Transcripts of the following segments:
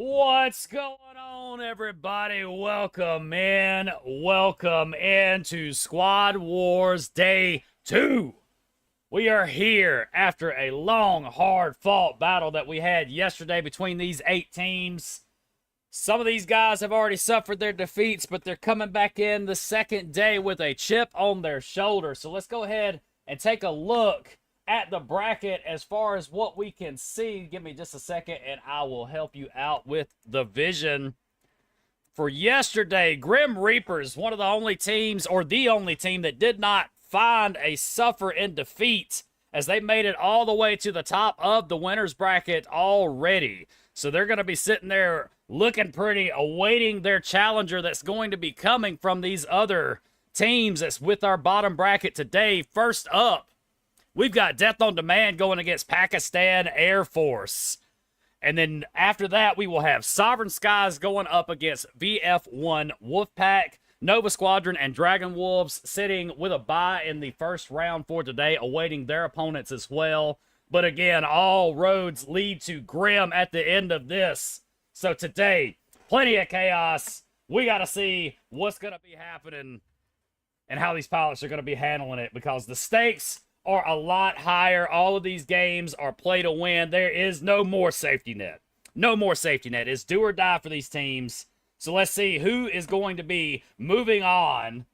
What's going on, everybody? Welcome in to Squad Wars Day 2. We are here after a long, hard-fought battle that we had yesterday between these 8 teams. Some of these guys have already suffered their defeats, but they're coming back in the second day with a chip on their shoulder. So let's go ahead and take a look at the bracket as far as what we can see. Give me just a second and I will help you out with the vision. For yesterday, Grim Reapers, one of the only teams, or the only team, that did not find a suffer in defeat, as they made it all the way to the top of the winners bracket already. So they're going to be sitting there looking pretty, awaiting their challenger that's going to be coming from these other teams that's with our bottom bracket today. First up, we've got Death on Demand going against Pakistan Air Force. And then after that, we will have Sovereign Skies going up against VF1 Wolfpack, Nova Squadron, and Dragon Wolves sitting with a bye in the first round for today, awaiting their opponents as well. But again, all roads lead to Grim at the end of this. So today, plenty of chaos. We got to see what's going to be happening and how these pilots are going to be handling it, because the stakes are a lot higher. All of these games are play to win. There is no more safety net. No more safety net. It's do or die for these teams. So let's see who is going to be moving on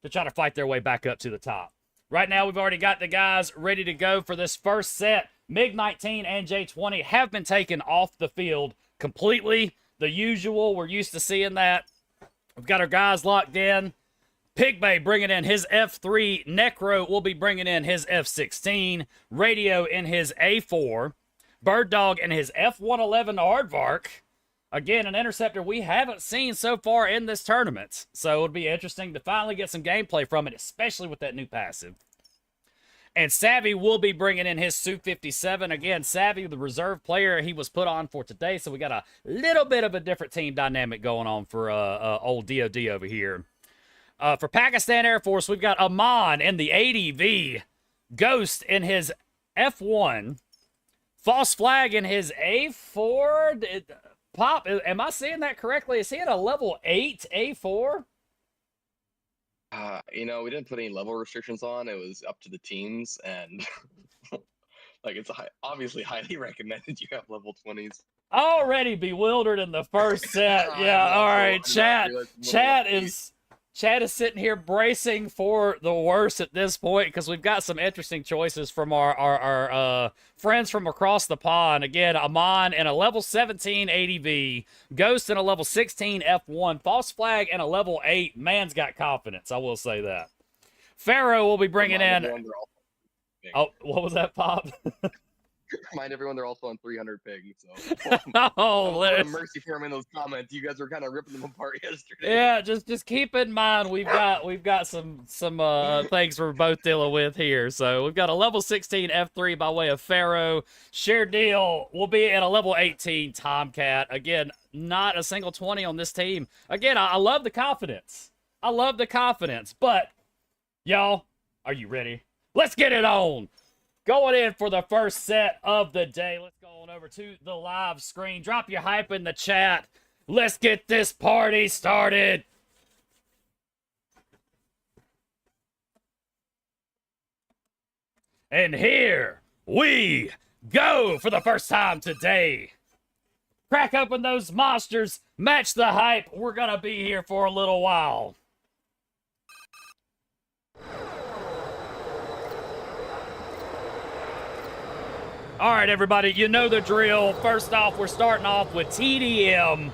to try to fight their way back up to the top. Right now, we've already got the guys ready to go for this first set. MiG-19 and J-20 have been taken off the field completely. The usual, we're used to seeing that. We've got our guys locked in. Pigbay bringing in his F3. Necro will be bringing in his F16. Radio in his A4. Bird Dog in his F111 Aardvark. Again, an interceptor we haven't seen so far in this tournament. So it'll be interesting to finally get some gameplay from it, especially with that new passive. And Savvy will be bringing in his Su-57. Again, Savvy, the reserve player, he was put on for today. So we got a little bit of a different team dynamic going on for old DOD over here. For Pakistan Air Force, we've got Aman in the ADV. Ghost in his F1. False Flag in his A4. Pop, am I saying that correctly? Is he at a level 8 A4? We didn't put any level restrictions on. It was up to the teams, and like it's obviously highly recommended you have level 20s. Already bewildered in the first set. Yeah, all right. Chat is sitting here bracing for the worst at this point, because we've got some interesting choices from our friends from across the pond. Again, Aman in a level 17 ADV, Ghost in a level 16 F1, False Flag in a level 8. Man's got confidence, I will say that. Pharaoh will be bringing in... Oh, what was that, Pop? Remind everyone they're also on 300 ping. So oh, mercy for them in those comments. You guys were kind of ripping them apart yesterday. Yeah, just keep in mind we've got some things we're both dealing with here. So we've got a level 16 F3 by way of Pharaoh. Share Deal will be at a level 18 Tomcat. Again, not a single 20 on this team. Again, I love the confidence. I love the confidence. But y'all, are you ready? Let's get it on. Going in for the first set of the day. Let's go on over to the live screen. Drop your hype in the chat. Let's get this party started. And here we go for the first time today. Crack open those monsters. Match the hype. We're going to be here for a little while. All right, everybody, you know the drill. First off, we're starting off with TDM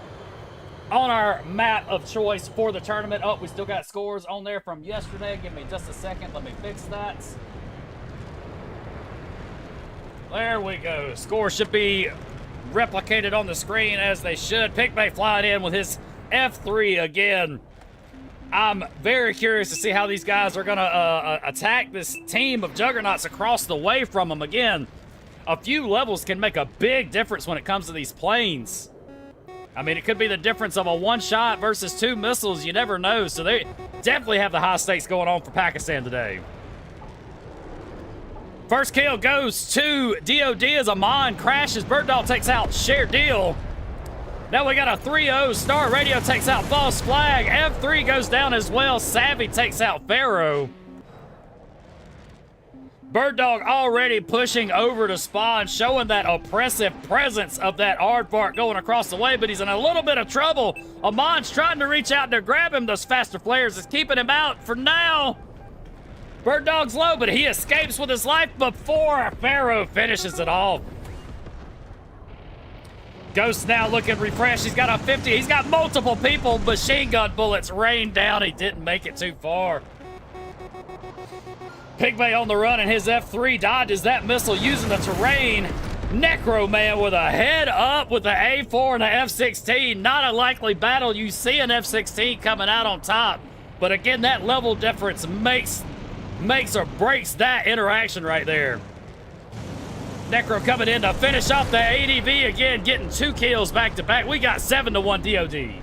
on our map of choice for the tournament. Oh, we still got scores on there from yesterday. Give me just a second. Let me fix that. There we go. Scores should be replicated on the screen as they should. Pigbay flying in with his F3 again. I'm very curious to see how these guys are going to attack this team of juggernauts across the way from them. Again, a few levels can make a big difference when it comes to these planes. I mean, it could be the difference of a one-shot versus 2 missiles. You never know. So they definitely have the high stakes going on for Pakistan today. First kill goes to DOD as Aman crashes. Bird Dog takes out Share Deal. Now we got a 3-0. Star Radio takes out False Flag. F3 goes down as well. Savvy takes out Pharaoh. Bird Dog already pushing over to spawn, showing that oppressive presence of that aardvark going across the way, but he's in a little bit of trouble. Amon's trying to reach out to grab him. Those faster players is keeping him out for now. Bird Dog's low, but he escapes with his life before Pharaoh finishes it off. Ghost now looking refreshed. He's got a 50. He's got multiple people. Machine gun bullets rain down. He didn't make it too far. Pigmay on the run, and his F3 dodges that missile using the terrain. Necro Man with a head up with the A4 and the F16. Not a likely battle. You see an F16 coming out on top. But again, that level difference makes or breaks that interaction right there. Necro coming in to finish off the ADV again, getting 2 kills back to back. We got 7-1 DOD.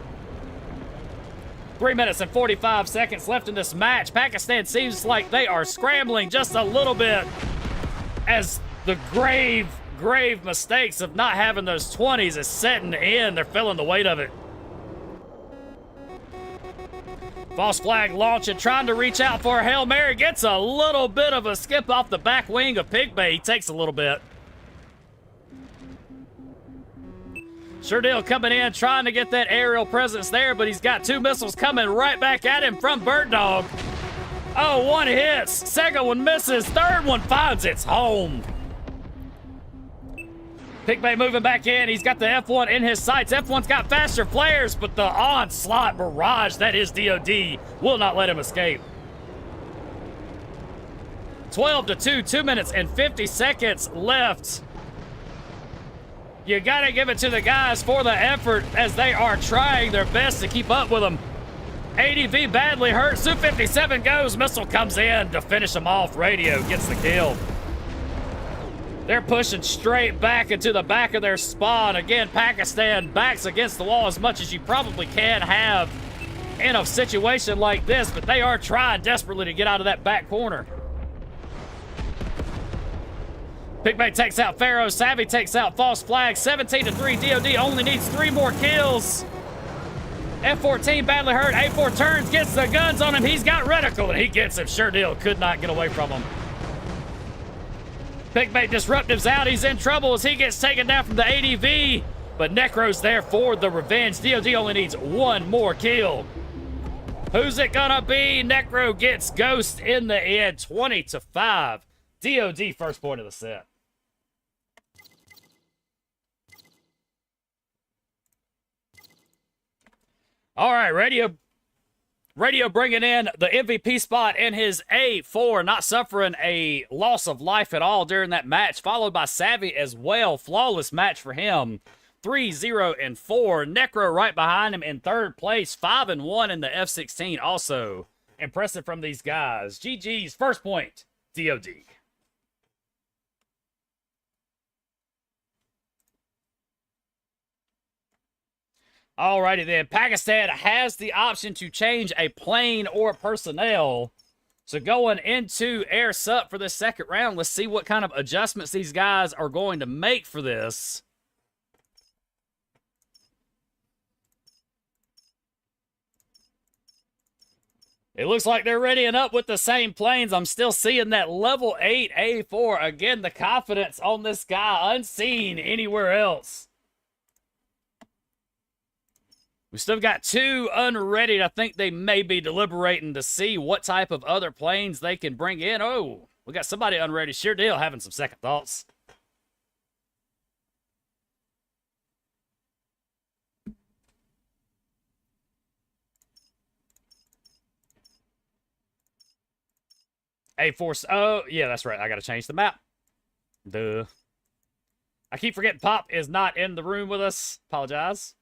3 minutes and 45 seconds left in this match. Pakistan seems like they are scrambling just a little bit as the grave mistakes of not having those 20s is setting in. They're feeling the weight of it. False Flag launching, trying to reach out for a Hail Mary. Gets a little bit of a skip off the back wing of Pigmay. He takes a little bit. Sure Deal coming in, trying to get that aerial presence there, but he's got 2 missiles coming right back at him from Bird Dog. Oh, 1 hits. Second one misses. Third one finds its home. Pigmay moving back in. He's got the F1 in his sights. F1's got faster flares, but the onslaught barrage that is DOD will not let him escape. 12-2, 2 minutes and 50 seconds left. You gotta give it to the guys for the effort as they are trying their best to keep up with them. ADV badly hurt. Su-57 goes. Missile comes in to finish them off. Radio gets the kill. They're pushing straight back into the back of their spawn. Again, Pakistan backs against the wall as much as you probably can have in a situation like this, but they are trying desperately to get out of that back corner. Pigmay takes out Pharaoh. Savvy takes out False Flag. 17-3. DOD only needs 3 more kills. F-14 badly hurt. A4 turns, gets the guns on him. He's got reticle, and he gets him. Sure Deal could not get away from him. Pigmay Disruptive's out. He's in trouble as he gets taken down from the ADV. But Necro's there for the revenge. DOD only needs 1 more kill. Who's it gonna be? Necro gets Ghost in the end. 20-5. DOD first point of the set. All right, Radio bringing in the MVP spot in his A4, not suffering a loss of life at all during that match, followed by Savvy as well. Flawless match for him. 3-0-4. Necro right behind him in third place. 5-1 in the F16 also. Impressive from these guys. GG's first point, DOD. Alrighty then, Pakistan has the option to change a plane or personnel. So going into Air Sup for the second round, let's see what kind of adjustments these guys are going to make for this. It looks like they're readying up with the same planes. I'm still seeing that level 8 A4. Again, the confidence on this guy unseen anywhere else. We still got 2 unreadied. I think they may be deliberating to see what type of other planes they can bring in. Oh, we got somebody unready. Sure Deal having some second thoughts. A4. Oh, yeah, that's right. I got to change the map. Duh. I keep forgetting Pop is not in the room with us. Apologize.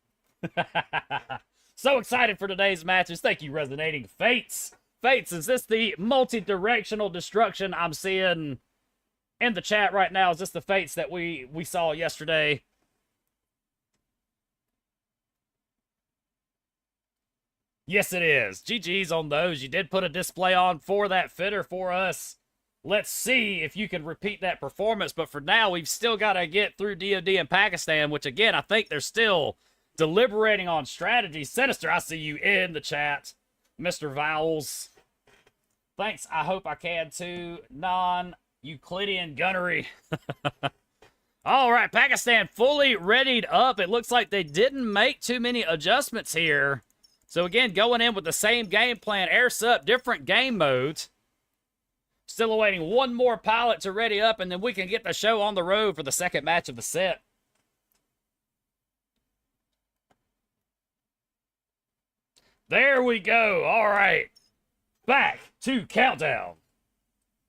So excited for today's matches. Thank you, Resonating Fates. Fates, is this the multi-directional destruction I'm seeing in the chat right now? Is this the Fates that we saw yesterday? Yes, it is. GG's on those. You did put a display on for that fitter for us. Let's see if you can repeat that performance. But for now, we've still got to get through DOD and Pakistan, which, again, I think they're still deliberating on strategy. Sinister, I see you in the chat. Mr. Vowels. Thanks, I hope I can too. Non-Euclidean gunnery. All right, Pakistan fully readied up. It looks like they didn't make too many adjustments here. So again, going in with the same game plan. Air sup, different game modes. Still awaiting one more pilot to ready up, and then we can get the show on the road for the second match of the set. There we go. All right. Back to Countdown.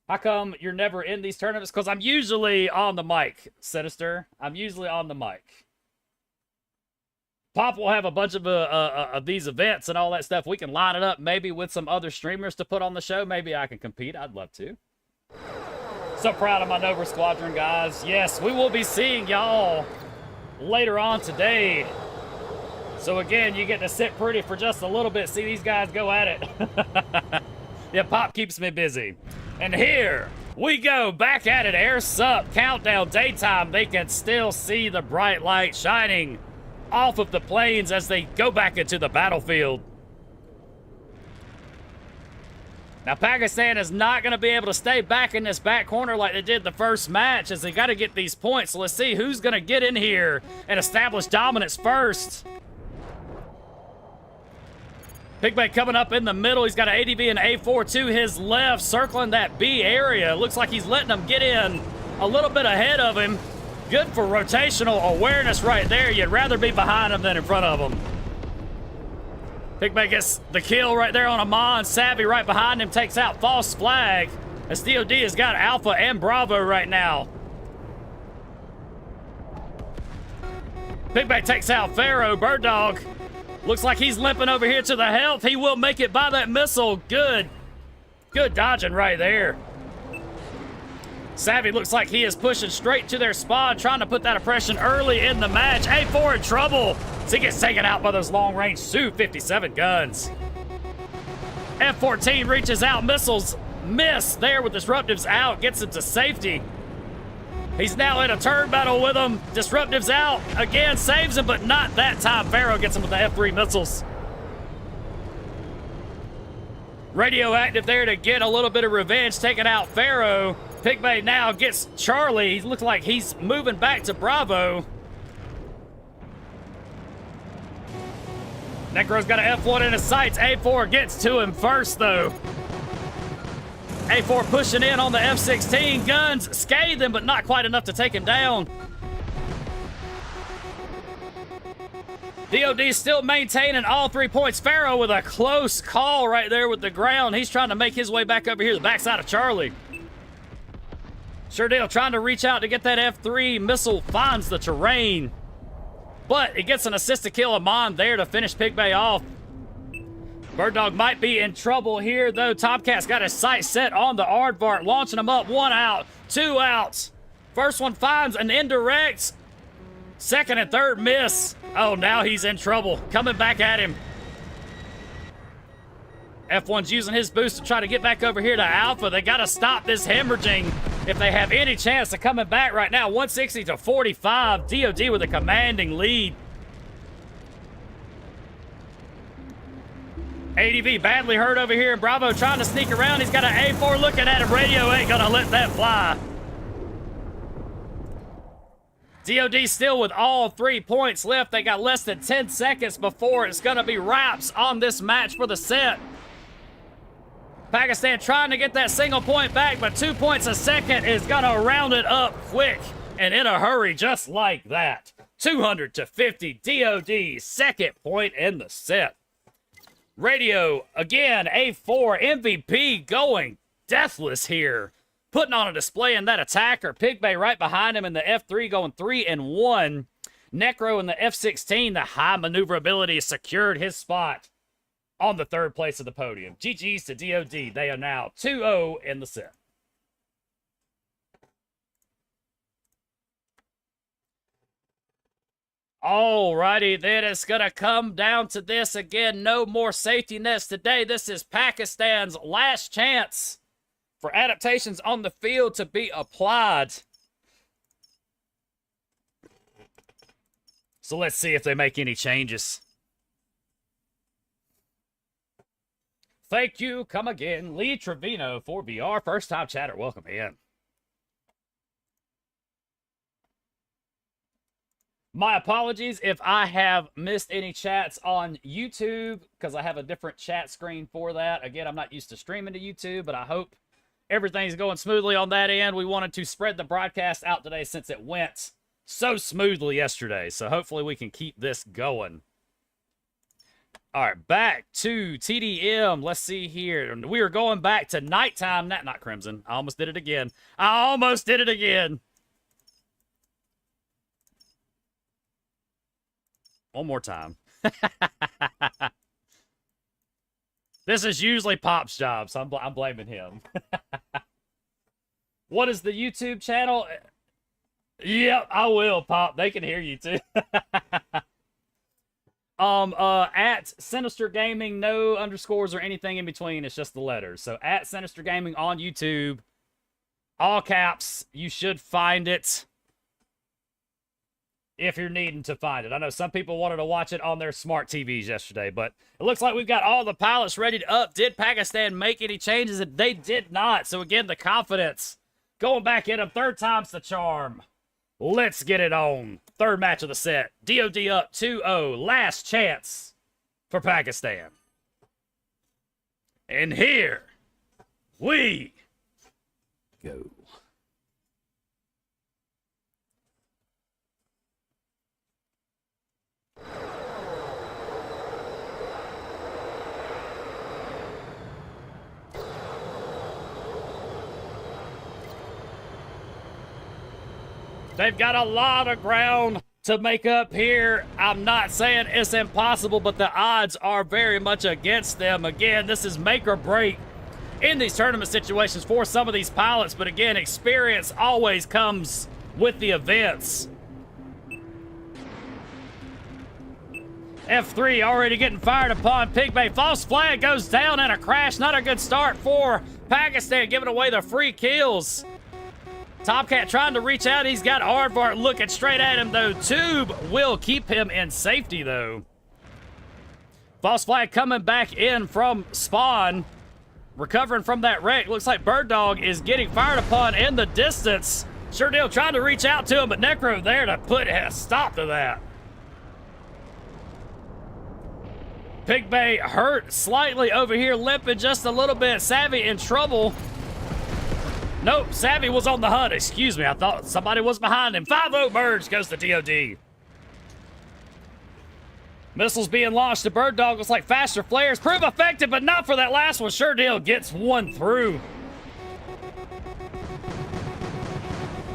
How come you're never in these tournaments? Because I'm usually on the mic, Sinister. I'm usually on the mic. Pop will have a bunch of these events and all that stuff. We can line it up maybe with some other streamers to put on the show. Maybe I can compete. I'd love to. So proud of my Nova Squadron, guys. Yes, we will be seeing y'all later on today. So again, you get to sit pretty for just a little bit. See these guys go at it. Yeah, Pop keeps me busy. And here we go, back at it. Air sup, countdown, daytime. They can still see the bright light shining off of the planes as they go back into the battlefield. Now, Pakistan is not going to be able to stay back in this back corner like they did the first match, as they got to get these points. So let's see who's going to get in here and establish dominance first. Pigmate coming up in the middle. He's got an ADV and A4 to his left, circling that B area. Looks like he's letting them get in a little bit ahead of him. Good for rotational awareness right there. You'd rather be behind him than in front of him. Pigmate gets the kill right there on Amon. Savvy right behind him takes out False Flag. As DOD has got Alpha and Bravo right now. Pigmate takes out Pharaoh. Bird Dog looks like he's limping over here to the health. He will make it by that missile. Good dodging right there. Savvy looks like he is pushing straight to their spawn, trying to put that oppression early in the match. A4 in trouble. So he gets taken out by those long-range Su-57 guns. F-14 reaches out. Missiles miss there with Disruptives out. Gets him to safety. He's now in a turn battle with him. Disruptives out. Again, saves him, but not that time. Pharaoh gets him with the F3 missiles. Radioactive there to get a little bit of revenge, taking out Pharaoh. Pigmate now gets Charlie. He looks like he's moving back to Bravo. Necro's got an F1 in his sights. A4 gets to him first, though. A4 pushing in on the F-16. Guns scathe him, but not quite enough to take him down. DOD still maintaining all 3 points. Pharaoh with a close call right there with the ground. He's trying to make his way back over here, the backside of Charlie. Sure deal, trying to reach out to get that F3 missile. Finds the terrain. But it gets an assist to kill Amon there to finish Pigmate off. Bird Dog might be in trouble here, though. Tomcat's got his sight set on the Aardvark, launching him up. 1 out, 2 outs. First one finds an indirect. Second and third miss. Oh, now he's in trouble. Coming back at him. F1's using his boost to try to get back over here to Alpha. They got to stop this hemorrhaging if they have any chance of coming back right now. 160 to 45. DOD with a commanding lead. ADV badly hurt over here. Bravo trying to sneak around. He's got an A4 looking at him. Radio ain't going to let that fly. DOD still with all 3 points left. They got less than 10 seconds before it's going to be wraps on this match for the set. Pakistan trying to get that single point back, but 2 points a second is going to round it up quick and in a hurry just like that. 200 to 50. DOD second point in the set. Radio, again, A4, MVP going deathless here. Putting on a display in that attacker. Pigmate right behind him in the F3 going 3-1. Necro in the F16, the high maneuverability secured his spot on the third place of the podium. GG's to DOD. They are now 2-0 in the set. Alrighty, then it's going to come down to this again. No more safety nets today. This is Pakistan's last chance for adaptations on the field to be applied. So let's see if they make any changes. Thank you. Come again. Lee Trevino for VR. First time chatter. Welcome in. My apologies if I have missed any chats on YouTube because I have a different chat screen for that. Again, I'm not used to streaming to YouTube, but I hope everything's going smoothly on that end. We wanted to spread the broadcast out today since it went so smoothly yesterday. So hopefully we can keep this going. All right, back to TDM. Let's see here. We are going back to nighttime. Not Crimson. I almost did it again. One more time. This is usually Pop's job, so I'm blaming him. What is the YouTube channel? Yep, I will, Pop. They can hear you too. At Sinister Gaming, no underscores or anything in between. It's just the letters. So at Sinister Gaming on YouTube, all caps. You should find it if you're needing to find it. I know some people wanted to watch it on their smart TVs yesterday, but it looks like we've got all the pilots ready to up. Did Pakistan make any changes? They did not. So again, the confidence going back in them. Third time's the charm. Let's get it on. Third match of the set. DOD up 2-0. Last chance for Pakistan. And here we go. They've got a lot of ground to make up here. I'm not saying it's impossible, but the odds are very much against them. Again, this is make or break in these tournament situations for some of these pilots. But again, experience always comes with the events. F3 already getting fired upon. Pigmay. False flag goes down and a crash. Not a good start for Pakistan, giving away the free kills. Topcat trying to reach out. He's got Aardvark looking straight at him, though. Tube will keep him in safety, though. False flag coming back in from spawn. Recovering from that wreck. Looks like Bird Dog is getting fired upon in the distance. Sure deal trying to reach out to him, but Necro there to put a stop to that. Pigmay hurt slightly over here, limping just a little bit. Savvy in trouble. Nope, Savvy was on the hunt. Excuse me, I thought somebody was behind him. 5-0 merge goes to DOD. Missiles being launched to Bird Dog. Looks like faster flares prove effective, but not for that last one. Sure deal gets one through.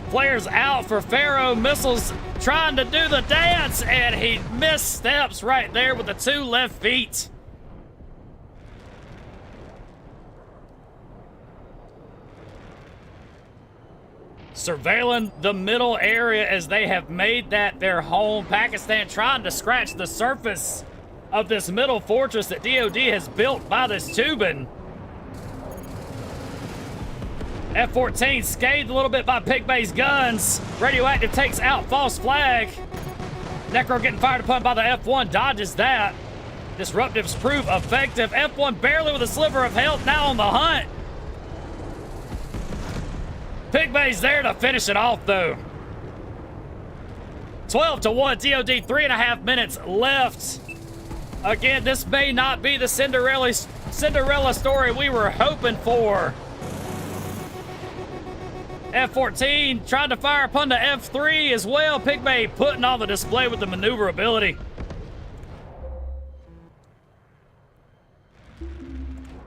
Flares out for Pharaoh. Missiles trying to do the dance, and he missteps right there with the two left feet. Surveilling the middle area as they have made that their home. Pakistan trying to scratch the surface of this middle fortress that DOD has built by this tubing. F-14 scathed a little bit by Pigmay's guns. Radioactive takes out False Flag. Necro getting fired upon by the F-1, dodges that. Disruptives prove effective. F-1 barely with a sliver of health, now on the hunt. Pigmay's there to finish it off, though. 12-1, DOD, 3.5 minutes left. Again, this may not be the Cinderella story we were hoping for. F-14 trying to fire upon the F-3 as well. Pigmay putting on the display with the maneuverability.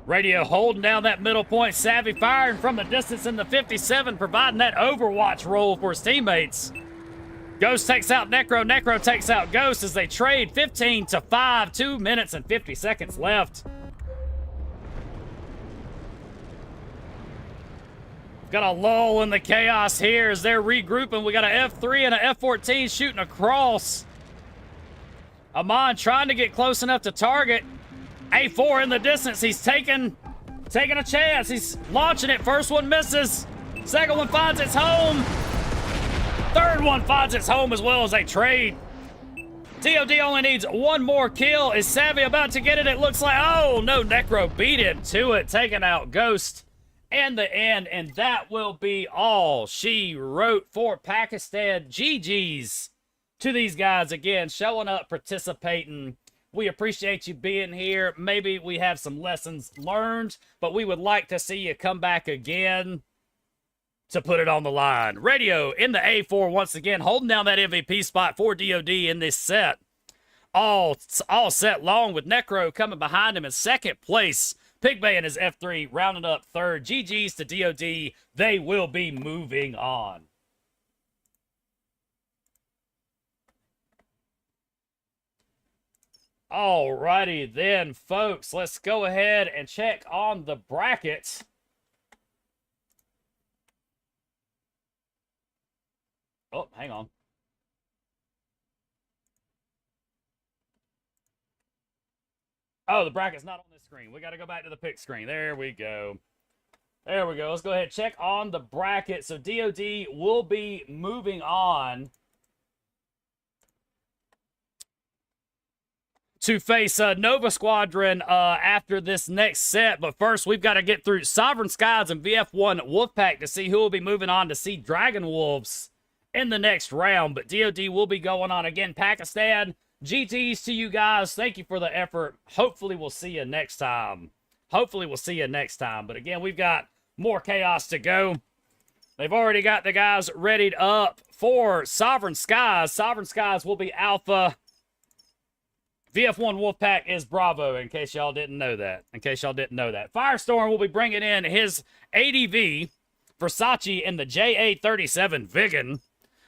Radio holding down that middle point. Savvy firing from the distance in the 57, providing that overwatch role for his teammates. Ghost takes out Necro. Necro takes out Ghost as they trade 15-5. 2 minutes and 50 seconds left. Got a lull in the chaos here as they're regrouping. We got an F3 and an F-14 shooting across. Amon trying to get close enough to target. A4 in the distance. He's taking a chance. He's launching it. First one misses. Second one finds its home. Third one finds its home as well as they trade. DOD only needs one more kill. Is Savvy about to get it? It looks like, oh no, Necro beat him to it, taking out Ghost in the end. And that will be all she wrote for Pakistan. GG's to these guys again, showing up, participating. We appreciate you being here. Maybe we have some lessons learned, but we would like to see you come back again to put it on the line. Radio in the A4 once again, holding down that MVP spot for DOD in this set. All set long with Necro coming behind him in second place. Pigbay in his F3 rounding up third. GG's to DOD. They will be moving on. Alrighty then, folks. Let's go ahead and check on the bracket. Oh, hang on. Oh, the bracket's not on this screen. We got to go back to the pick screen. There we go. There we go. Let's go ahead and check on the bracket. So DOD will be moving on to face Nova Squadron after this next set. But first, we've got to get through Sovereign Skies and VF1 Wolfpack to see who will be moving on to see Dragon Wolves in the next round. But DOD will be going on again. Pakistan, GTs to you guys. Thank you for the effort. Hopefully, we'll see you next time. Hopefully, we'll see you next time. But again, we've got more chaos to go. They've already got the guys readied up for Sovereign Skies. Sovereign Skies will be Alpha. VF1 Wolfpack is Bravo, in case y'all didn't know that. Firestorm will be bringing in his ADV. Versace in the JA-37 Vigan.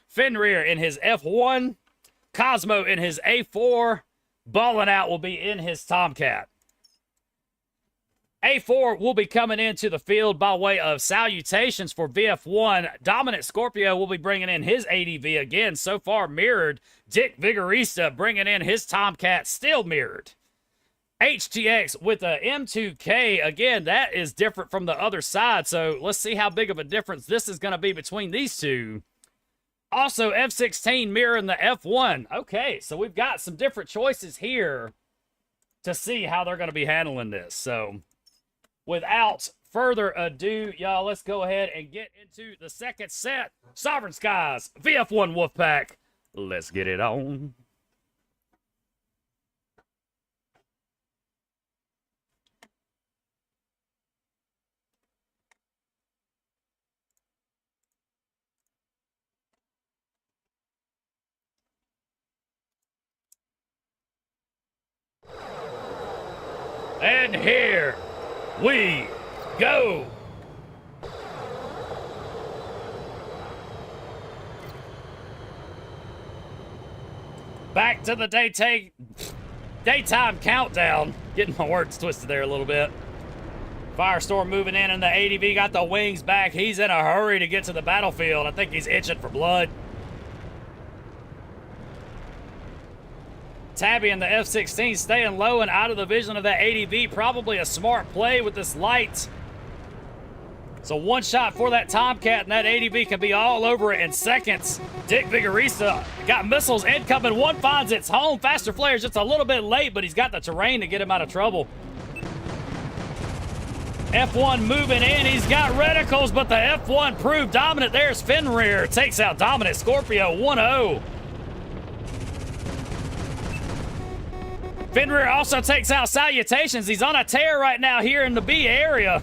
Fenrir in his F1. Cosmo in his A4. Ballin' Out will be in his Tomcat. A4 will be coming into the field by way of salutations for VF1. Dominant Scorpio will be bringing in his ADV again, so far mirrored. Dick Vigorista bringing in his Tomcat, still mirrored. HTX with a M2K, again, that is different from the other side, so let's see how big of a difference this is going to be between these two. Also, F16 mirroring the F1. Okay, so we've got some different choices here to see how they're going to be handling this, so without further ado, y'all, let's go ahead and get into the second set. Sovereign Skies, VF1 Wolfpack. Let's get it on. And here we go. Back to the daytime countdown. Getting my words twisted there a little bit. Firestorm moving in, and the ADV got the wings back. He's in a hurry to get to the battlefield. I think he's itching for blood. Tabby and the F-16 staying low and out of the vision of that ADV. Probably a smart play with this light. So one shot for that Tomcat, and that ADV can be all over it in seconds. Dick Vigorista got missiles incoming. One finds its home. Faster Flare's just a little bit late, but he's got the terrain to get him out of trouble. F1 moving in. He's got reticles, but the F1 proved dominant. There's Fenrir. Takes out Dominant Scorpio 1-0. Fenrir also takes out Salutations. He's on a tear right now here in the B area.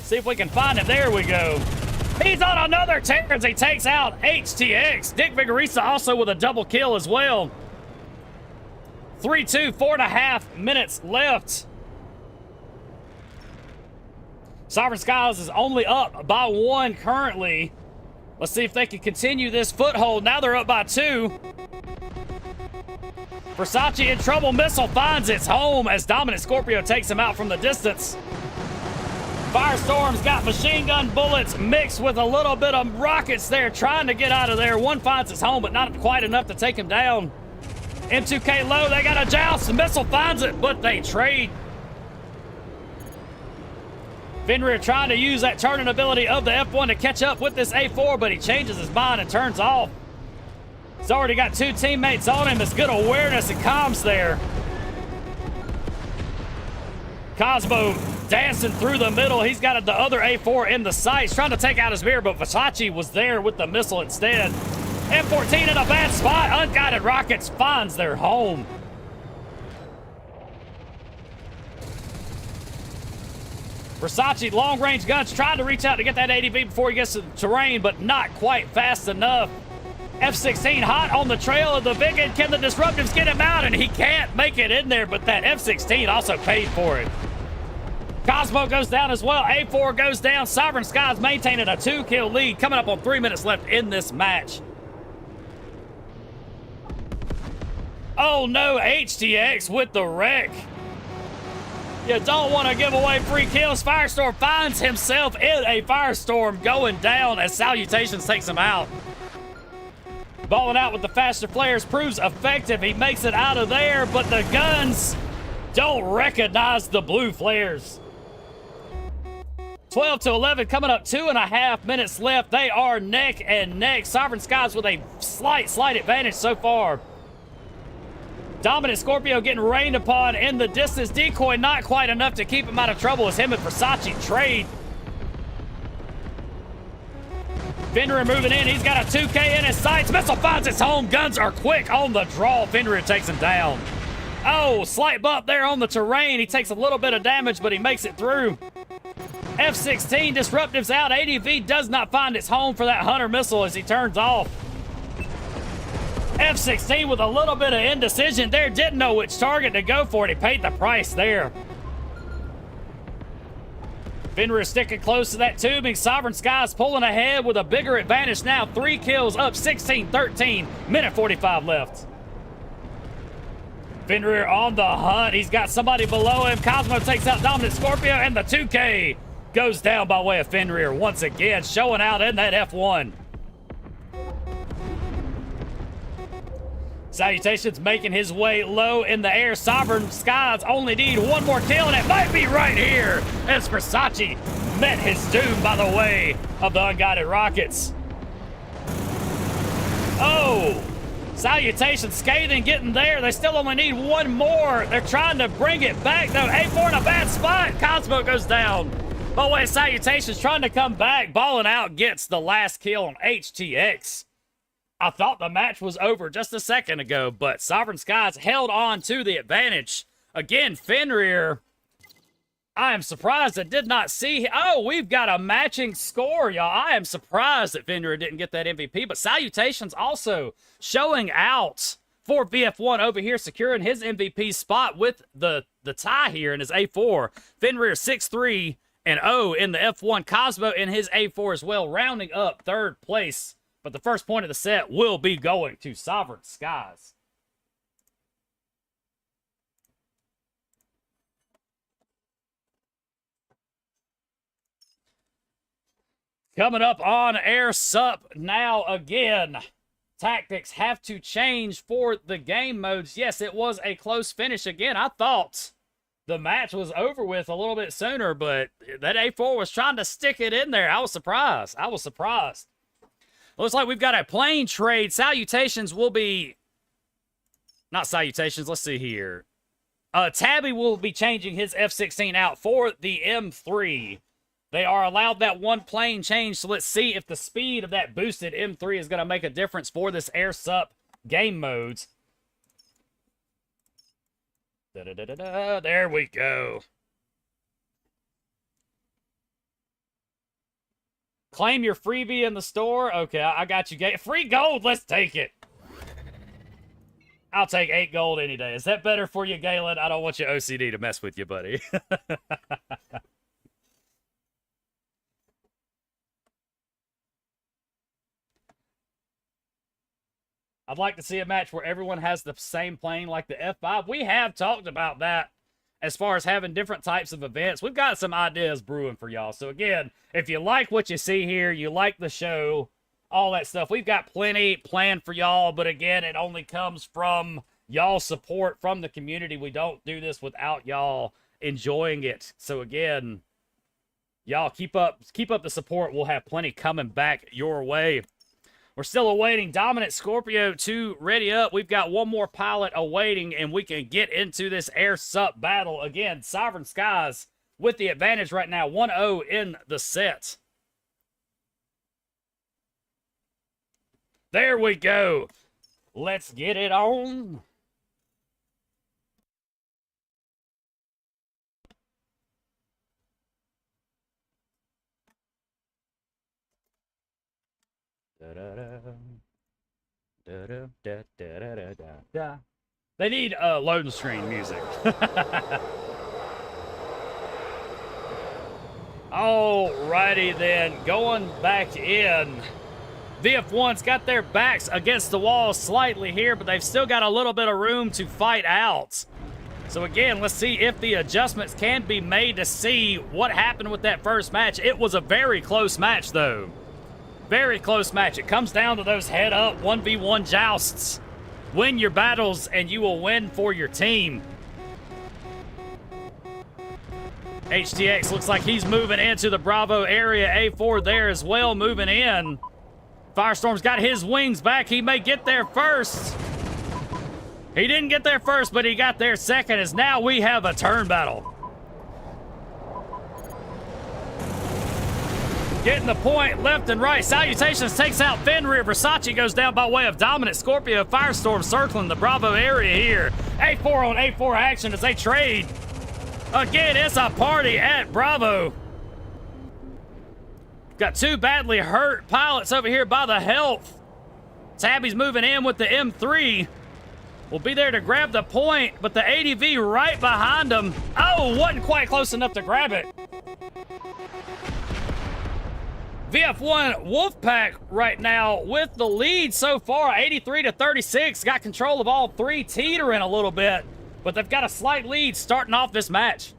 See if we can find him. There we go. He's on another tear as he takes out HTX. Dick Vigorista also with a double kill as well. 3-2, 4.5 minutes left. Sovereign Skies is only up by 1 currently. Let's see if they can continue this foothold. Now they're up by 2. Versace in trouble. Missile finds its home as Dominant Scorpio takes him out from the distance. Firestorm's got machine gun bullets mixed with a little bit of rockets there, trying to get out of there. One finds its home, but not quite enough to take him down. M2K low, they got a joust. The missile finds it, but they trade. Fenrir trying to use that turning ability of the F1 to catch up with this A4, but he changes his mind and turns off. He's already got 2 teammates on him. It's good awareness and comms there. Cosmo dancing through the middle. He's got the other A4 in the sights, trying to take out his mirror, but Versace was there with the missile instead. M14 in a bad spot. Unguided Rockets finds their home. Versace, long-range guns, trying to reach out to get that ADV before he gets to the terrain, but not quite fast enough. F-16 hot on the trail of the Vigan. Can the Disruptives get him out? And he can't make it in there, but that F-16 also paid for it. Cosmo goes down as well. A4 goes down. Sovereign Skies maintaining a 2-kill lead. Coming up on 3 minutes left in this match. Oh no, HTX with the wreck. You don't want to give away free kills. Firestorm finds himself in a firestorm going down as Salutations takes him out. Balling out with the faster flares proves effective. He makes it out of there, but the guns don't recognize the blue flares. 12 to 11, coming up 2.5 minutes left. They are neck and neck. Sovereign Skies with a slight advantage so far. Dominant Scorpio getting rained upon in the distance. Decoy not quite enough to keep him out of trouble as him and Versace trade. Fenrir moving in. He's got a 2K in his sights. Missile finds its home. Guns are quick on the draw. Fenrir takes him down. Oh, slight bump there on the terrain. He takes a little bit of damage, but he makes it through. F-16 Disruptives out. ADV does not find its home for that Hunter missile as he turns off. F-16 with a little bit of indecision there. Didn't know which target to go for, and he paid the price there. Fenrir sticking close to that tubing. Sovereign Skies pulling ahead with a bigger advantage now. 3 kills up 16-13. Minute 45 left. Fenrir on the hunt. He's got somebody below him. Cosmo takes out Dominant Scorpio, and the 2K goes down by way of Fenrir once again, showing out in that F1. Salutations making his way low in the air. Sovereign Skies only need 1 more kill, and it might be right here as Versace met his doom by the way of the Unguided Rockets. Oh, Salutations scathing getting there. They still only need 1 more. They're trying to bring it back, though. A4 in a bad spot. Cosmo goes down. By the way, Salutations trying to come back. Balling out gets the last kill on HTX. I thought the match was over just a second ago, but Sovereign Skies held on to the advantage. Again, Fenrir, I am surprised I did not see. Oh, we've got a matching score, y'all. I am surprised that Fenrir didn't get that MVP, but Salutations also showing out for VF1 over here, securing his MVP spot with the tie here in his A4. Fenrir 6-3-0 in the F1. Cosmo in his A4 as well, rounding up 3rd place. But the first point of the set will be going to Sovereign Skies. Coming up on Air Sup now again. Tactics have to change for the game modes. Yes, it was a close finish again. I thought the match was over with a little bit sooner, but that A4 was trying to stick it in there. I was surprised. Looks like we've got a plane trade. Salutations will be... Not Salutations. Let's see here. Tabby will be changing his F-16 out for the M3. They are allowed that 1 plane change, so let's see if the speed of that boosted M3 is going to make a difference for this Air Sup game modes. There we go. Claim your freebie in the store. Okay, I got you. Free gold, let's take it. I'll take 8 gold any day. Is that better for you, Galen? I don't want your OCD to mess with you, buddy. I'd like to see a match where everyone has the same plane like the F5. We have talked about that as far as having different types of events. We've got some ideas brewing for y'all. So again, if you like what you see here, you like the show, all that stuff, we've got plenty planned for y'all. But again, it only comes from y'all support from the community. We don't do this without y'all enjoying it. So again, y'all keep up the support. We'll have plenty coming back your way. We're still awaiting Dominant Scorpio to ready up. We've got one more pilot awaiting, and we can get into this air sup battle. Again, Sovereign Skies with the advantage right now, 1-0 in the set. There we go. Let's get it on. They need loading screen music. Alrighty then, going back in. VF1's got their backs against the wall slightly here, but they've still got a little bit of room to fight out. So again, let's see if the adjustments can be made to see what happened with that first match. It was a very close match, though. Very close match. It comes down to those head-up 1v1 jousts. Win your battles, and you will win for your team. HTX looks like he's moving into the Bravo area. A4 there as well, moving in. Firestorm's got his wings back. He may get there first. He didn't get there first, but he got there second, as now we have a turn battle. Getting the point left and right. Salutations takes out Fenrir. Versace goes down by way of Dominant Scorpio. Firestorm circling the Bravo area here. A4 on A4 action as they trade. Again, it's a party at Bravo. Got two badly hurt pilots over here by the health. Tabby's moving in with the M3. Will be there to grab the point, but the ADV right behind him. Oh, wasn't quite close enough to grab it. VF1 Wolfpack right now with the lead so far, 83-36. Got control of all three, teetering a little bit, but they've got a slight lead starting off this match.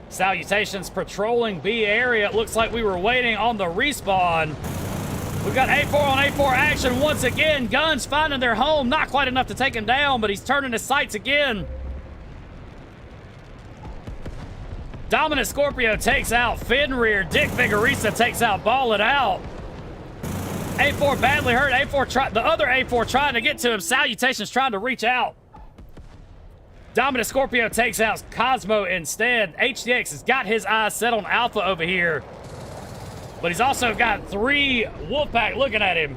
Salutations patrolling B area. It looks like we were waiting on the respawn. We've got A4 on A4 action once again. Guns finding their home. Not quite enough to take him down, but he's turning his sights again. Dominant Scorpio takes out Fenrir. Dick Vigorista takes out Ball It Out. A4 badly hurt. The other A4 trying to get to him. Salutations trying to reach out. Dominant Scorpio takes out Cosmo instead. HDX has got his eyes set on Alpha over here. But he's also got three Wolfpack looking at him.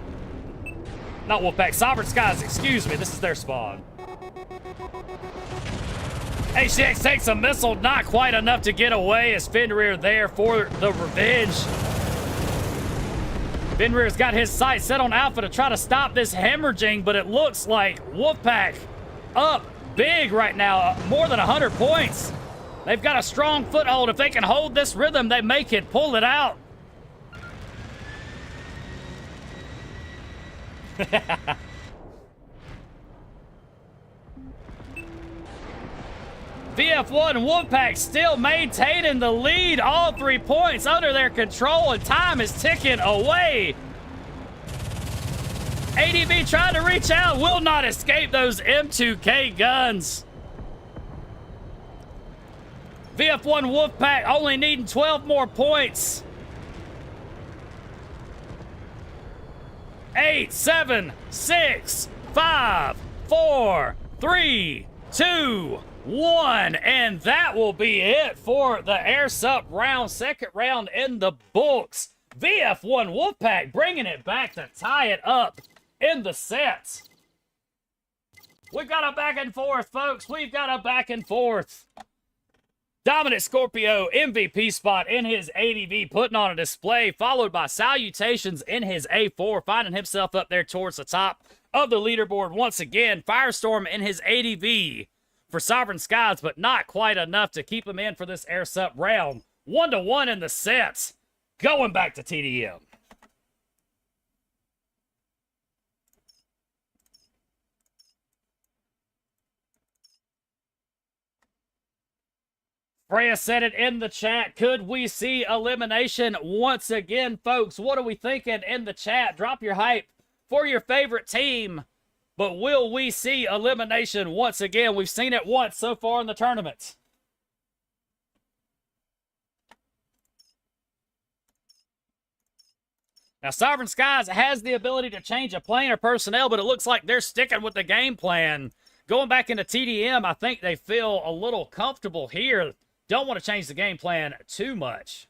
Not Wolfpack, Sovereign Skies, excuse me. This is their spawn. HDX takes a missile, not quite enough to get away as Fenrir there for the revenge. Fenrir's got his sights set on Alpha to try to stop this hemorrhaging, but it looks like Wolfpack up big right now, more than 100 points. They've got a strong foothold. If they can hold this rhythm, they make it, pull it out. VF1 and Wolfpack still maintaining the lead. All 3 points under their control, and time is ticking away. ADV trying to reach out, will not escape those M2K guns. VF1 Wolfpack only needing 12 more points. 8, 7, 6, 5, 4, 3, 2, 1. And that will be it for the Air Sup round. Second round in the books. VF1 Wolfpack bringing it back to tie it up in the set. We've got a back and forth, folks. We've got a back and forth. Dominant Scorpio MVP spot in his ADV, putting on a display, followed by Salutations in his A4, finding himself up there towards the top of the leaderboard once again. Firestorm in his ADV for Sovereign Skies, but not quite enough to keep him in for this Air Sup round. 1-1 in the sets. Going back to TDM. Freya said it in the chat. Could we see elimination once again, folks? What are we thinking in the chat? Drop your hype for your favorite team. But will we see elimination once again? We've seen it once so far in the tournament. Now, Sovereign Skies has the ability to change a plane or personnel, but it looks like they're sticking with the game plan. Going back into TDM, I think they feel a little comfortable here. Don't want to change the game plan too much.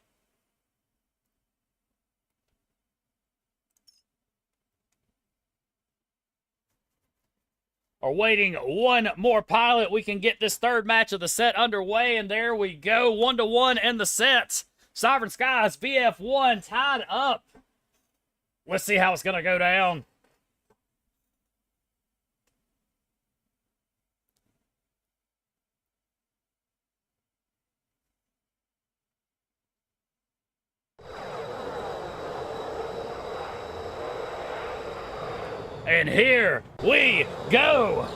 Are waiting one more pilot. We can get this third match of the set underway, and there we go. 1-1 in the set. Sovereign Skies, VF1 tied up. Let's see how it's going to go down. And here we go,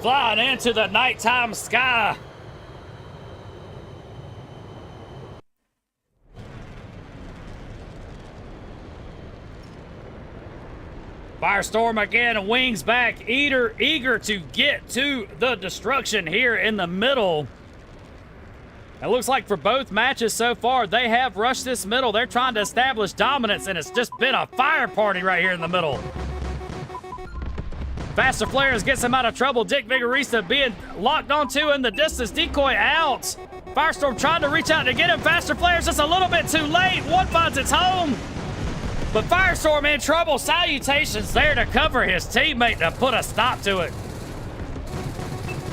flying into the nighttime sky. Firestorm again, wings back, eager to get to the destruction here in the middle. It looks like for both matches so far, they have rushed this middle. They're trying to establish dominance, and it's just been a fire party right here in the middle. Faster Flares gets him out of trouble. Dick Vigorista being locked onto in the distance. Decoy out. Firestorm trying to reach out to get him. Faster Flares just a little bit too late. One finds its home. But Firestorm in trouble. Salutations there to cover his teammate to put a stop to it.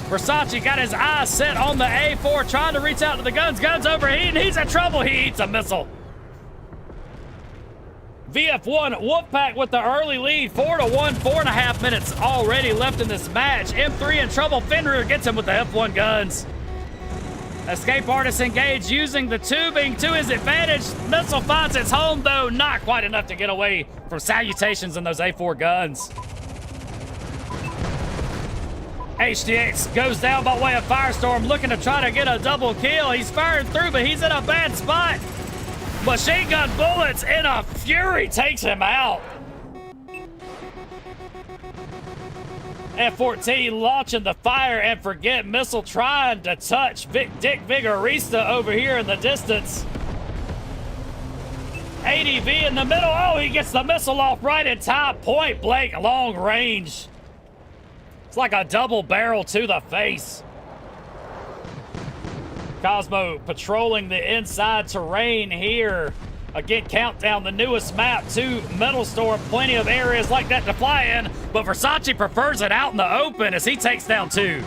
Versace got his eyes set on the A4, trying to reach out to the guns. Guns overheating. He's in trouble. He eats a missile. VF1 Wolfpack with the early lead, 4-1, 4.5 minutes already left in this match. M3 in trouble. Fenrir gets him with the F1 guns. Escape Artist engaged using the tubing to his advantage. Missile finds its home, though not quite enough to get away from Salutations and those A4 guns. HDX goes down by way of Firestorm, looking to try to get a double kill. He's firing through, but he's in a bad spot. Machine gun bullets in a fury takes him out. F-14 launching the fire and forget missile trying to touch Dick Vigorista over here in the distance. ADV in the middle. Oh, he gets the missile off right in time. Point blank, long range. It's like a double barrel to the face. Cosmo patrolling the inside terrain here. Again, Countdown, the newest map to Metal Storm. Plenty of areas like that to fly in, but Versace prefers it out in the open as he takes down two.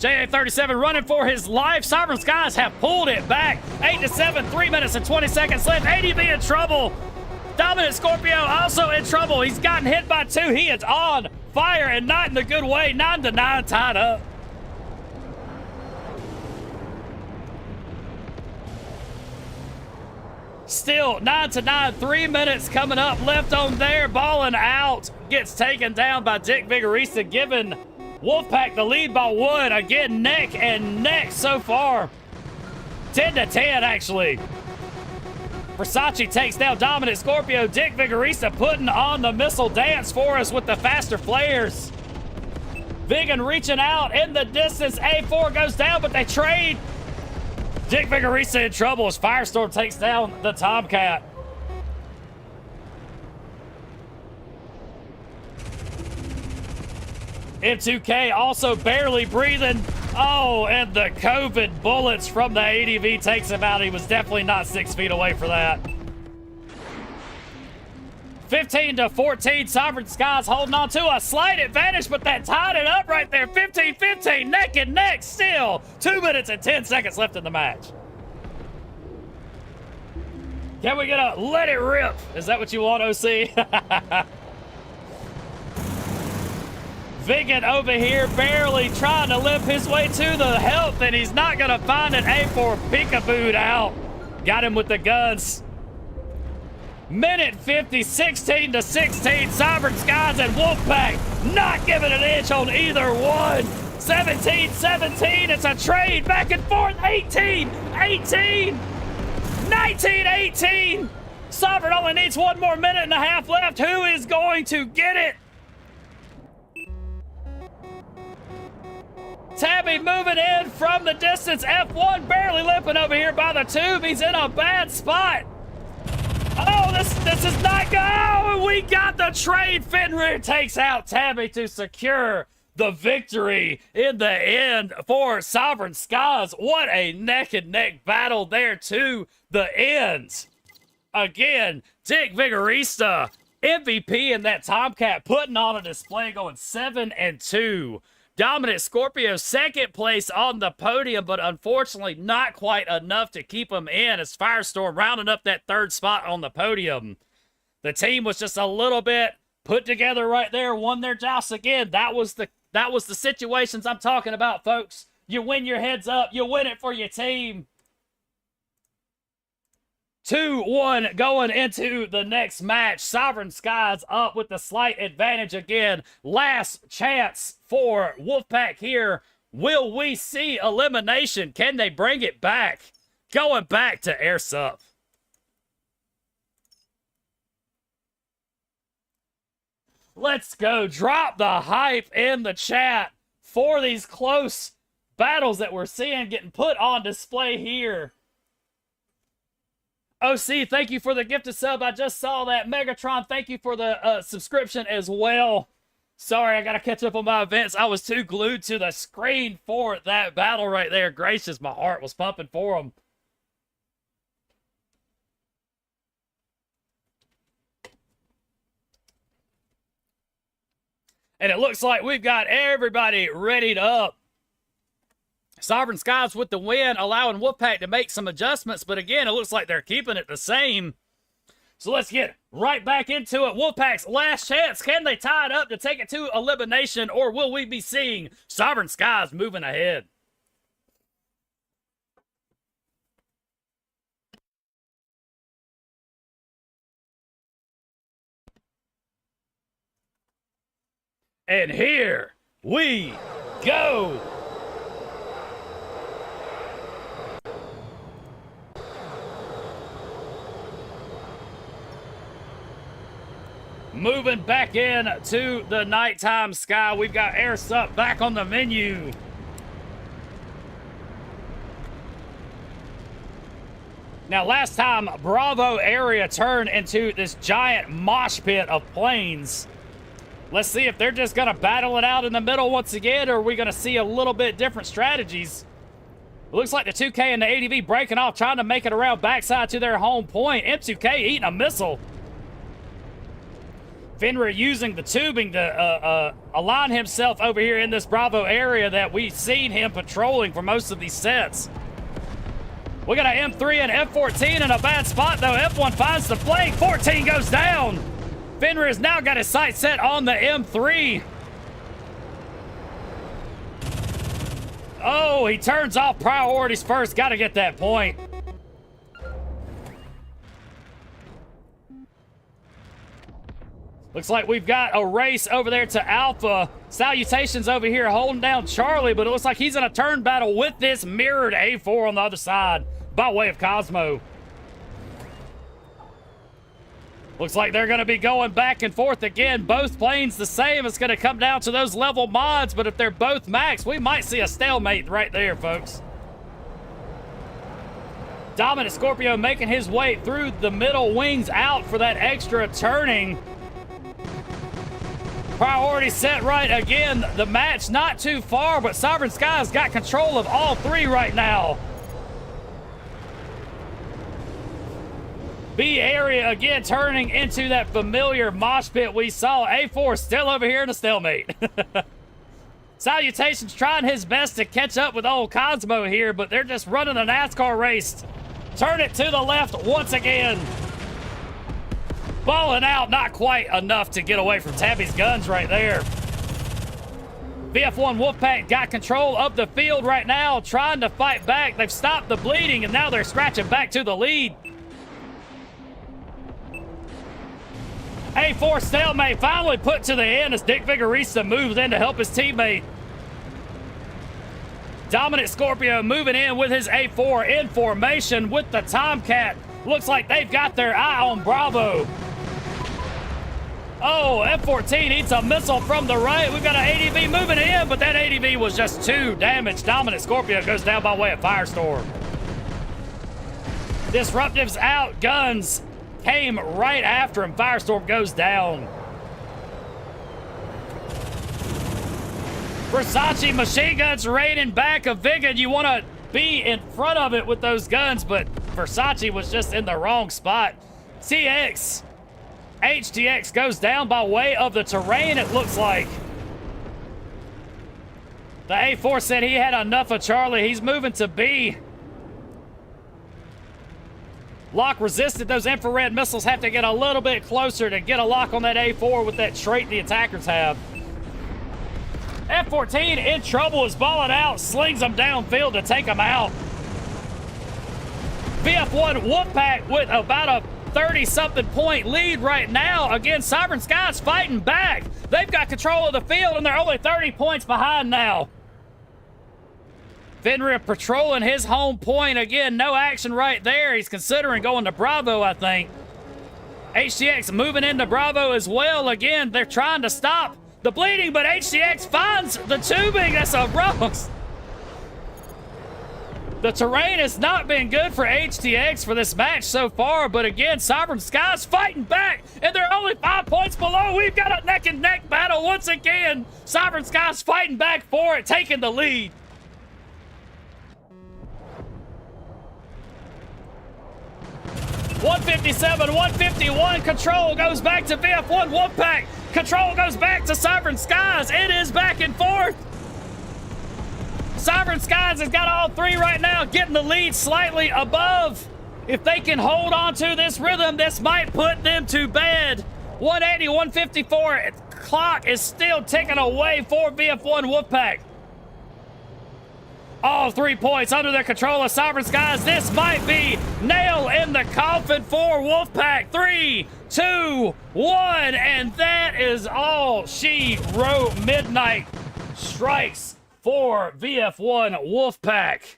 JA-37 running for his life. Sovereign Skies have pulled it back. 8-7, 3 minutes and 20 seconds left. ADV in trouble. Dominant Scorpio also in trouble. He's gotten hit by two. He is on fire and not in the good way. 9-9 tied up. Still 9-9, 3 minutes coming up left on there. Balling out. Gets taken down by Dick Vigorista, giving Wolfpack the lead by one. Again, neck and neck so far. 10-10 actually. Versace takes down Dominant Scorpio. Dick Vigorista putting on the missile dance for us with the faster flares. Vigan reaching out in the distance. A4 goes down, but they trade. Dick Vigorista in trouble as Firestorm takes down the Tomcat. M2K also barely breathing. Oh, and the COVID bullets from the ADV takes him out. He was definitely not 6 feet away for that. 15-14, Sovereign Skies holding on to a slight advantage, but that tied it up right there. 15-15, neck and neck still. 2 minutes and 10 seconds left in the match. Can we get a let it rip? Is that what you want, OC? Vigan over here barely trying to limp his way to the help, and he's not going to find an A4 peekaboo out. Got him with the guns. Minute 50, 16-16. Sovereign Skies and Wolfpack not giving an inch on either one. 17-17. It's a trade back and forth. 18-18. 19-18. Sovereign only needs 1 more minute and a half left. Who is going to get it? Tabby moving in from the distance. F1 barely limping over here by the tube. He's in a bad spot. Oh, this is not good. Oh, we got the trade. Fenrir takes out Tabby to secure the victory in the end for Sovereign Skies. What a neck and neck battle there to the end. Again, Dick Vigorista, MVP in that Tomcat, putting on a display, going 7-2. Dominant Scorpio, second place on the podium, but unfortunately not quite enough to keep him in as Firestorm rounding up that third spot on the podium. The team was just a little bit put together right there, won their joust again. That was the situations I'm talking about, folks. You win your heads up, you win it for your team. 2-1 going into the next match. Sovereign Skies up with the slight advantage again. Last chance for Wolfpack here. Will we see elimination? Can they bring it back? Going back to Airsup. Let's go. Drop the hype in the chat for these close battles that we're seeing getting put on display here. OC, thank you for the gifted sub. I just saw that. Megatron, thank you for the subscription as well. Sorry, I got to catch up on my events. I was too glued to the screen for that battle right there. Gracious, my heart was pumping for him. And it looks like we've got everybody readied up. Sovereign Skies with the win, allowing Wolfpack to make some adjustments. But again, it looks like they're keeping it the same. So let's get right back into it. Wolfpack's last chance. Can they tie it up to take it to elimination? Or will we be seeing Sovereign Skies moving ahead? And here we go. Moving back in to the nighttime sky. We've got Airsup back on the menu. Now, last time, Bravo area turned into this giant mosh pit of planes. Let's see if they're just going to battle it out in the middle once again, or are we going to see a little bit different strategies? It looks like the 2K and the ADV breaking off, trying to make it around backside to their home point. M2K eating a missile. Fenrir using the tubing to align himself over here in this Bravo area that we've seen him patrolling for most of these sets. We got an M3 and F14 in a bad spot, though. F1 finds the flank. 14 goes down. Fenrir has now got his sights set on the M3. Oh, he turns off priorities first. Got to get that point. Looks like we've got a race over there to Alpha. Salutations over here holding down Charlie, but it looks like he's in a turn battle with this mirrored A4 on the other side by way of Cosmo. Looks like they're going to be going back and forth again. Both planes the same. It's going to come down to those level mods, but if they're both max, we might see a stalemate right there, folks. Dominant Scorpio making his way through the middle wings out for that extra turning. Priority set right again. The match not too far, but Sovereign Skies got control of all three right now. B area again turning into that familiar mosh pit we saw. A4 still over here in a stalemate. Salutations trying his best to catch up with old Cosmo here, but they're just running a NASCAR race. Turn it to the left once again. Balling out, not quite enough to get away from Tabby's guns right there. VF1 Wolfpack got control of the field right now, trying to fight back. They've stopped the bleeding, and now they're scratching back to the lead. A4 stalemate finally put to the end as Dick Vigorista moves in to help his teammate. Dominant Scorpio moving in with his A4 in formation with the Tomcat. Looks like they've got their eye on Bravo. Oh, F-14 eats a missile from the right. We've got an ADV moving in, but that ADV was just 2 damage. Dominant Scorpio goes down by way of Firestorm. Disruptive's out. Guns came right after him. Firestorm goes down. Versace machine guns raining back a Vigan. You want to be in front of it with those guns, but Versace was just in the wrong spot. TX. HTX goes down by way of the terrain, it looks like. The A4 said he had enough of Charlie. He's moving to B. Lock resisted. Those infrared missiles have to get a little bit closer to get a lock on that A4 with that trait the attackers have. F-14 in trouble, is balling out, slings them downfield to take them out. VF1 Wolfpack with about a 30-something point lead right now. Again, Sovereign Skies fighting back. They've got control of the field, and they're only 30 points behind now. Fenrir patrolling his home point. Again, no action right there. He's considering going to Bravo, I think. HTX moving into Bravo as well. Again, they're trying to stop the bleeding, but HTX finds the tubing. That's a rose. The terrain has not been good for HTX for this match so far, but again, Sovereign Skies fighting back, and they're only 5 points below. We've got a neck-and-neck battle once again. Sovereign Skies fighting back for it, taking the lead. .157, 151, control goes back to VF1 Wolfpack. Control goes back to Sovereign Skies. It is back and forth. Sovereign Skies has got all 3 right now, getting the lead slightly above. If they can hold on to this rhythm, this might put them to bed. 180, 154, clock is still ticking away for VF1 Wolfpack. All 3 points under the control of Sovereign Skies. This might be nail in the coffin for Wolfpack. 3, 2, 1, and that is all she wrote. Midnight strikes for VF1 Wolfpack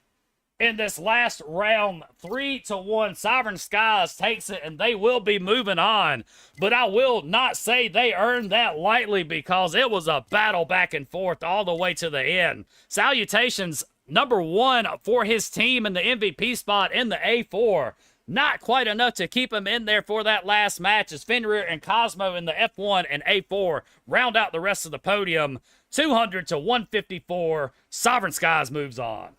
in this last round. 3-1. Sovereign Skies takes it, and they will be moving on. But I will not say they earned that lightly, because it was a battle back and forth all the way to the end. Salutations #1 for his team in the MVP spot in the A4. Not quite enough to keep him in there for that last match, as Fenrir and Cosmo in the F1 and A4 round out the rest of the podium. 200 to 154. Sovereign Skies moves on.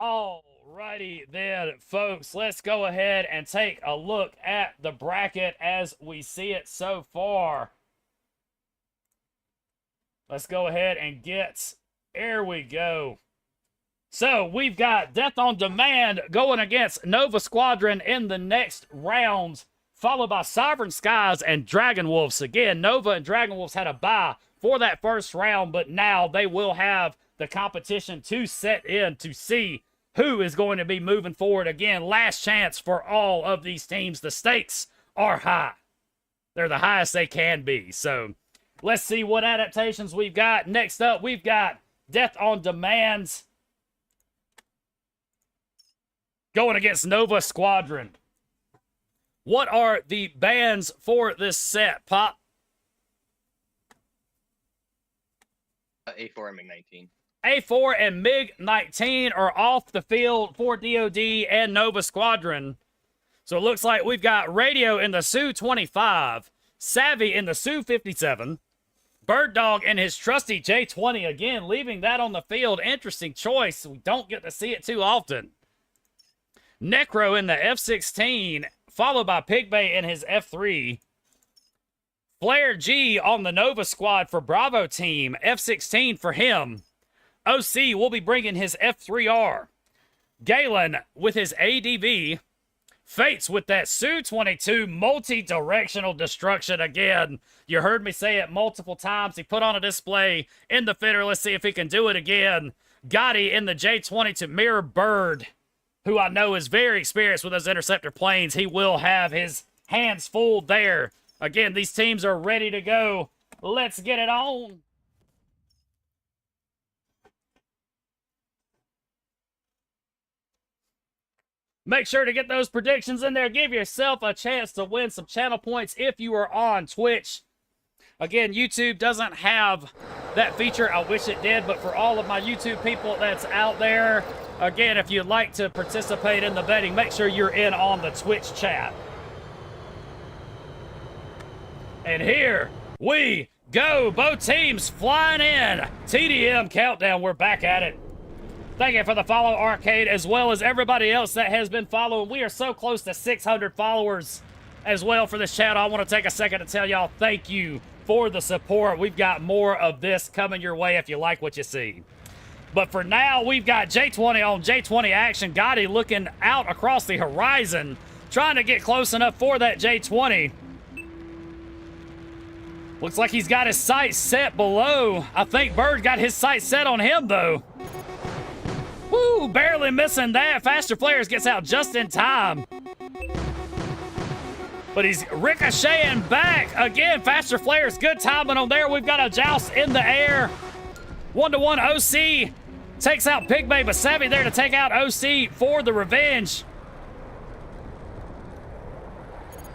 Alrighty then, folks. Let's go ahead and take a look at the bracket as we see it so far. Let's go ahead and get... There we go. So, we've got Death on Demand going against Nova Squadron in the next round, followed by Sovereign Skies and Dragon Wolves. Again, Nova and Dragon Wolves had a bye for that first round, but now they will have the competition to set in to see who is going to be moving forward. Again, last chance for all of these teams. The stakes are high. They're the highest they can be. So, let's see what adaptations we've got. Next up, we've got Death on Demand going against Nova Squadron. What are the bans for this set, Pop? A4 and MiG-19. A4 and MiG-19 are off the field for DOD and Nova Squadron. So it looks like we've got Radio in the Su-25, Savvy in the Su-57, Bird Dog in his trusty J-20. Again, leaving that on the field. Interesting choice. We don't get to see it too often. Necro in the F-16, followed by Pigbay in his F-3. Flare G on the Nova Squad for Bravo Team. F-16 for him. OC will be bringing his F-3R. Galen with his ADV. Fates with that Su-22 multi-directional destruction again. You heard me say it multiple times. He put on a display in the fitter. Let's see if he can do it again. Gotti in the J-20 to Mirror Bird, who I know is very experienced with those interceptor planes. He will have his hands full there. Again, these teams are ready to go. Let's get it on. Make sure to get those predictions in there. Give yourself a chance to win some channel points if you are on Twitch. Again, YouTube doesn't have that feature. I wish it did, but for all of my YouTube people that's out there, again, if you'd like to participate in the betting, make sure you're in on the Twitch chat. And here we go. Both teams flying in. TDM countdown. We're back at it. Thank you for the follow, Arcade, as well as everybody else that has been following. We are so close to 600 followers as well for this channel. I want to take a second to tell y'all thank you for the support. We've got more of this coming your way if you like what you see. But for now, we've got J20 on J20 action. Gotti looking out across the horizon, trying to get close enough for that J20. Looks like he's got his sights set below. I think Bird got his sights set on him, though. Woo, barely missing that. Faster Flares gets out just in time. But he's ricocheting back. Again, Faster Flares, good timing on there. We've got a joust in the air. 1-to-1 OC takes out Pigmay, but Savvy there to take out OC for the revenge.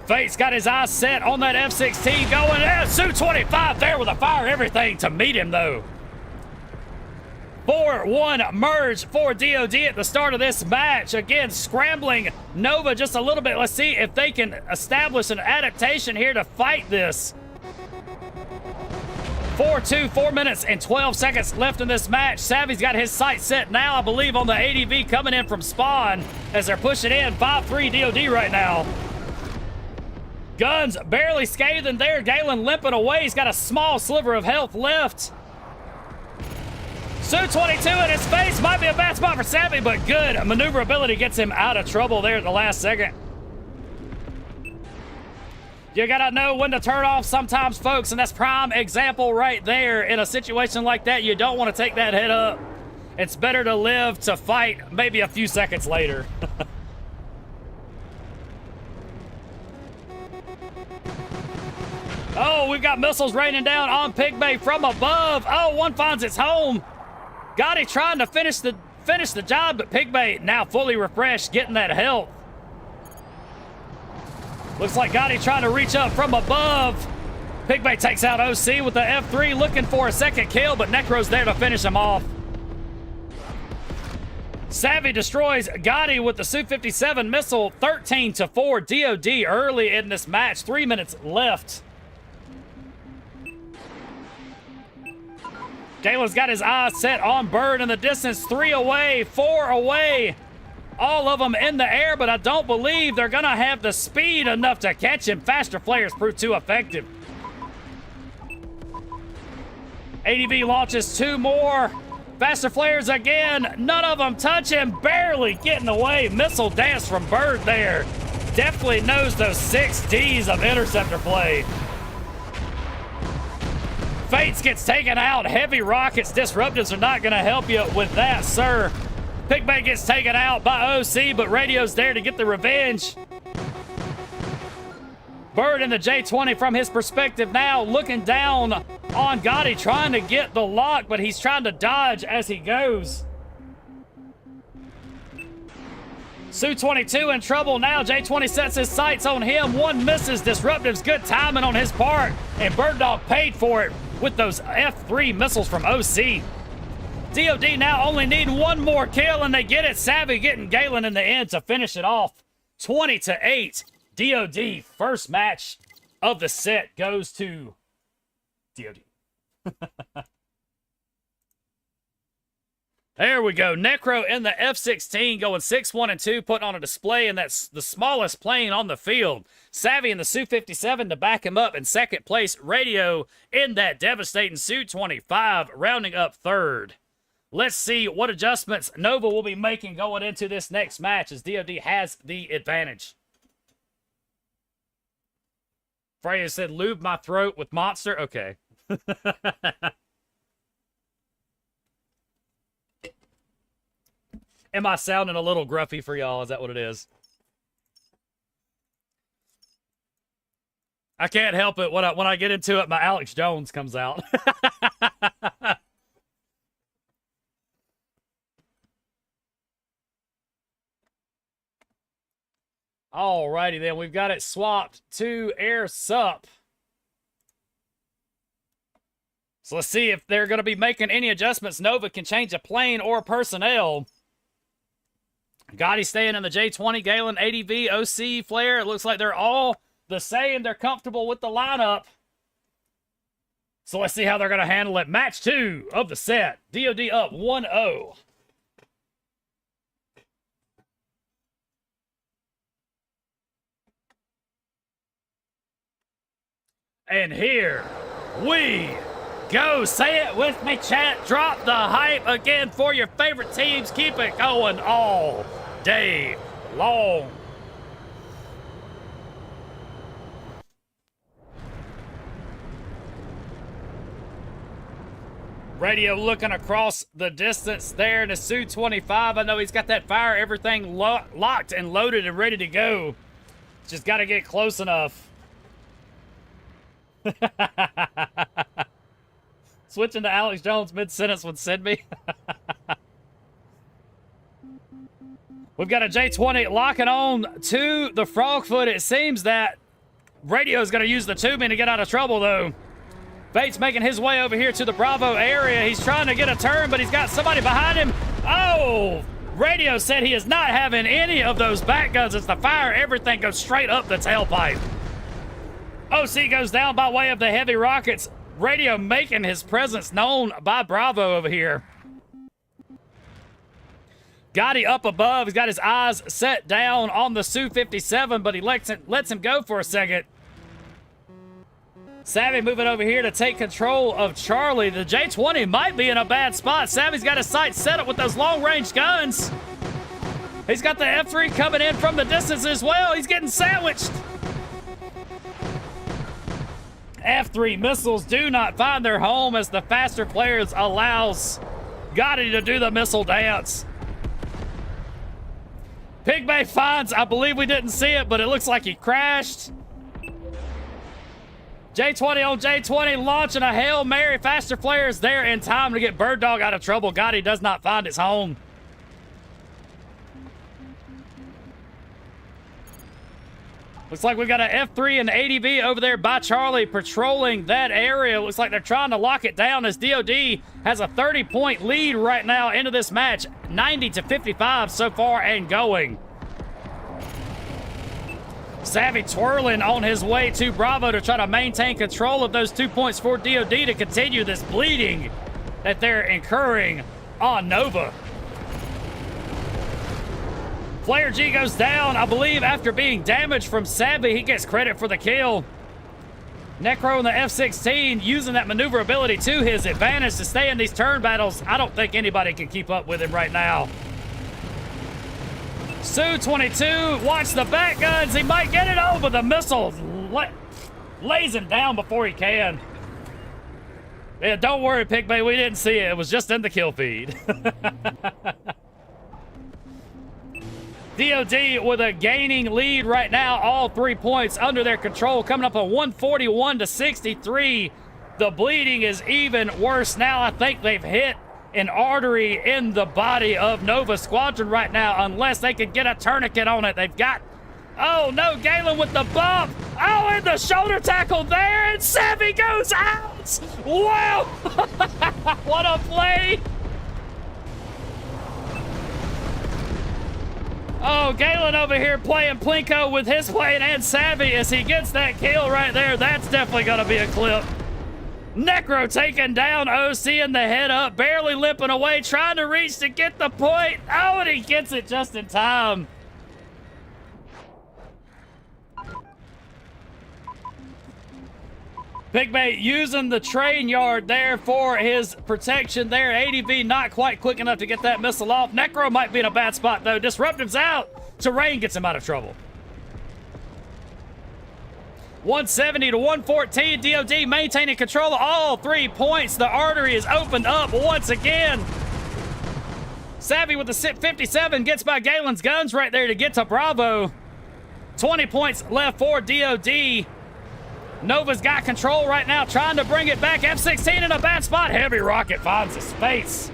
Fate's got his eyes set on that F-16 going. Su-25 there with a fire everything to meet him, though. 4-1 merge for DOD at the start of this match. Again, scrambling Nova just a little bit. Let's see if they can establish an adaptation here to fight this. 4-2, 4 minutes and 12 seconds left in this match. Savvy's got his sights set now, I believe, on the ADV coming in from spawn as they're pushing in. 5-3 DOD right now. Guns barely scathing there. Galen limping away. He's got a small sliver of health left. Su-22 in his face. Might be a bad spot for Savvy, but good maneuverability gets him out of trouble there at the last second. You gotta know when to turn off sometimes, folks, and that's prime example right there. In a situation like that, you don't want to take that head up. It's better to live to fight maybe a few seconds later. Oh, we've got missiles raining down on Pigmay from above. Oh, one finds its home. Gotti trying to finish the job, but Pigmay now fully refreshed, getting that health. Looks like Gotti trying to reach up from above. Pigmay takes out OC with the F3, looking for a second kill, but Necro's there to finish him off. Savvy destroys Gotti with the Su-57 missile, 13-4 DOD early in this match. 3 minutes left. Galen's got his eyes set on Bird in the distance. 3 away, 4 away. All of them in the air, but I don't believe they're going to have the speed enough to catch him. Faster Flares prove too effective. ADV launches 2 more. Faster Flares again. None of them touch him. Barely getting away. Missile dance from Bird there. Definitely knows those 6 Ds of interceptor play. Fates gets taken out. Heavy rockets. Disruptives are not going to help you with that, sir. Pigmay gets taken out by OC, but Radio's there to get the revenge. Bird in the J20 from his perspective now, looking down on Gotti, trying to get the lock, but he's trying to dodge as he goes. Su-22 in trouble now. J20 sets his sights on him. 1 misses. Disruptive's good timing on his part, and Bird Dog paid for it with those F3 missiles from OC. DOD now only need 1 more kill, and they get it. Savvy getting Galen in the end to finish it off. 20-8. DOD, first match of the set goes to DOD. There we go. Necro in the F-16 going 6-1-2, putting on a display, and that's the smallest plane on the field. Savvy in the Su-57 to back him up in second place. Radio in that devastating Su-25, rounding up third. Let's see what adjustments Nova will be making going into this next match as DOD has the advantage. Freya said, lube my throat with Monster. Okay. Am I sounding a little gruffy for y'all? Is that what it is? I can't help it. When I get into it, my Alex Jones comes out. Alrighty then, we've got it swapped to air sup. So let's see if they're going to be making any adjustments. Nova can change a plane or personnel. Gotti staying in the J20, Galen, ADV, OC, Flare. It looks like they're all the same. They're comfortable with the lineup. So let's see how they're going to handle it. Match 2 of the set. DOD up 1-0. And here we go. Say it with me, chat. Drop the hype again for your favorite teams. Keep it going all day long. Radio looking across the distance there in the SW1. I know he's got that fire, everything locked and loaded and ready to go. Just got to get close enough. Switching to Alex Jones mid-sentence would send me. We've got a J20 locking on to the Frogfoot. It seems that Radio is going to use the tubing to get out of trouble, though. Bates making his way over here to the Bravo area. He's trying to get a turn, but he's got somebody behind him. Oh! Radio said he is not having any of those back guns. It's the fire. Everything goes straight up the tailpipe. OC goes down by way of the heavy rockets. Radio making his presence known by Bravo over here. Gotti up above. He's got his eyes set down on the SW57, but he lets him go for a second. Savvy moving over here to take control of Charlie. The J20 might be in a bad spot. Savvy's got his sights set up with those long-range guns. He's got the F3 coming in from the distance as well. He's getting sandwiched. F3 missiles do not find their home as the faster players allows Gotti to do the missile dance. Pigbay finds, I believe we didn't see it, but it looks like he crashed. J20 on J20 launching a Hail Mary. Faster players there in time to get Bird Dog out of trouble. Gotti does not find his home. Looks like we've got an F3 and ADV over there by Charlie patrolling that area. Looks like they're trying to lock it down as DOD has a 30-point lead right now into this match. 90-55 so far and going. Savvy twirling on his way to Bravo to try to maintain control of those 2 points for DOD to continue this bleeding that they're incurring on Nova. Flare G goes down, I believe, after being damaged from Savvy. He gets credit for the kill. Necro in the F-16 using that maneuverability to his advantage to stay in these turn battles. I don't think anybody can keep up with him right now. SW22, watch the back guns. He might get it over. The missile lays him down before he can. Yeah, don't worry, Pigbay. We didn't see it. It was just in the kill feed. DOD with a gaining lead right now. All 3 points under their control. Coming up on 141-63. The bleeding is even worse now. I think they've hit an artery in the body of Nova Squadron right now, unless they can get a tourniquet on it. They've got, oh no, Galen with the bump. Oh, and the shoulder tackle there, and Savvy goes out. Wow, what a play. Oh, Galen over here playing Plinko with his plane and Savvy as he gets that kill right there. That's definitely gonna be a clip. Necro taking down OC in the head up, barely limping away, trying to reach to get the point. Oh, and he gets it just in time. Pigbay using the train yard there for his protection there. ADV not quite quick enough to get that missile off. Necro might be in a bad spot, though. Disruptive's out. Terrain gets him out of trouble. 170-114. DOD maintaining control of all 3 points. The artery is opened up once again. Savvy with the 57 gets by Galen's guns right there to get to Bravo. 20 points left for DOD. Nova's got control right now, trying to bring it back. F-16 in a bad spot. Heavy rocket finds a space.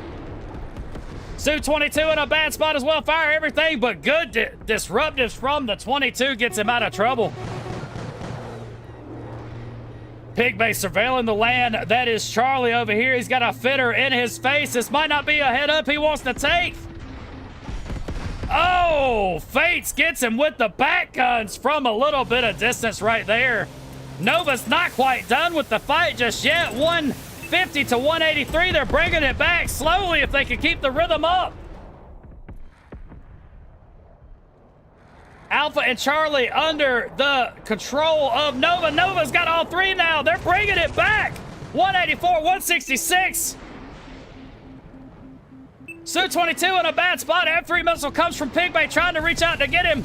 SW1 in a bad spot as well. Fire everything, but good disruptives from the 22 gets him out of trouble. Pigbay surveilling the land. That is Charlie over here. He's got a fitter in his face. This might not be a head up he wants to take. Oh, Fates gets him with the back guns from a little bit of distance right there. Nova's not quite done with the fight just yet. 150 to 183. They're bringing it back slowly if they can keep the rhythm up. Alpha and Charlie under the control of Nova. Nova's got all three now. They're bringing it back. 184, 166. SW22 in a bad spot. F3 missile comes from Pigbay trying to reach out to get him.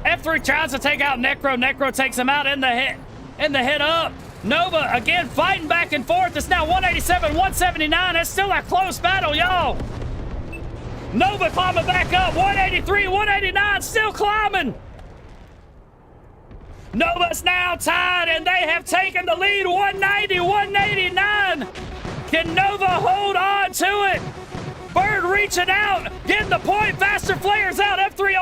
F3 tries to take out Necro. Necro takes him out in the head up. Nova again fighting back and forth. It's now 187, 179. It's still a close battle, y'all. Nova climbing back up. 183, 189, still climbing. Nova's now tied, and they have taken the lead. 190, 189. Can Nova hold on to it? Bird reaching out, getting the point. Faster flares out. F3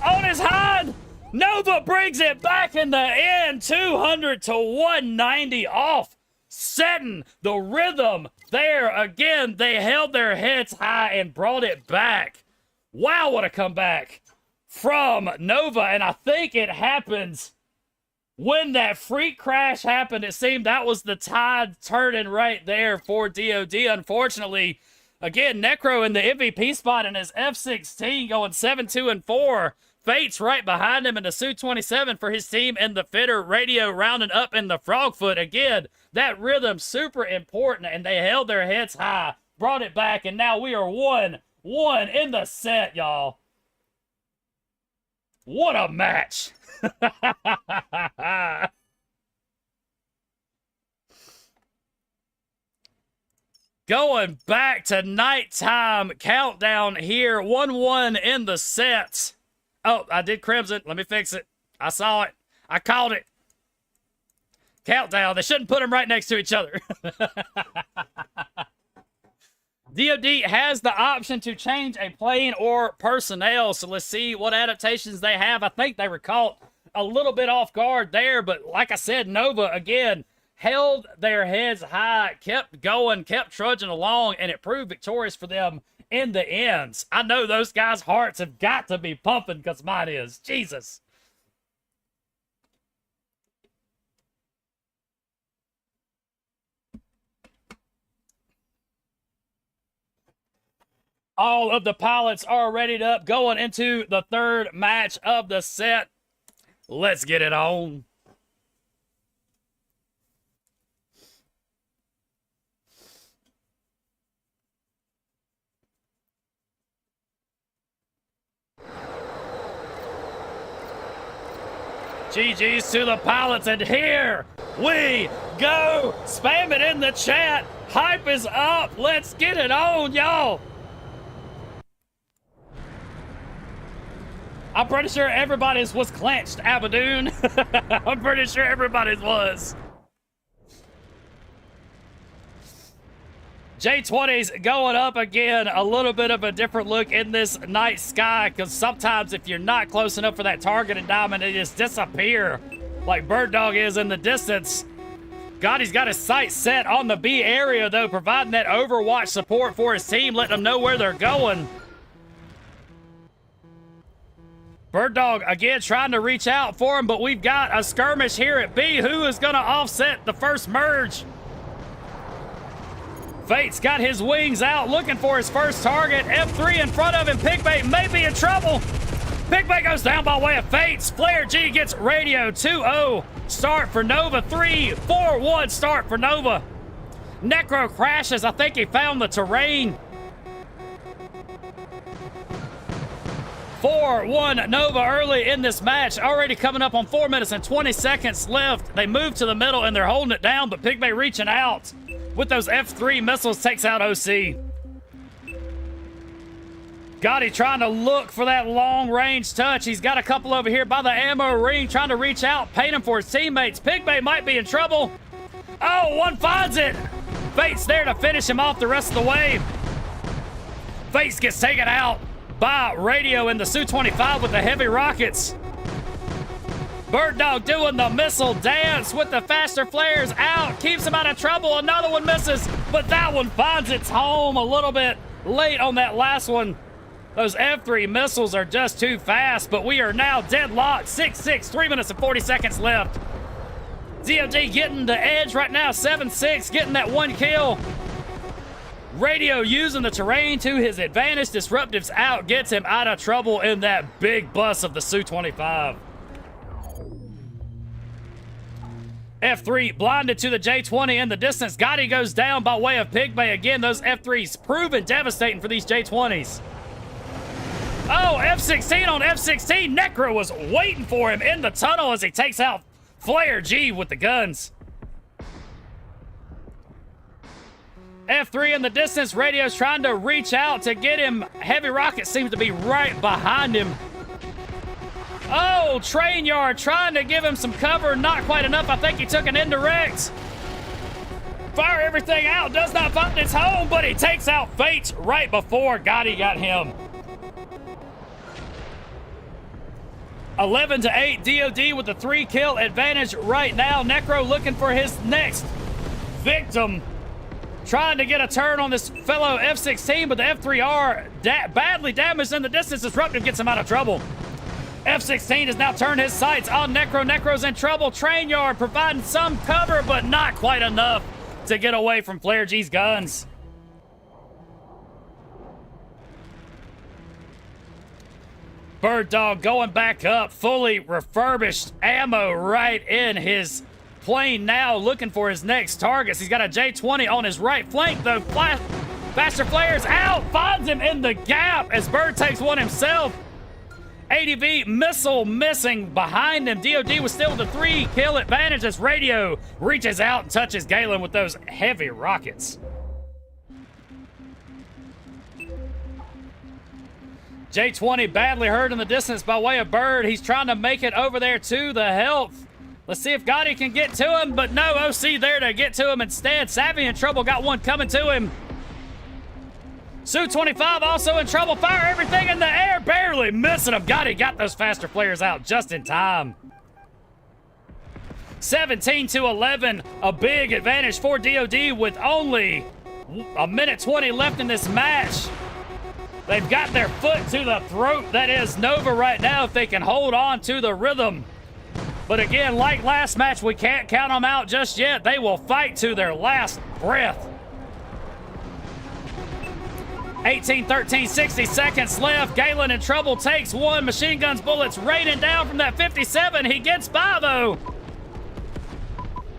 on his hind. Nova brings it back in the end. 200 to 190 off. Setting the rhythm there again. They held their heads high and brought it back. Wow, what a comeback from Nova. And I think it happens when that freak crash happened. It seemed that was the tide turning right there for DOD. Unfortunately, again, Necro in the MVP spot in his F16 going 7-2-4. Fates right behind him in the SW27 for his team, and the fitter Radio rounding up in the Frogfoot. Again, that rhythm super important, and they held their heads high, brought it back, and now we are 1-1 in the set, y'all. What a match. Going back to nighttime countdown here. 1-1 in the set. Oh, I did Crimson. Let me fix it. I saw it. I called it. Countdown. They shouldn't put them right next to each other. DOD has the option to change a plane or personnel, so let's see what adaptations they have. I think they were caught a little bit off guard there, but like I said, Nova, again, held their heads high, kept going, kept trudging along, and it proved victorious for them in the ends. I know those guys' hearts have got to be pumping because mine is. Jesus. All of the pilots are readied up going into the third match of the set. Let's get it on. GG's to the pilots, and here we go. Spam it in the chat. Hype is up. Let's get it on, y'all. I'm pretty sure everybody's was clenched, Abadoon. I'm pretty sure everybody's was. J20's going up again. A little bit of a different look in this night sky, because sometimes if you're not close enough for that targeted diamond, they just disappear like Bird Dog is in the distance. God, he's got his sights set on the B area, though, providing that overwatch support for his team, letting them know where they're going. Bird Dog, again, trying to reach out for him, but we've got a skirmish here at B. Who is going to offset the first merge? Fate's got his wings out, looking for his first target. F3 in front of him. Pigbay may be in trouble. Pigbay goes down by way of Fates. Flare G gets radio. 2-0 start for Nova. 3-4-1 start for Nova. Necro crashes. I think he found the terrain. 4-1 Nova early in this match. Already coming up on 4 minutes and 20 seconds left. They move to the middle and they're holding it down, but Pigbay reaching out with those F3 missiles takes out OC. Gotti trying to look for that long-range touch. He's got a couple over here by the ammo ring, trying to reach out, paint him for his teammates. Pigbay might be in trouble. Oh, one finds it. Fate's there to finish him off the rest of the way. Face gets taken out by Radio in the Su-25 with the heavy rockets. Bird Dog doing the missile dance with the faster flares out. Keeps him out of trouble. Another one misses, but that one finds its home a little bit late on that last one. Those F3 missiles are just too fast, but we are now deadlocked. 6-6, 3 minutes and 40 seconds left. DOD getting the edge right now, 7-6, getting that one kill. Radio using the terrain to his advantage. Disruptives out, gets him out of trouble in that big bus of the Su-25. F3 blinded to the J-20 in the distance. Gotti goes down by way of Pygmy. Again, those F3s proven devastating for these J-20s. Oh, F-16 on F-16. Necro was waiting for him in the tunnel as he takes out Flare G with the guns. F3 in the distance. Radio's trying to reach out to get him. Heavy Rocket seems to be right behind him. Oh, Train Yard trying to give him some cover. Not quite enough. I think he took an indirect. Fire everything out. Does not find its home, but he takes out Fates right before Gotti got him. 11-8, DOD with the 3-kill advantage right now. Necro looking for his next victim. Trying to get a turn on this fellow F-16, but the F3R badly damaged in the distance. Disruptive gets him out of trouble. F-16 has now turned his sights on Necro. Necro's in trouble. Train Yard providing some cover, but not quite enough to get away from Flare G's guns. Bird Dog going back up, fully refurbished ammo right in his plane now, looking for his next targets. He's got a J-20 on his right flank, though. Faster Flares out, finds him in the gap as Bird takes one himself. ADV missile missing behind him. DOD was still with the 3-kill advantage as Radio reaches out and touches Galen with those heavy rockets. J-20 badly hurt in the distance by way of Bird. He's trying to make it over there to the health. Let's see if Gotti can get to him, but no, OC there to get to him instead. Savvy in trouble, got one coming to him. Su-25 also in trouble. Fire everything in the air, barely missing him. Gotti got those faster players out just in time. 17-11, a big advantage for DOD with only a minute 20 left in this match. They've got their foot to the throat. That is Nova right now if they can hold on to the rhythm. But again, like last match, we can't count them out just yet. They will fight to their last breath. 18-13, 60 seconds left. Galen in trouble, takes one. Machine guns bullets raining down from that 57. He gets by, though.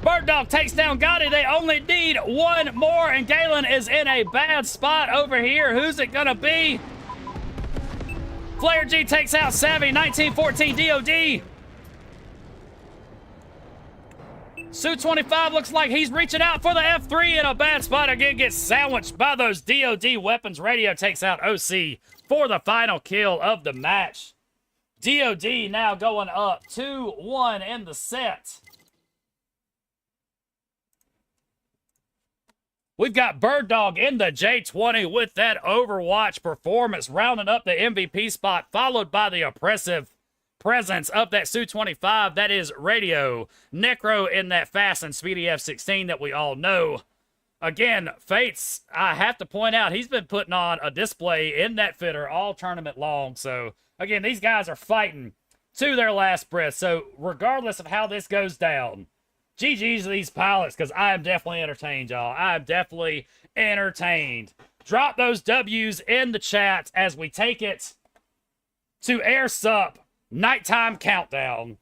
Bird Dog takes down Gotti. They only need one more, and Galen is in a bad spot over here. Who's it gonna be? Flare G takes out Savvy. 19-14 DOD. Su-25 looks like he's reaching out for the F3 in a bad spot. Again, gets sandwiched by those DOD weapons. Radio takes out OC for the final kill of the match. DOD now going up 2-1 in the set. We've got Bird Dog in the J-20 with that Overwatch performance, rounding up the MVP spot, followed by the oppressive presence of that Su-25. That is Radio. Necro in that fast and speedy F-16 that we all know. Again, Fates, I have to point out, he's been putting on a display in that fitter all tournament long. So, again, these guys are fighting to their last breath. So, regardless of how this goes down, GG's to these pilots, because I am definitely entertained, y'all. I am definitely entertained. Drop those W's in the chat as we take it to Air Sup Nighttime Countdown.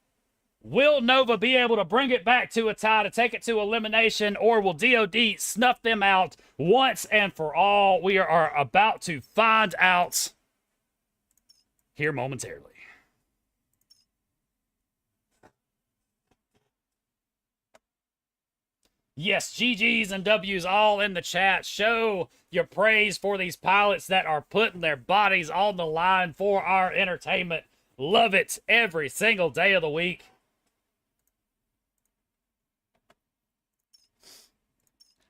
Will Nova be able to bring it back to a tie to take it to elimination, or will DOD snuff them out once and for all? We are about to find out here momentarily. Yes, GG's and W's all in the chat. Show your praise for these pilots that are putting their bodies on the line for our entertainment. Love it every single day of the week.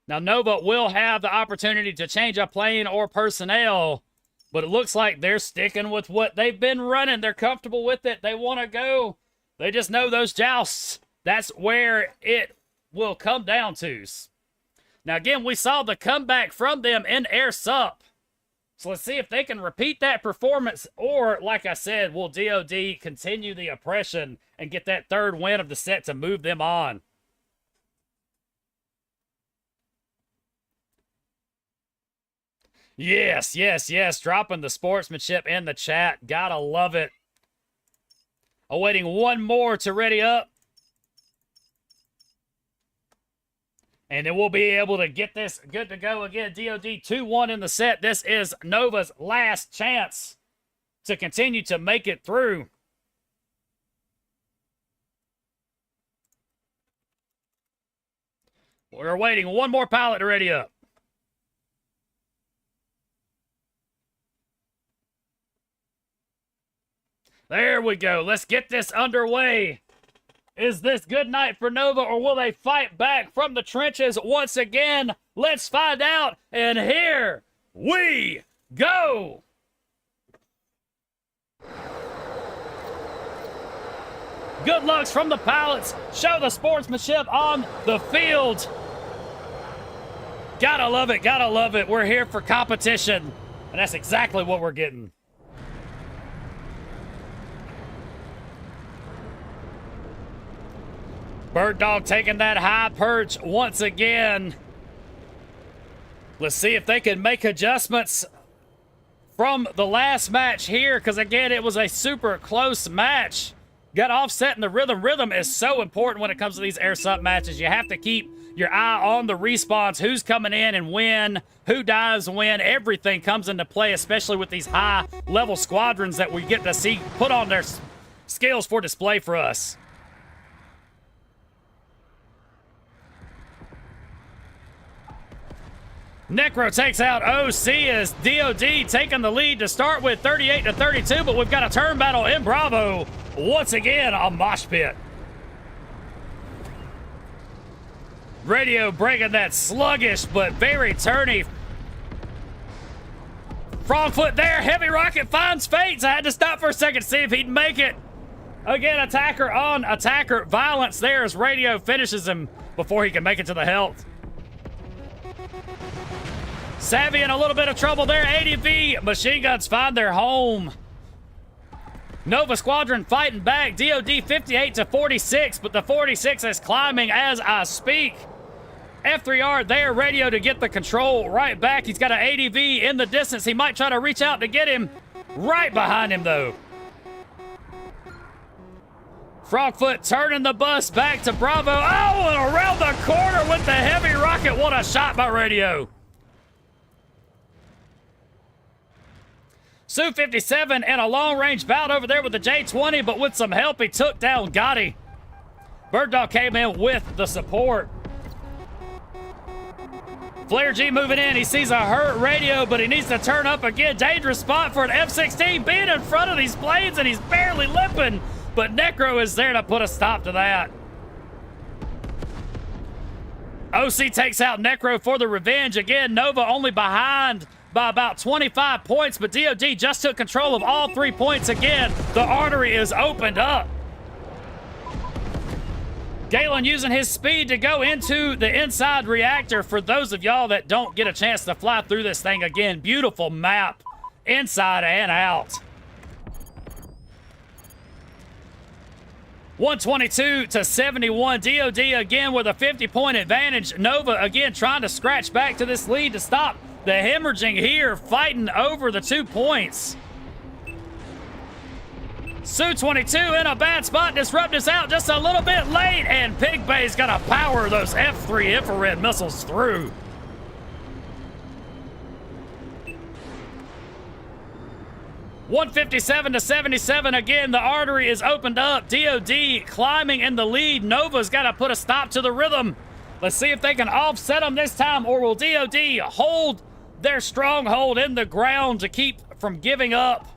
Now, Nova will have the opportunity to change a plane or personnel But it looks like they're sticking with what they've been running. They're comfortable with it. They want to go. They just know those jousts. That's where it will come down to. Now, again, we saw the comeback from them in Air Sup. So let's see if they can repeat that performance, or, like I said, will DOD continue the oppression and get that third win of the set to move them on? Yes, yes, yes. Dropping the sportsmanship in the chat. Gotta love it. Awaiting one more to ready up. And then we'll be able to get this good to go again. DOD 2-1 in the set. This is Nova's last chance to continue to make it through. We're waiting one more pilot to ready up. There we go. Let's get this underway. Is this good night for Nova, or will they fight back from the trenches once again? Let's find out, and here we go. Good lucks from the pilots. Show the sportsmanship on the field. Gotta love it, gotta love it. We're here for competition, and that's exactly what we're getting. Bird Dog taking that high perch once again. Let's see if they can make adjustments from the last match here, because again, it was a super close match. Got offset in the rhythm. Rhythm is so important when it comes to these Air Sup matches. You have to keep your eye on the respawns, who's coming in and when, who dies when. Everything comes into play, especially with these high-level squadrons that we get to see put on their skills for display for us. Necro takes out OC as DOD taking the lead to start with 38-32, but we've got a turn battle in Bravo. Once again, a mosh pit. Radio breaking that sluggish but very turny. Frogfoot there, heavy rocket finds Fates. I had to stop for a second to see if he'd make it. Again, attacker on attacker violence there as Radio finishes him before he can make it to the health. Savvy in a little bit of trouble there. ADV machine guns find their home. Nova Squadron fighting back. DOD 58-46, but the 46 is climbing as I speak. F3R there, Radio to get the control right back. He's got an ADV in the distance. He might try to reach out to get him. Right behind him, though. Frogfoot turning the bus back to Bravo. Oh, and around the corner with the heavy rocket. What a shot by Radio. Su-57 in a long-range bout over there with the J-20, but with some help, he took down Gotti. Bird Dog came in with the support. Flare G moving in. He sees a hurt Radio, but he needs to turn up again. Dangerous spot for an F-16 being in front of these planes, and he's barely limping, but Necro is there to put a stop to that. OC takes out Necro for the revenge. Again, Nova only behind by about 25 points, but DOD just took control of all 3 points again. The artery is opened up. Galen using his speed to go into the inside reactor. For those of y'all that don't get a chance to fly through this thing again, beautiful map inside and out. 122-71. DOD again with a 50-point advantage. Nova again trying to scratch back to this lead to stop the hemorrhaging here, fighting over the 2 points. Su-22 in a bad spot. Disrupt is out just a little bit late, and Pig Bay's gonna power those F3 infrared missiles through. (157-77) again. The artery is opened up. DOD climbing in the lead. Nova's got to put a stop to the rhythm. Let's see if they can offset them this time, or will DOD hold their stronghold in the ground to keep from giving up.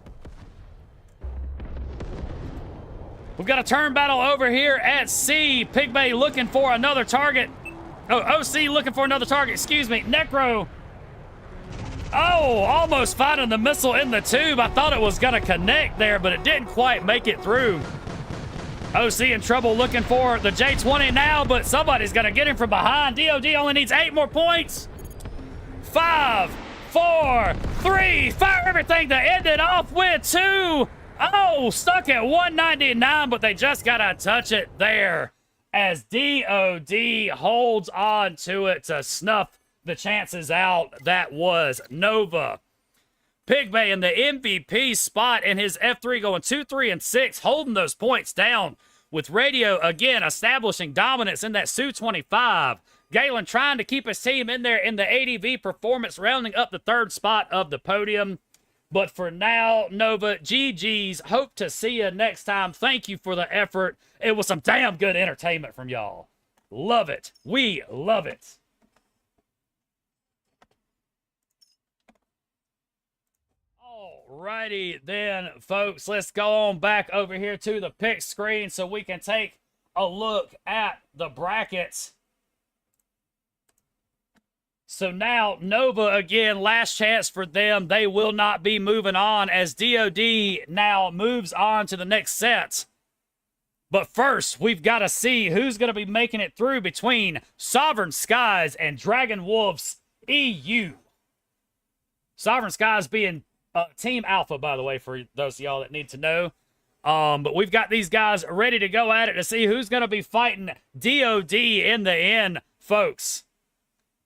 We've got a turn battle over here at C. Pig Bay looking for another target. Oh, OC looking for another target, excuse me. Necro Oh, almost finding the missile in the tube. I thought it was going to connect there, but it didn't quite make it through. OC in trouble looking for the J20 now, but somebody's going to get him from behind. DOD only needs 8 more points. 5, 4, 3. Fire everything to end it off with 2. Oh, stuck at 199, but they just got to touch it there as DOD holds on to it to snuff the chances out. That was Nova. Pigmay in the MVP spot in his F3 going 2, 3, and 6, holding those points down with Radio again establishing dominance in that Su-25. Galen trying to keep his team in there in the ADV performance, rounding up the 3rd spot of the podium. But for now, Nova, GG's. Hope to see you next time. Thank you for the effort. It was some damn good entertainment from y'all. Love it. We love it. Alrighty then, folks. Let's go on back over here to the pick screen so we can take a look at the brackets. So now, Nova, again, last chance for them. They will not be moving on as DOD now moves on to the next set. But first, we've got to see who's going to be making it through between Sovereign Skies and Dragon Wolves EU. Sovereign Skies being Team Alpha, by the way, for those of y'all that need to know. But we've got these guys ready to go at it to see who's going to be fighting DOD in the end, folks.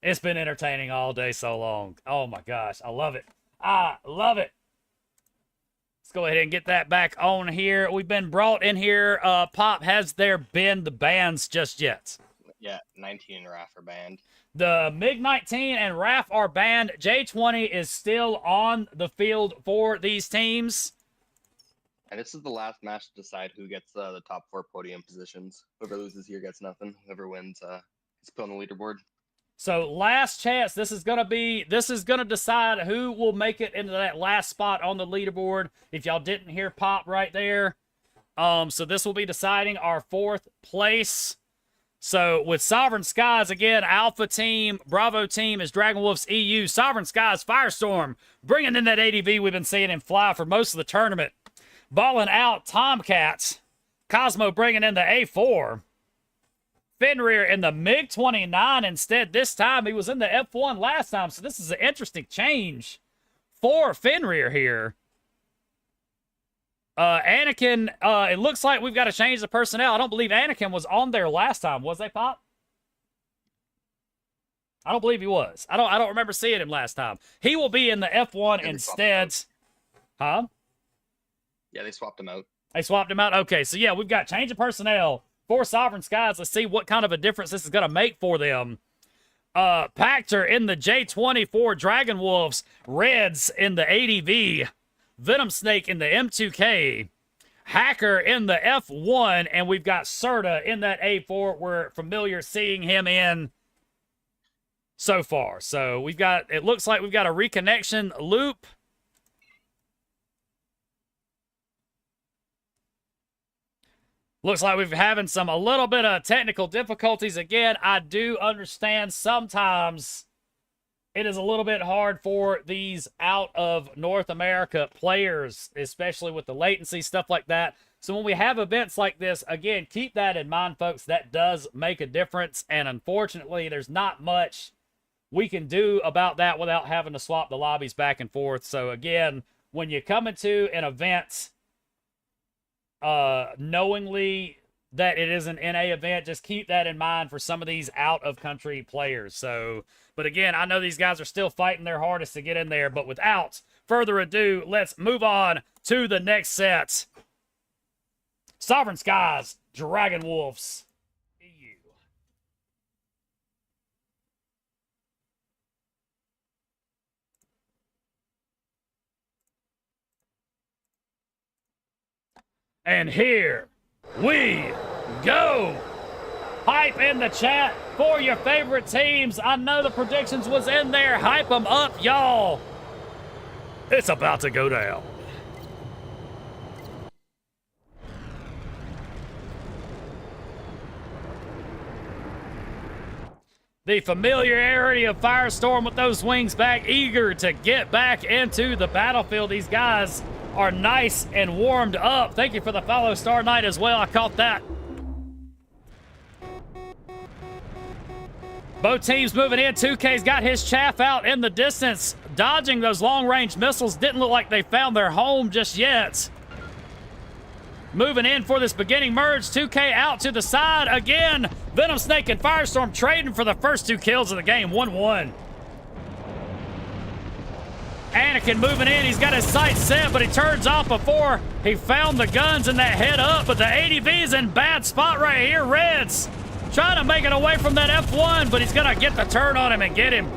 It's been entertaining all day so long. Oh my gosh, I love it. I love it. Let's go ahead and get that back on here. We've been brought in here. Pop, has there been the bans just yet? Yeah, 19 and RAF are banned. The MiG-19 and RAF are banned. J20 is still on the field for these teams. And this is the last match to decide who gets the top 4 podium positions. Whoever loses here gets nothing. Whoever wins is put on the leaderboard. So last chance. This is gonna decide who will make it into that last spot on the leaderboard. If y'all didn't hear Pop right there, so this will be deciding our 4th place. So with Sovereign Skies again, Alpha Team, Bravo Team is Dragon Wolves EU. Sovereign Skies Firestorm bringing in that ADV we've been seeing him fly for most of the tournament. Balling out Tomcats. Cosmo bringing in the A4. Fenrir in the MiG-29 instead. This time he was in the F1 last time, so this is an interesting change for Fenrir here. Anakin, it looks like we've got to change the personnel. I don't believe Anakin was on there last time. Was they, Pop? I don't believe he was. I don't remember seeing him last time. He will be in the F1 instead. Huh? Yeah, they swapped him out. They swapped him out? Okay, so yeah, we've got change of personnel for Sovereign Skies. Let's see what kind of a difference this is going to make for them. Pactor in the J20 for Dragon Wolves. Reds in the ADV. Venom Snake in the M2K. Hacker in the F1. And we've got Serta in that A4. We're familiar seeing him in so far. So we've got, it looks like we've got a reconnection loop. Looks like we're having a little bit of technical difficulties again. I do understand sometimes it is a little bit hard for these out of North America players, especially with the latency, stuff like that. So when we have events like this, again, keep that in mind, folks. That does make a difference. And unfortunately, there's not much we can do about that without having to swap the lobbies back and forth. So again, when you come into an event knowingly that it is an NA event, just keep that in mind for some of these out of country players. So, but again, I know these guys are still fighting their hardest to get in there, but without further ado, let's move on to the next set. Sovereign Skies, Dragon Wolves. And here we go. Hype in the chat for your favorite teams. I know the predictions was in there. Hype them up, y'all. It's about to go down. The familiarity of Firestorm with those wings back, eager to get back into the battlefield. These guys are nice and warmed up. Thank you for the follow, Star Knight, as well. I caught that. Both teams moving in. 2K's got his chaff out in the distance. Dodging those long-range missiles. Didn't look like they found their home just yet. Moving in for this beginning merge. 2K out to the side again. Venom Snake and Firestorm trading for the first 2 kills of the game. 1-1. Anakin moving in. He's got his sights set, but he turns off before he found the guns and that head up. But the ADV's in bad spot right here. Reds trying to make it away from that F1, but he's going to get the turn on him and get him.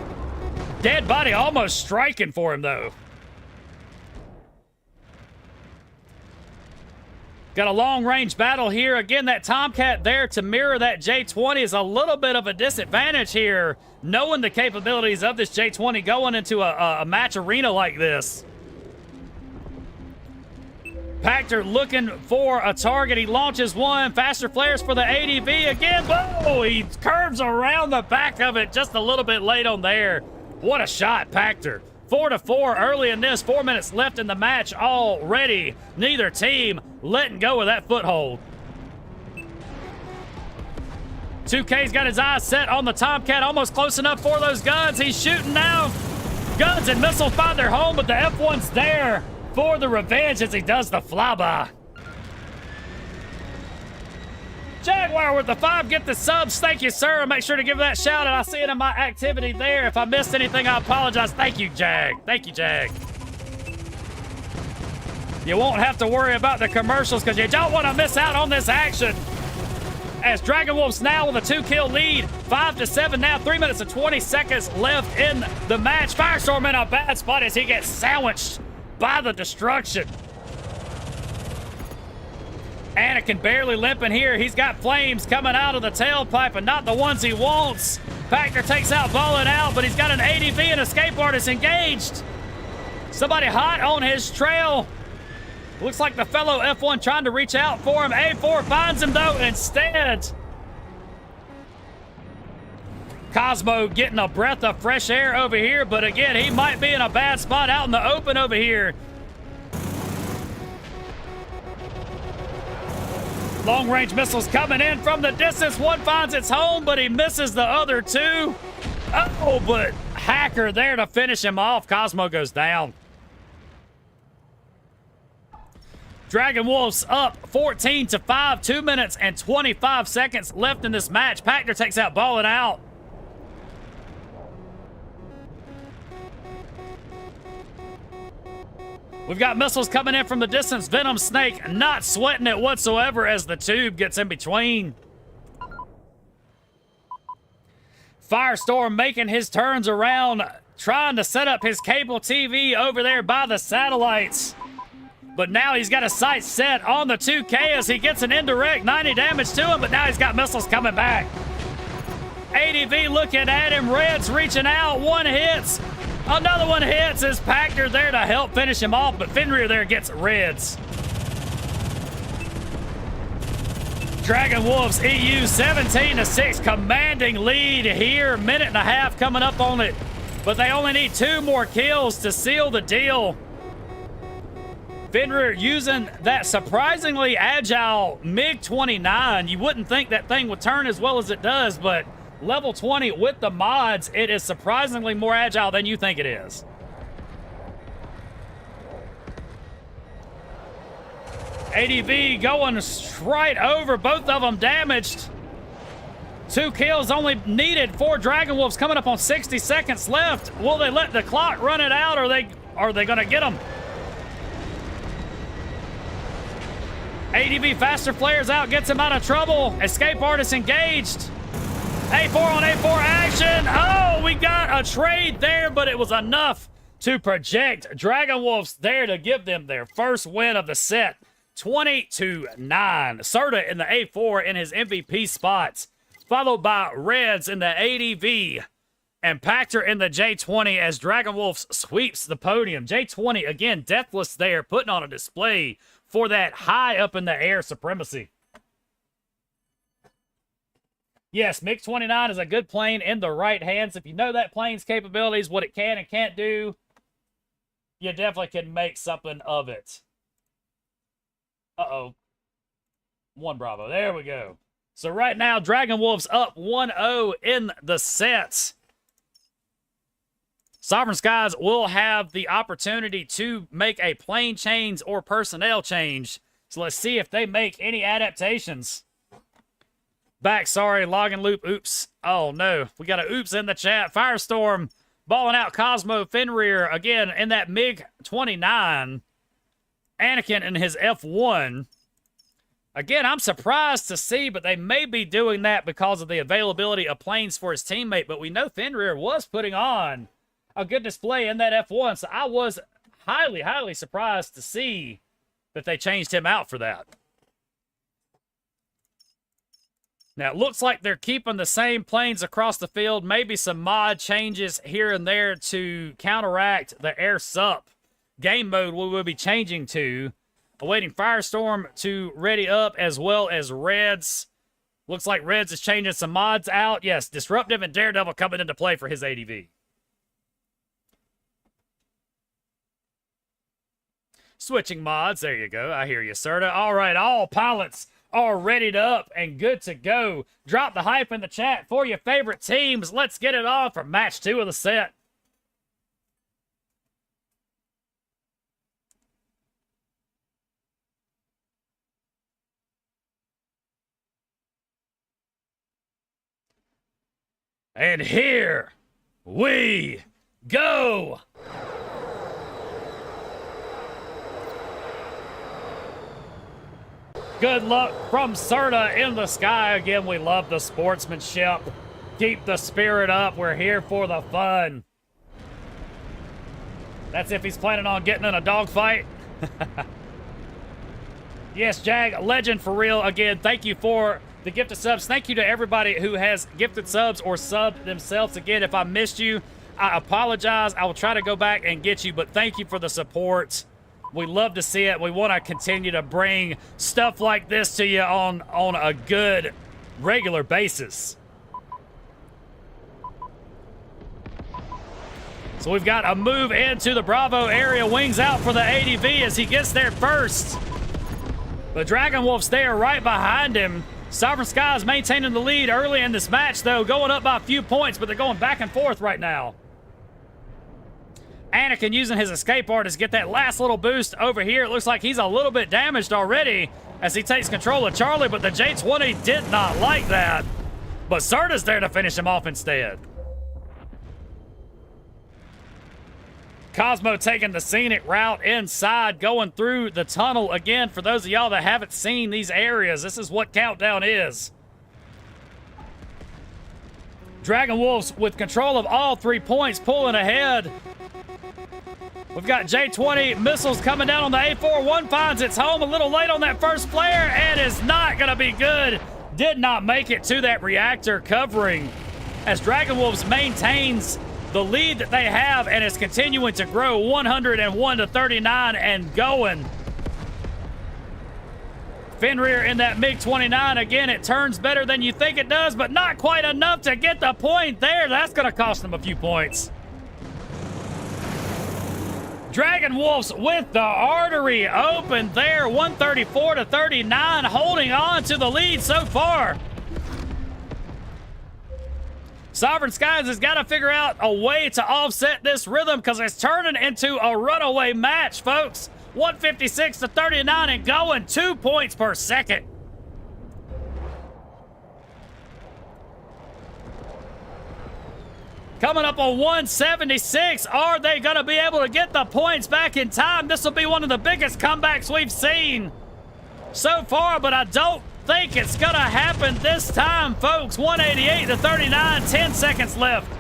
Dead body almost striking for him, though. Got a long-range battle here. Again, that Tomcat there to mirror that J-20 is a little bit of a disadvantage here, knowing the capabilities of this J-20 going into a match arena like this. Pactor looking for a target. He launches one. Faster flares for the ADV again. Oh, he curves around the back of it just a little bit late on there. What a shot, Pactor. 4-4 early in this. 4 minutes left in the match already. Neither team letting go of that foothold. 2K's got his eyes set on the Tomcat, almost close enough for those guns. He's shooting now. Guns and missiles find their home, but the F1's there for the revenge as he does the flyby. Jaguar with the 5, get the subs. Thank you, sir. Make sure to give that shout out. I see it in my activity there. If I missed anything, I apologize. Thank you, Jag. Thank you, Jag. You won't have to worry about the commercials because you don't want to miss out on this action. As Dragon Wolf's now with a 2-kill lead. 5-7 now. 3 minutes and 20 seconds left in the match. Firestorm in a bad spot as he gets sandwiched by the destruction. Anakin barely limping here. He's got flames coming out of the tailpipe and not the ones he wants. Pactor takes out Ballin' Out, but he's got an ADV and escape artist engaged. Somebody hot on his trail. Looks like the fellow F1 trying to reach out for him. A4 finds him, though, instead. Cosmo getting a breath of fresh air over here, but again, he might be in a bad spot out in the open over here. Long-range missiles coming in from the distance. One finds its home, but he misses the other 2. Oh, but Hacker there to finish him off. Cosmo goes down. Dragon Wolf's up 14-5. 2 minutes and 25 seconds left in this match. Pactor takes out Ballin' Out. We've got missiles coming in from the distance. Venom Snake not sweating it whatsoever as the tube gets in between. Firestorm making his turns around, trying to set up his cable TV over there by the satellites. But now he's got a sight set on the 2K as he gets an indirect 90 damage to him, but now he's got missiles coming back. ADV looking at him. Reds reaching out. One hits. Another one hits. Is Pactor there to help finish him off, but Fenrir there gets Reds. Dragon Wolves EU 17-6, commanding lead here. Minute and a half coming up on it, but they only need 2 more kills to seal the deal. Fenrir using that surprisingly agile MiG-29. You wouldn't think that thing would turn as well as it does, but level 20 with the mods, it is surprisingly more agile than you think it is. ADV going straight over, both of them damaged. 2 kills only needed for Dragon Wolves, coming up on 60 seconds left. Will they let the clock run it out, or are they gonna get them? ADV faster flares out, gets him out of trouble. Escape artist engaged. A4 on A4 action. Oh, we got a trade there, but it was enough to project Dragon Wolves there to give them their first win of the set. 20-9. Serta in the A4 in his MVP spots, followed by Reds in the ADV and Pactor in the J20 as Dragon Wolves sweeps the podium. J20, again, deathless there, putting on a display for that high up in the air supremacy. Yes, MiG-29 is a good plane in the right hands. If you know that plane's capabilities, what it can and can't do, you definitely can make something of it. Uh-oh. 1 Bravo. There we go. So right now, Dragon Wolf's up 1-0 in the set. Sovereign Skies will have the opportunity to make a plane change or personnel change. So let's see if they make any adaptations. Back, sorry, login loop, oops. Oh no, we got a oops in the chat. Firestorm balling out Cosmo Fenrir again in that MiG-29. Anakin in his F1. Again, I'm surprised to see, but they may be doing that because of the availability of planes for his teammate. But we know Fenrir was putting on a good display in that F1, so I was highly, highly surprised to see that they changed him out for that. Now, it looks like they're keeping the same planes across the field. Maybe some mod changes here and there to counteract the air sup game mode we will be changing to. Awaiting Firestorm to ready up, as well as Reds. Looks like Reds is changing some mods out. Yes, Disruptive and Daredevil coming into play for his ADV. Switching mods. There you go. I hear you, Serta. All right, all pilots are readied up and good to go. Drop the hype in the chat for your favorite teams. Let's get it on for match 2 of the set. And here we go. Good luck from Serta in the sky. Again, we love the sportsmanship. Keep the spirit up. We're here for the fun. That's if he's planning on getting in a dogfight. Yes, Jag, legend for real. Again, thank you for the gifted subs. Thank you to everybody who has gifted subs or subbed themselves. Again, if I missed you, I apologize. I will try to go back and get you, but thank you for the support. We love to see it. We want to continue to bring stuff like this to you on a good, regular basis. So we've got a move into the Bravo area. Wings out for the ADV as he gets there first. The Dragon Wolf's there right behind him. Sovereign Skies maintaining the lead early in this match, though, going up by a few points, but they're going back and forth right now. Anakin using his escape artist to get that last little boost over here. It looks like he's a little bit damaged already as he takes control of Charlie, but the J-20 did not like that. But Serta's there to finish him off instead. Cosmo taking the scenic route inside, going through the tunnel. Again, for those of y'all that haven't seen these areas, this is what Countdown is. Dragon Wolves with control of all 3 points, pulling ahead. We've got J-20 missiles coming down on the A4. One finds its home a little late on that first flare and is not going to be good. Did not make it to that reactor covering as Dragon Wolves maintains the lead that they have and is continuing to grow 101 to 39 and going. Fenrir in that MiG-29. Again, it turns better than you think it does, but not quite enough to get the point there. That's going to cost them a few points. Dragon Wolves with the artery open there, 134 to 39, holding on to the lead so far. Sovereign Skies has got to figure out a way to offset this rhythm because it's turning into a runaway match, folks. 156 to 39 and going 2 points per second. Coming up on 176. Are they going to be able to get the points back in time? This will be one of the biggest comebacks we've seen so far, but I don't think it's going to happen this time, folks. 188 to 39, 10 seconds left.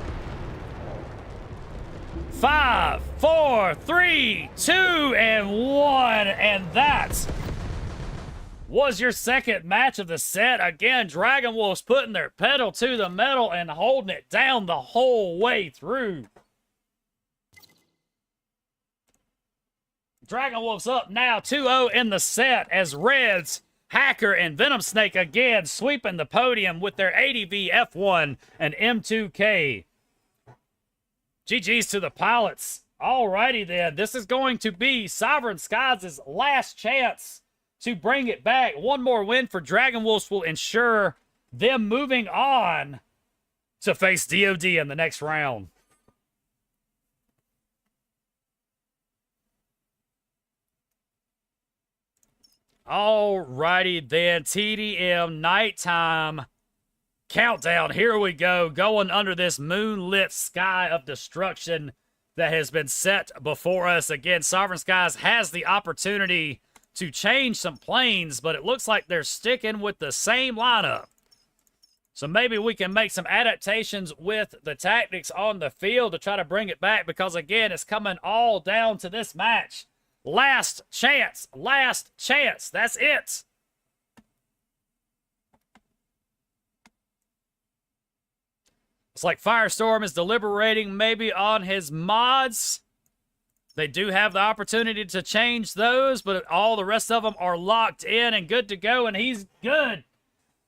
5, 4, 3, 2, and 1. And that was your second match of the set. Again, Dragon Wolves putting their pedal to the metal and holding it down the whole way through. Dragon Wolves up now 2-0 in the set as Reds Hacker and Venom Snake again sweeping the podium with their ADV F1 and M2K. GG's to the pilots. Alrighty then, this is going to be Sovereign Skies' last chance to bring it back. One more win for Dragon Wolves will ensure them moving on to face DOD in the next round. Alrighty then, TDM nighttime countdown. Here we go, going under this moonlit sky of destruction that has been set before us. Again, Sovereign Skies has the opportunity to change some planes, but it looks like they're sticking with the same lineup. So maybe we can make some adaptations with the tactics on the field to try to bring it back, because again, it's coming all down to this match. Last chance. Last chance. That's it. It's like Firestorm is deliberating maybe on his mods. They do have the opportunity to change those, but all the rest of them are locked in and good to go, and he's good.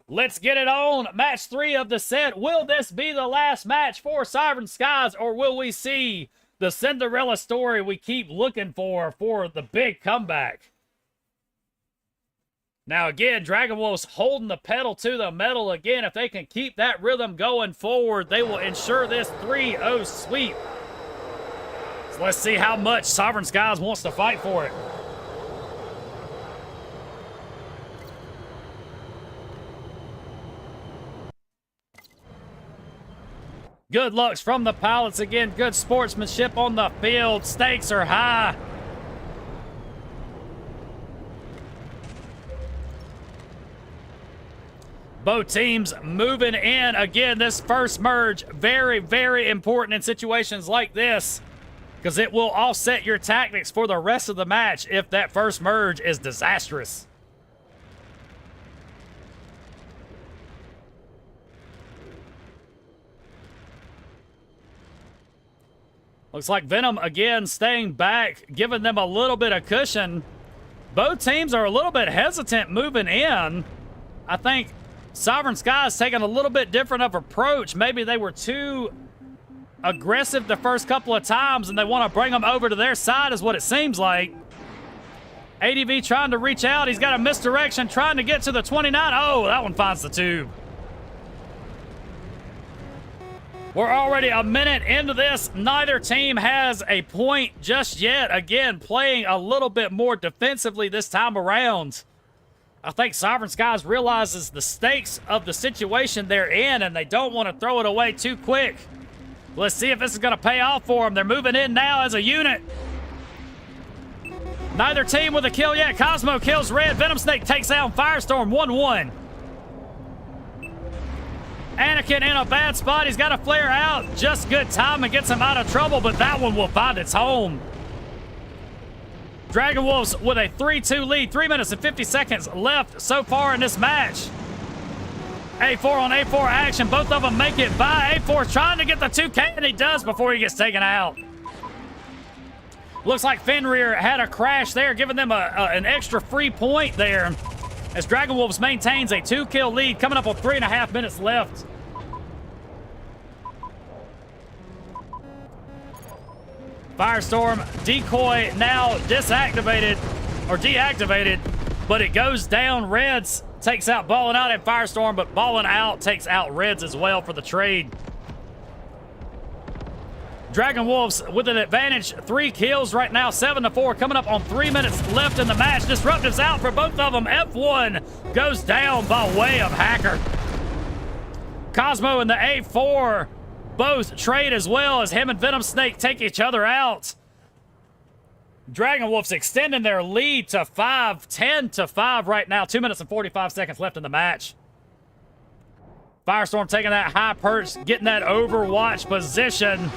Let's get it on. Match 3 of the set. Will this be the last match for Sovereign Skies, or will we see the Cinderella story we keep looking for the big comeback? Now again, Dragon Wolves holding the pedal to the metal again. If they can keep that rhythm going forward, they will ensure this 3-0 sweep. So let's see how much Sovereign Skies wants to fight for it. Good looks from the pilots again. Good sportsmanship on the field. Stakes are high. Both teams moving in. Again, this first merge, very, very important in situations like this, because it will offset your tactics for the rest of the match if that first merge is disastrous. Looks like Venom again staying back, giving them a little bit of cushion. Both teams are a little bit hesitant moving in. I think Sovereign Skies taking a little bit different of approach. Maybe they were too aggressive the first couple of times and they want to bring them over to their side is what it seems like. ADV trying to reach out. He's got a misdirection, trying to get to the 29. Oh, that one finds the tube. We're already a minute into this. Neither team has a point just yet. Again, playing a little bit more defensively this time around. I think Sovereign Skies realizes the stakes of the situation they're in, and they don't want to throw it away too quick. Let's see if this is going to pay off for them. They're moving in now as a unit. Neither team with a kill yet. Cosmo kills Red. Venom Snake takes out Firestorm 1-1. Anakin in a bad spot. He's got to flare out. Just good time and gets him out of trouble, but that one will find its home. Dragon Wolves with a 3-2 lead. 3 minutes and 50 seconds left so far in this match. A4 on A4 action. Both of them make it by. A4 trying to get the 2K, and he does before he gets taken out. Looks like Fenrir had a crash there, giving them an extra free point there, as Dragon Wolves maintains a 2-kill lead, coming up on 3.5 minutes left. Firestorm decoy now deactivated, but it goes down. Reds takes out Ballin' Out and Firestorm, but Ballin' Out takes out Reds as well for the trade. Dragon Wolves with an advantage, 3 kills right now, 7-4, coming up on 3 minutes left in the match. Disruptive's out for both of them. F1 goes down by way of Hacker. Cosmo and the A4 both trade as well, as him and Venom Snake take each other out. Dragon Wolves extending their lead to 10-5 right now. 2 minutes and 45 seconds left in the match. Firestorm taking that high perch, getting that overwatch position.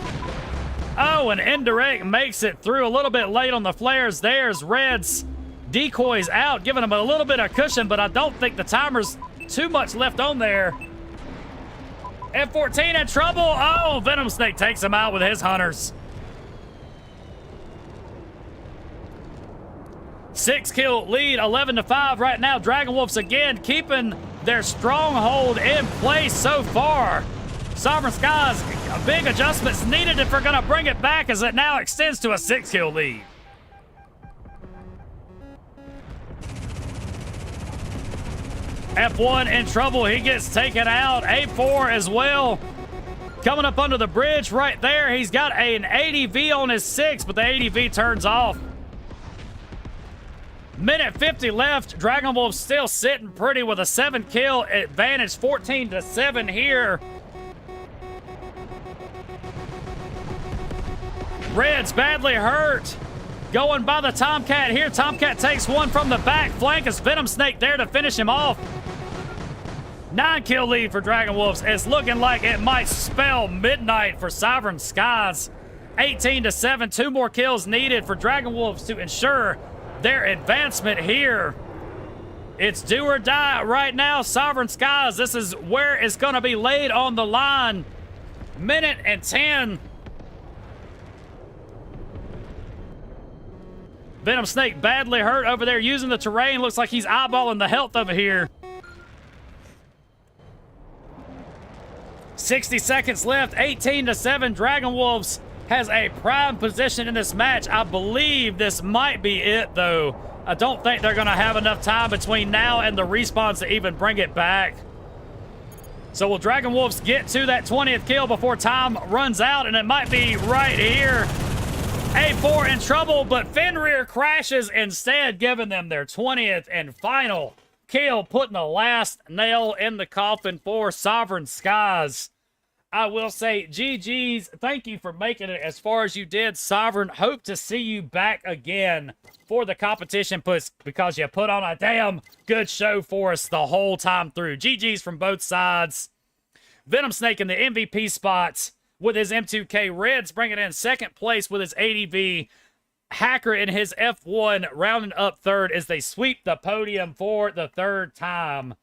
Oh, and indirect makes it through a little bit late on the flares. There's Reds. Decoys out, giving them a little bit of cushion, but I don't think the timer's too much left on there. F14 in trouble. Oh, Venom Snake takes him out with his hunters. 6-kill lead, 11-5 right now. Dragon Wolves again keeping their stronghold in place so far. Sovereign Skies, big adjustments needed if we're going to bring it back as it now extends to a 6-kill lead. F1 in trouble. He gets taken out. A4 as well. Coming up under the bridge right there. He's got an ADV on his 6, but the ADV turns off. Minute 50 left. Dragon Wolf still sitting pretty with a 7-kill advantage. 14-7 here. Red's badly hurt. Going by the Tomcat here. Tomcat takes one from the back flank as Venom Snake there to finish him off. 9-kill lead for Dragon Wolves. It's looking like it might spell midnight for Sovereign Skies. 18-7. 2 more kills needed for Dragon Wolves to ensure their advancement here. It's do or die right now. Sovereign Skies, this is where it's going to be laid on the line. Minute and 10. Venom Snake badly hurt over there using the terrain. Looks like he's eyeballing the health of it here. 60 seconds left. 18-7. Dragon Wolves has a prime position in this match. I believe this might be it, though. I don't think they're going to have enough time between now and the respawns to even bring it back. So will Dragon Wolves get to that 20th kill before time runs out? And it might be right here. A4 in trouble, but Fenrir crashes instead, giving them their 20th and final kill, putting the last nail in the coffin for Sovereign Skies. I will say, GG's, thank you for making it as far as you did, Sovereign. Hope to see you back again for the competition because you put on a damn good show for us the whole time through. GG's from both sides. Venom Snake in the MVP spot with his M2K. Reds bringing in second place with his ADV. Hacker in his F1 rounding up third as they sweep the podium for the third time.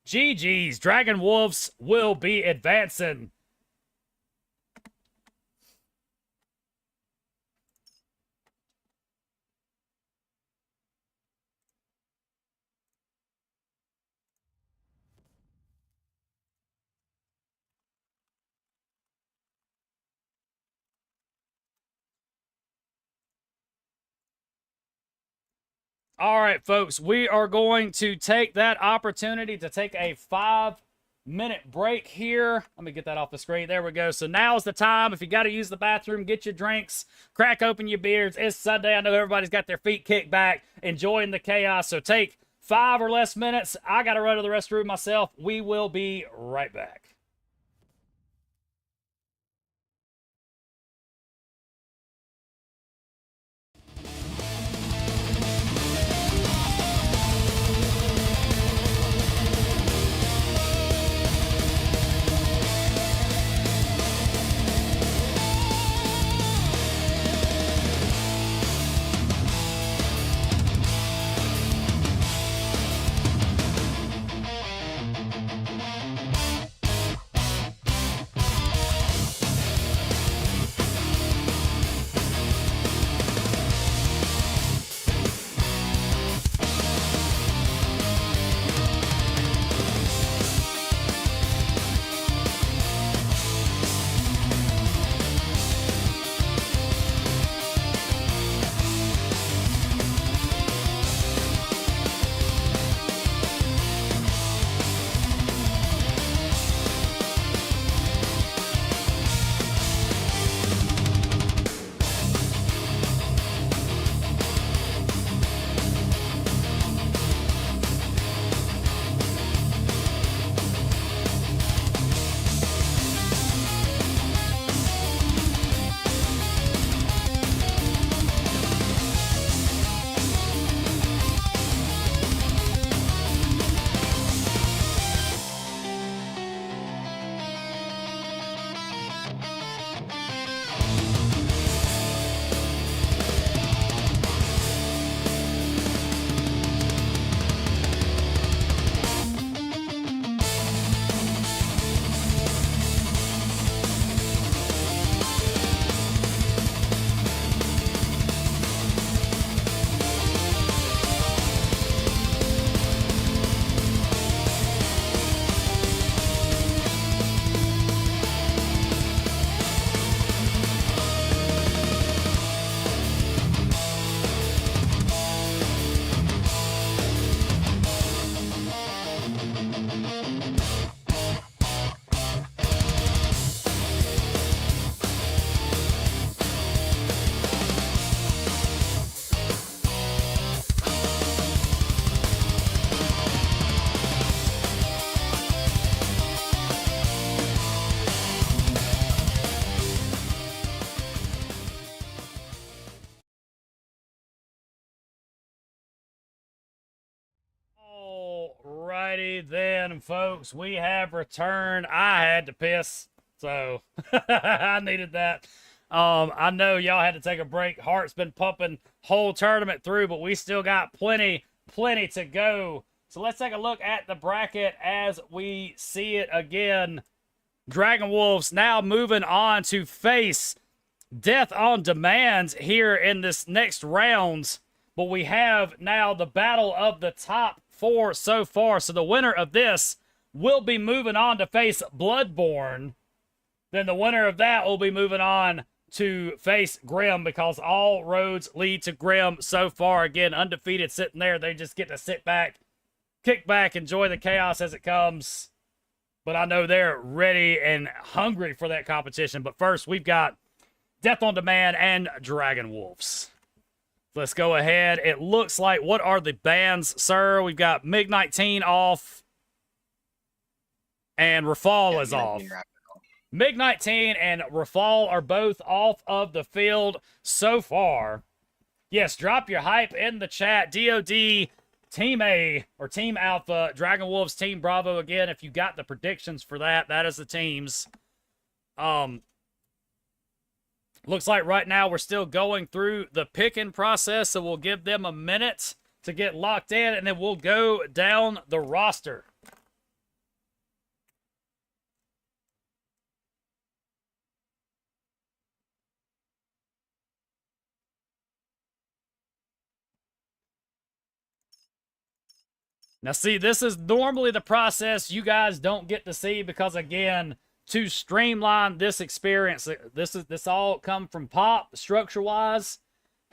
GG's. Dragon Wolves will be advancing. All right, folks, we are going to take that opportunity to take a 5-minute break here. Let me get that off the screen. There we go. So now's the time. If you got to use the bathroom, get your drinks, crack open your beers. It's Sunday. I know everybody's got their feet kicked back, enjoying the chaos. So take 5 or less minutes. I got to run to the restroom myself. We will be right back. And folks, we have returned. I had to piss, so I needed that. I know y'all had to take a break. Heart's been pumping whole tournament through, but we still got plenty to go. So let's take a look at the bracket as we see it again. Dragon Wolves now moving on to face Death on Demand here in this next round. But we have now the battle of the top 4 so far. So the winner of this will be moving on to face Bloodborne. Then the winner of that will be moving on to face Grim, because all roads lead to Grim so far. Again, undefeated sitting there. They just get to sit back, kick back, enjoy the chaos as it comes. But I know they're ready and hungry for that competition. But first, we've got Death on Demand and Dragon Wolves. Let's go ahead. It looks like, what are the bans, sir? We've got MiG-19 off. And Rafal is off. MiG-19 and Rafal are both off of the field so far. Yes, drop your hype in the chat. DOD, Team A, or Team Alpha, Dragon Wolves, Team Bravo. Again, if you got the predictions for that, that is the teams. Looks like right now we're still going through the picking process, so we'll give them a minute to get locked in, and then we'll go down the roster. Now, see, this is normally the process you guys don't get to see because, again, to streamline this experience, this all come from Pop, structure-wise.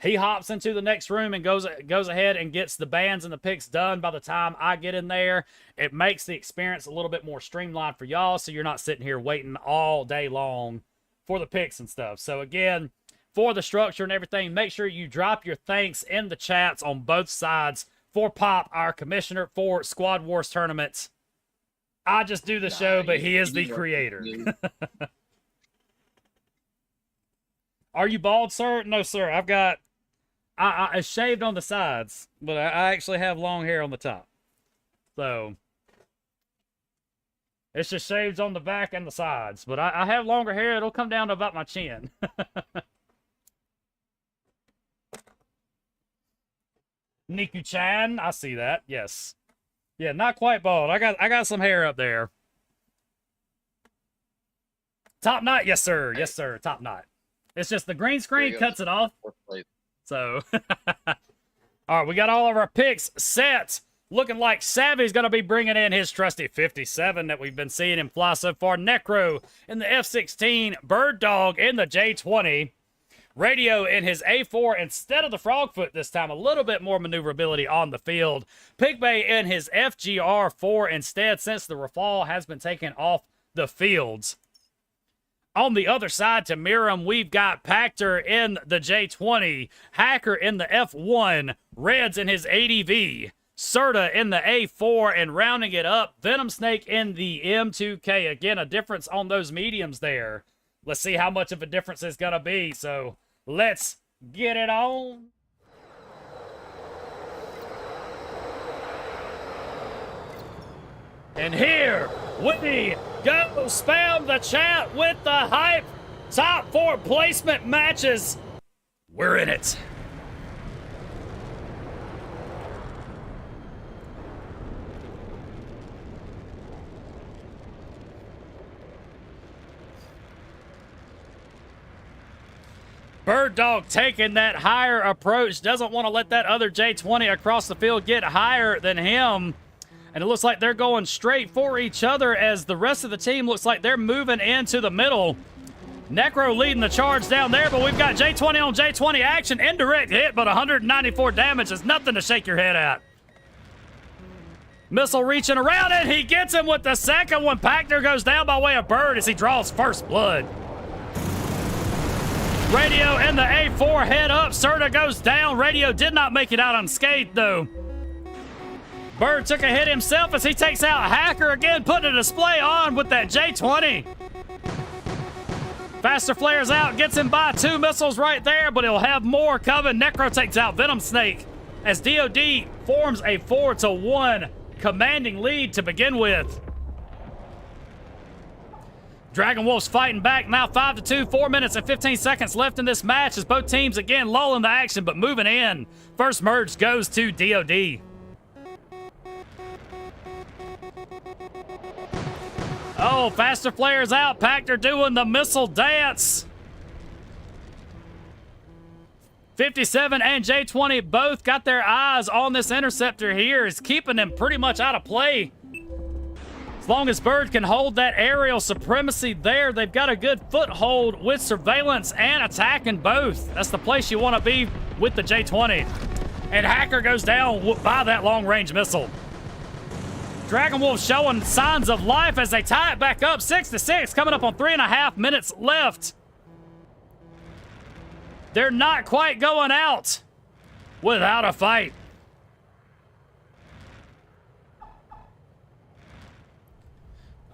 He hops into the next room and goes ahead and gets the bans and the picks done by the time I get in there. It makes the experience a little bit more streamlined for y'all, so you're not sitting here waiting all day long for the picks and stuff. So, again, for the structure and everything, make sure you drop your thanks in the chats on both sides. For Pop, our commissioner for Squad Wars tournaments. I just do the show, but he is the creator. Are you bald, sir? No, sir. I've got... I shaved on the sides, but I actually have long hair on the top. So... it's just shaved on the back and the sides. But I have longer hair. It'll come down to about my chin. Niku-chan, I see that. Yes. Yeah, not quite bald. I got some hair up there. Top knot, yes sir. Yes sir, top knot. It's just the green screen cuts it off. So all right, we got all of our picks set. Looking like Savvy's going to be bringing in his trusty 57 that we've been seeing him fly so far. Necro in the F16, Bird Dog in the J20. Radio in his A4 instead of the Frogfoot this time. A little bit more maneuverability on the field. Pigbay in his FGR4 instead, since the Rafal has been taken off the fields. On the other side to Miram, we've got Pactor in the J20. Hacker in the F1. Reds in his ADV. Serta in the A4, and rounding it up, Venom Snake in the M2K. Again, a difference on those mediums there. Let's see how much of a difference it's going to be. So let's get it on. And here we go. Spam the chat with the hype. Top 4 placement matches. We're in it. Bird Dog taking that higher approach. Doesn't want to let that other J20 across the field get higher than him. And it looks like they're going straight for each other as the rest of the team looks like they're moving into the middle. Necro leading the charge down there, but we've got J20 on J20 action. Indirect hit, but 194 damage is nothing to shake your head at. Missile reaching around, and he gets him with the second one. Pactor goes down by way of Bird as he draws first blood. Radio in the A4, head up. Serta goes down. Radio did not make it out unscathed, though. Bird took a hit himself as he takes out Hacker again, putting a display on with that J20. Faster flares out, gets him by 2 missiles right there, but he'll have more coming. Necro takes out Venom Snake as DOD forms a 4-1 commanding lead to begin with. Dragon Wolves fighting back now, 5-2, 4 minutes and 15 seconds left in this match as both teams again lulling the action but moving in. First merge goes to DOD. Oh, faster flares out. Pactor doing the missile dance. 57 and J20 both got their eyes on this interceptor here. It's keeping them pretty much out of play. As long as Bird can hold that aerial supremacy there, they've got a good foothold with surveillance and attacking both. That's the place you want to be with the J20. And Hacker goes down by that long-range missile. Dragon Wolf showing signs of life as they tie it back up, 6-6, coming up on 3.5 minutes left. They're not quite going out without a fight.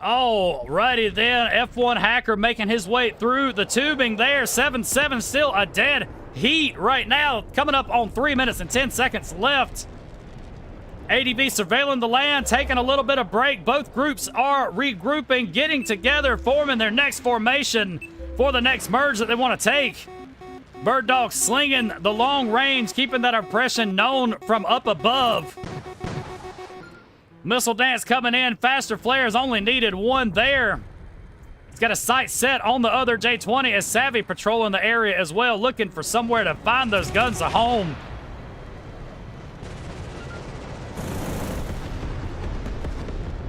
Alrighty then, F1 Hacker making his way through the tubing there. 7-7, still a dead heat right now, coming up on 3 minutes and 10 seconds left. ADV surveilling the land, taking a little bit of break. Both groups are regrouping, getting together, forming their next formation for the next merge that they want to take. Bird Dog slinging the long range, keeping that impression known from up above. Missile dance coming in. Faster flares only needed one there. He's got a sight set on the other J20 as Savvy patrolling the area as well, looking for somewhere to find those guns a home.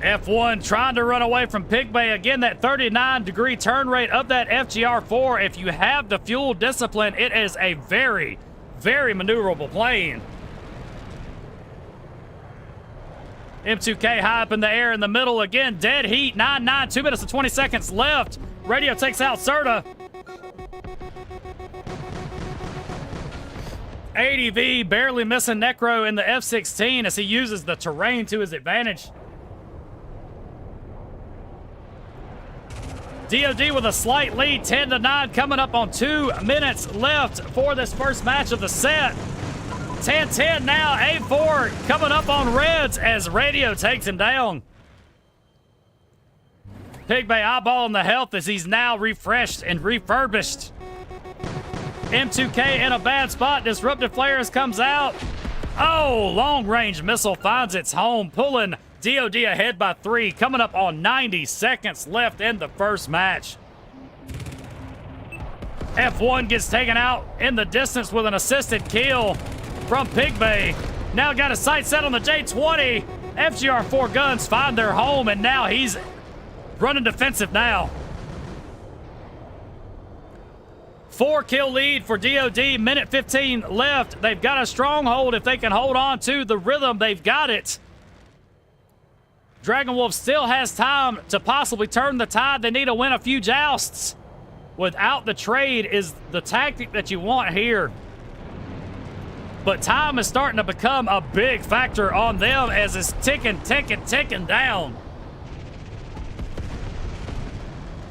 F1 trying to run away from Pig Bay. Again, that 39-degree turn rate of that FGR4. If you have the fuel discipline, it is a very, very maneuverable plane. M2K high up in the air in the middle again. Dead heat, 9-9, 2 minutes and 20 seconds left. Radio takes out Serta. ADV barely missing Necro in the F-16 as he uses the terrain to his advantage. DOD with a slight lead, 10-9, coming up on 2 minutes left for this first match of the set. 10-10 now, A4 coming up on Reds as Radio takes him down. Pig Bay eyeballing the health as he's now refreshed and refurbished. M2K in a bad spot, Disruptive Flares comes out. Oh, long-range missile finds its home, pulling DOD ahead by 3, coming up on 90 seconds left in the first match. F1 gets taken out in the distance with an assisted kill from Pig Bay. Now got a sight set on the J20. FGR4 guns find their home, and now he's running defensive now. 4-kill lead for DOD, minute 15 left. They've got a stronghold. If they can hold on to the rhythm, they've got it. Dragon Wolf still has time to possibly turn the tide. They need to win a few jousts. Without the trade is the tactic that you want here. But time is starting to become a big factor on them as it's ticking down.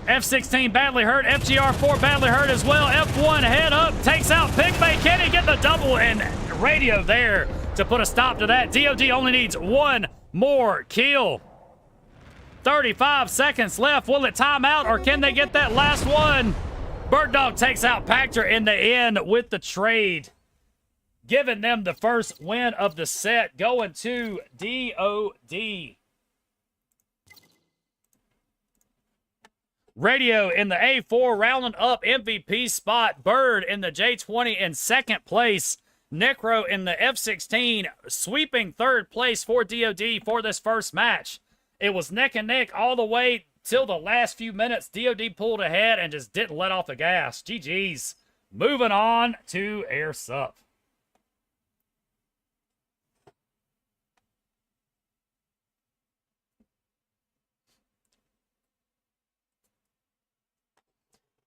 F-16 badly hurt. FGR4 badly hurt as well. F1 head up, takes out Pig Bay. Can he get the double? And Radio there to put a stop to that. DOD only needs one more kill. 35 seconds left. Will it time out or can they get that last one? Bird Dog takes out Pactor in the end with the trade, giving them the first win of the set, going to DOD. Radio in the A4 rounding up MVP spot. Bird in the J20 in second place. Necro in the F-16 sweeping third place for DOD for this first match. It was neck and neck all the way till the last few minutes. DOD pulled ahead and just didn't let off the gas. GG's. Moving on to Air Sup.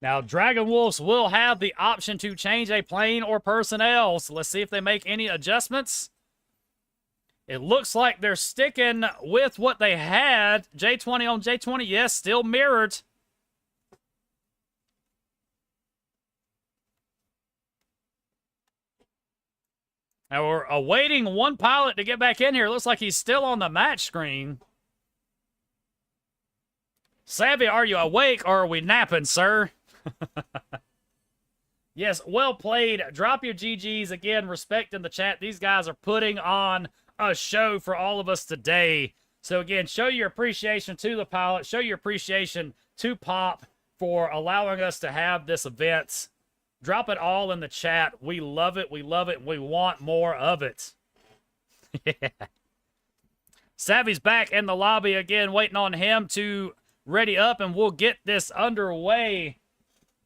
Now, Dragon Wolves will have the option to change a plane or personnel, so let's see if they make any adjustments. It looks like they're sticking with what they had. J20 on J20, yes, still mirrored. And we're awaiting one pilot to get back in here. Looks like he's still on the match screen. Savvy, are you awake or are we napping, sir? Yes, well played. Drop your GGs. Again, respect in the chat. These guys are putting on a show for all of us today. So again, show your appreciation to the pilot. Show your appreciation to Pop for allowing us to have this event. Drop it all in the chat. We love it. We love it. We want more of it. Yeah. Savvy's back in the lobby again, waiting on him to ready up, and we'll get this underway.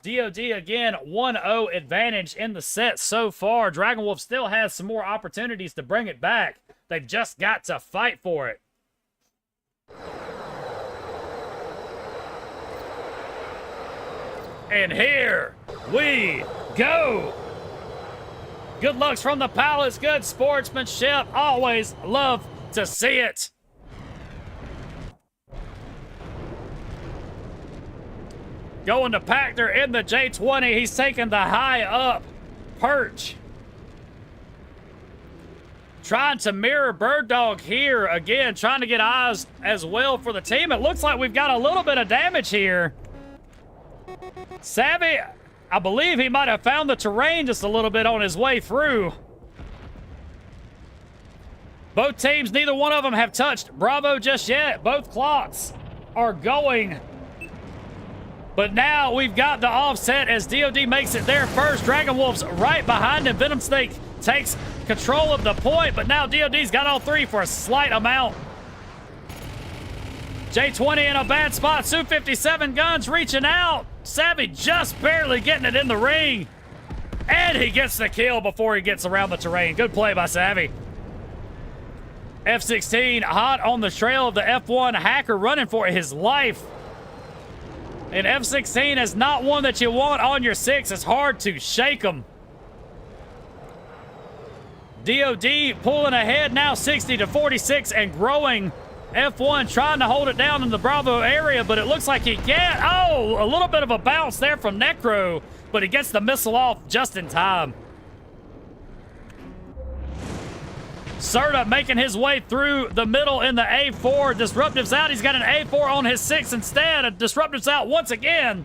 DOD again, 1-0 advantage in the set so far. Dragon Wolf still has some more opportunities to bring it back. They've just got to fight for it. And here we go. Good looks from the pilots. Good sportsmanship. Always love to see it. Going to Pactor in the J20. He's taking the high up perch. Trying to mirror Bird Dog here. Again, trying to get eyes as well for the team. It looks like we've got a little bit of damage here. Savvy, I believe he might have found the terrain just a little bit on his way through. Both teams, neither one of them have touched Bravo just yet. Both clocks are going. But now we've got the offset as DOD makes it there first. Dragon Wolf's right behind him. Venom Snake takes control of the point, but now DOD's got all three for a slight amount. J20 in a bad spot. Su-57 guns reaching out. Savvy just barely getting it in the ring. And he gets the kill before he gets around the terrain. Good play by Savvy. F-16 hot on the trail of the F1 hacker running for his life. And F-16 is not one that you want on your 6. It's hard to shake them. DOD pulling ahead now 60-46 and growing. F1 trying to hold it down in the Bravo area, but it looks like he can't. Oh, a little bit of a bounce there from Necro, but he gets the missile off just in time. Serta making his way through the middle in the A4. Disruptive's out. He's got an A4 on his 6 instead. Disruptive's out once again.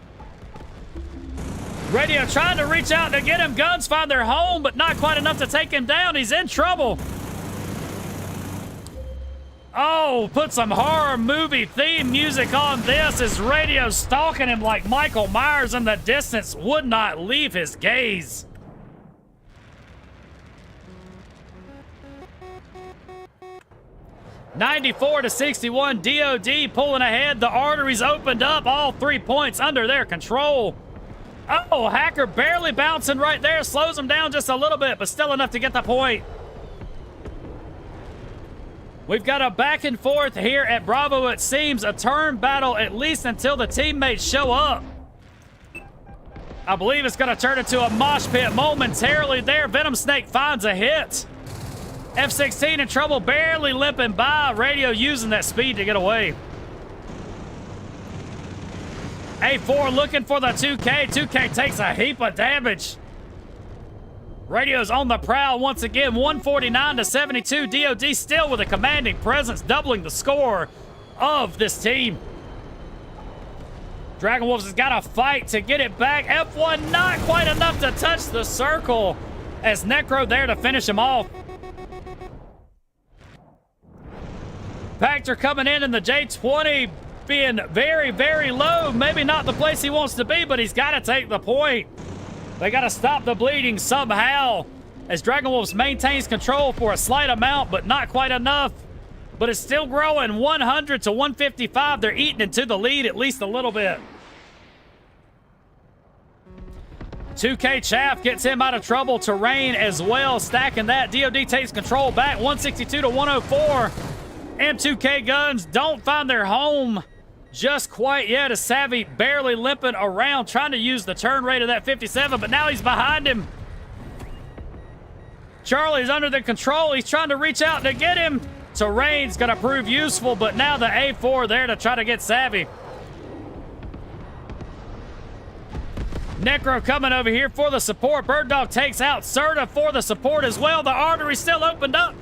Radio trying to reach out to get him. Guns find their home, but not quite enough to take him down. He's in trouble. Oh, put some horror movie theme music on this as Radio stalking him like Michael Myers in the distance. Would not leave his gaze. (94-61), DOD pulling ahead. The arteries opened up. All 3 points under their control. Oh, Hacker barely bouncing right there. Slows him down just a little bit, but still enough to get the point. We've got a back and forth here at Bravo. It seems a turn battle at least until the teammates show up. I believe it's going to turn into a mosh pit momentarily there. Venom Snake finds a hit. F-16 in trouble, barely limping by. Radio using that speed to get away. A4 looking for the 2K. 2K takes a heap of damage. Radio's on the prowl once again. 149-72. DOD still with a commanding presence, doubling the score of this team. Dragon Wolves has got to fight to get it back. F1 not quite enough to touch the circle as Necro there to finish him off. Pactor coming in the J20 being very, very low. Maybe not the place he wants to be, but he's got to take the point. They got to stop the bleeding somehow as Dragon Wolves maintains control for a slight amount, but not quite enough. But it's still growing 100-155. They're eating into the lead at least a little bit. 2K Chaff gets him out of trouble. Terrain as well, stacking that. DOD takes control back 162-104. M2K guns don't find their home just quite yet as Savvy barely limping around, trying to use the turn rate of that 57, but now he's behind him. Charlie's under the control. He's trying to reach out to get him. Terrain's going to prove useful, but now the A4 there to try to get Savvy. Necro coming over here for the support. Bird Dog takes out Serta for the support as well. The artery still opened up.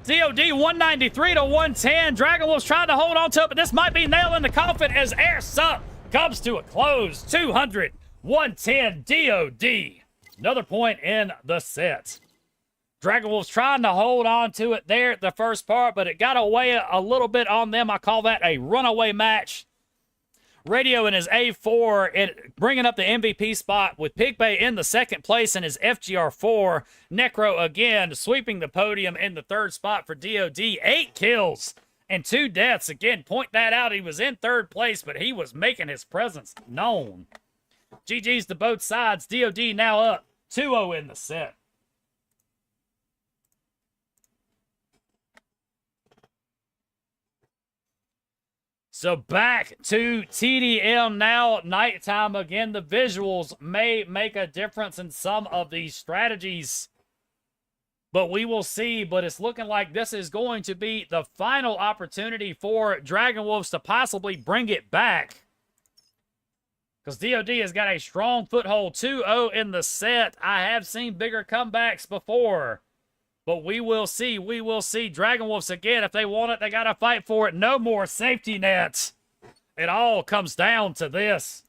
DOD 193 to 110. Dragon Wolf's trying to hold on to it, but this might be nail in the coffin as Air Sup comes to a close. 200, 110 DOD. Another point in the set. Dragon Wolf's trying to hold on to it there at the first part, but it got away a little bit on them. I call that a runaway match. Radio in his A4 and bringing up the MVP spot with Pigbay in the second place in his FGR4. Necro again sweeping the podium in the third spot for DOD. 8 kills and 2 deaths. Again, point that out. He was in third place, but he was making his presence known. GG's to both sides. DOD now up 2-0 in the set. So back to TDM now, nighttime again. The visuals may make a difference in some of these strategies, but we will see. But it's looking like this is going to be the final opportunity for Dragon Wolves to possibly bring it back, because DOD has got a strong foothold. 2-0 in the set. I have seen bigger comebacks before, but we will see. We will see. Dragon Wolves, again, if they want it, they got to fight for it. No more safety nets. It all comes down to this.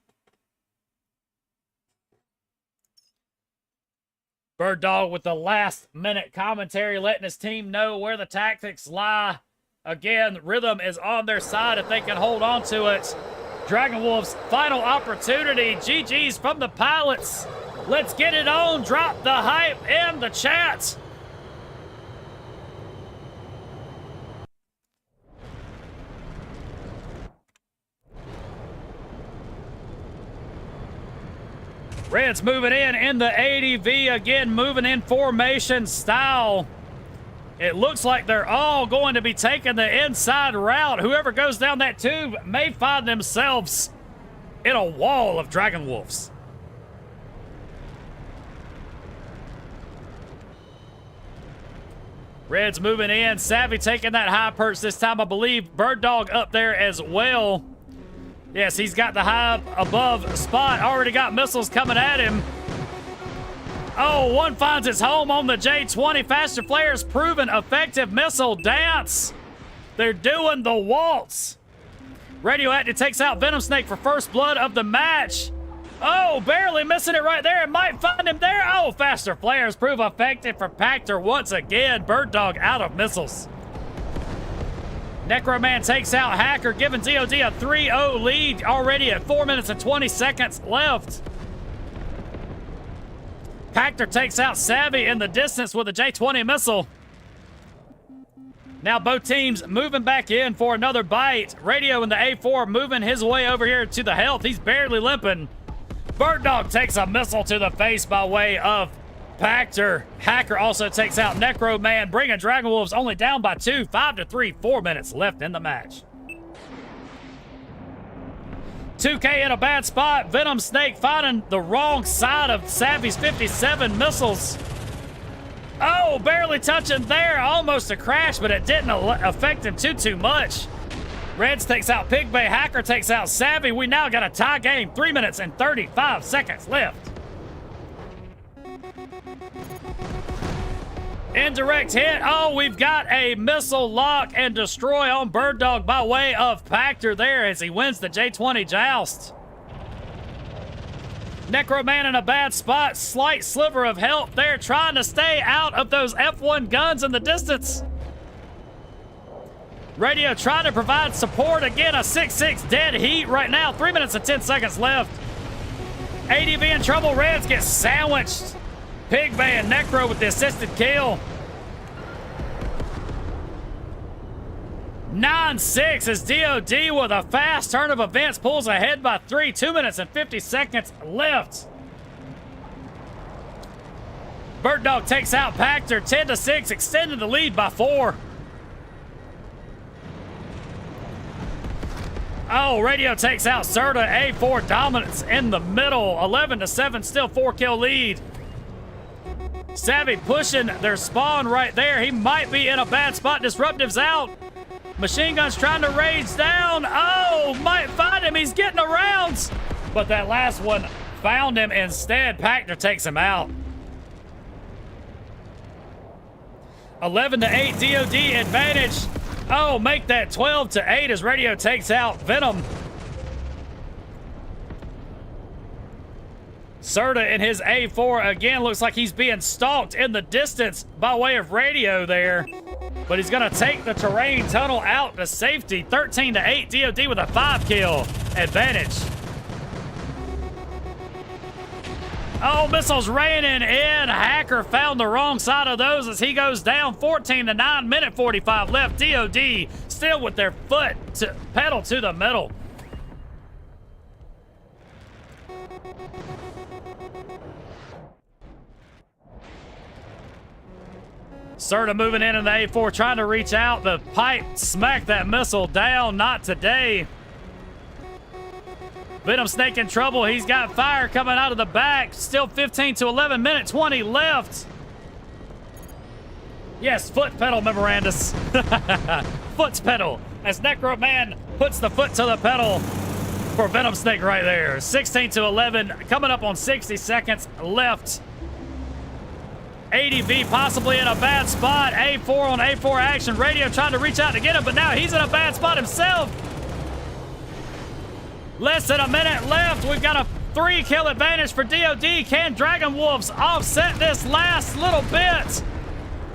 Bird Dog with the last-minute commentary, letting his team know where the tactics lie. Again, rhythm is on their side if they can hold on to it. Dragon Wolves, final opportunity. GG's from the pilots. Let's get it on. Drop the hype in the chat. Reds moving in the ADV again, moving in formation style. It looks like they're all going to be taking the inside route. Whoever goes down that tube may find themselves in a wall of Dragon Wolves. Reds moving in. Savvy taking that high perch this time. I believe Bird Dog up there as well. Yes, he's got the high above spot. Already got missiles coming at him. Oh, one finds its home on the J20. Faster Flares proven effective missile dance. They're doing the waltz. Radioactive takes out Venom Snake for first blood of the match. Oh, barely missing it right there. It might find him there. Oh, Faster Flares prove effective for Pactor once again. Bird Dog out of missiles. Necroman takes out Hacker, giving DOD a 3-0 lead already at 4 minutes and 20 seconds left. Pactor takes out Savvy in the distance with a J20 missile. Now both teams moving back in for another bite. Radio in the A4 moving his way over here to the health. He's barely limping. Bird Dog takes a missile to the face by way of Pactor. Hacker also takes out Necroman, bringing Dragon Wolves only down by 2, 5-3, 4 minutes left in the match. 2K in a bad spot. Venom Snake finding the wrong side of Savvy's 57 missiles. Oh, barely touching there. Almost a crash, but it didn't affect him too much. Reds takes out Pigbay. Hacker takes out Savvy. We now got a tie game. 3 minutes and 35 seconds left. Indirect hit. Oh, we've got a missile lock and destroy on Bird Dog by way of Pactor there as he wins the J20 joust. Necroman in a bad spot. Slight sliver of help there, trying to stay out of those F1 guns in the distance. Radio trying to provide support. Again, a 6-6 dead heat right now. 3 minutes and 10 seconds left. ADV in trouble. Reds get sandwiched. Pigbay and Necro with the assisted kill. 9-6 as DOD with a fast turn of events pulls ahead by 3. 2 minutes and 50 seconds left. Bird Dog takes out Pactor. 10-6, extended the lead by 4. Oh, Radio takes out Serta. A4 dominance in the middle. 11-7, still 4-kill lead. Savvy pushing their spawn right there. He might be in a bad spot. Disruptive's out. Machine Gun's trying to rage down. Oh, might find him. He's getting around. but that last one found him instead. Packner takes him out. 11-8 DOD advantage. Oh, make that 12-8 as Radio takes out Venom. Serta in his A4 again looks like he's being stalked in the distance by way of Radio there. But he's going to take the terrain tunnel out to safety. 13-8 DOD with a 5-kill advantage. Oh, missiles raining in. Hacker found the wrong side of those as he goes down. 14-9, minute 45 left. DOD still with their foot to pedal to the metal. Serta moving in the A4, trying to reach out. The pipe smacked that missile down. Not today. Venom Snake in trouble. He's got fire coming out of the back. Still 15-11, minute 20 left. Yes, foot pedal, Memorandus. Foot pedal. As Necro Man puts the foot to the pedal for Venom Snake right there. 16-11, coming up on 60 seconds left. ADV possibly in a bad spot. A4 on A4 action. Radio trying to reach out to get him, but now he's in a bad spot himself. Less than a minute left. We've got a 3-kill advantage for DOD. Can Dragon Wolves offset this last little bit?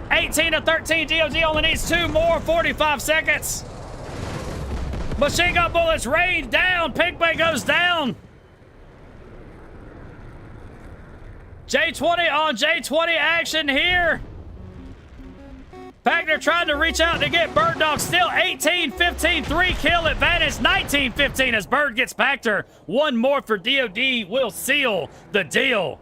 18-13. DOD only needs 2 more. 45 seconds. Machine gun bullets rain down. Pigway goes down. J20 on J20 action here. Packner trying to reach out to get Bird Dog. Still 18-15, 3-kill advantage. 19-15 as Bird gets Packner. 1 more for DOD will seal the deal.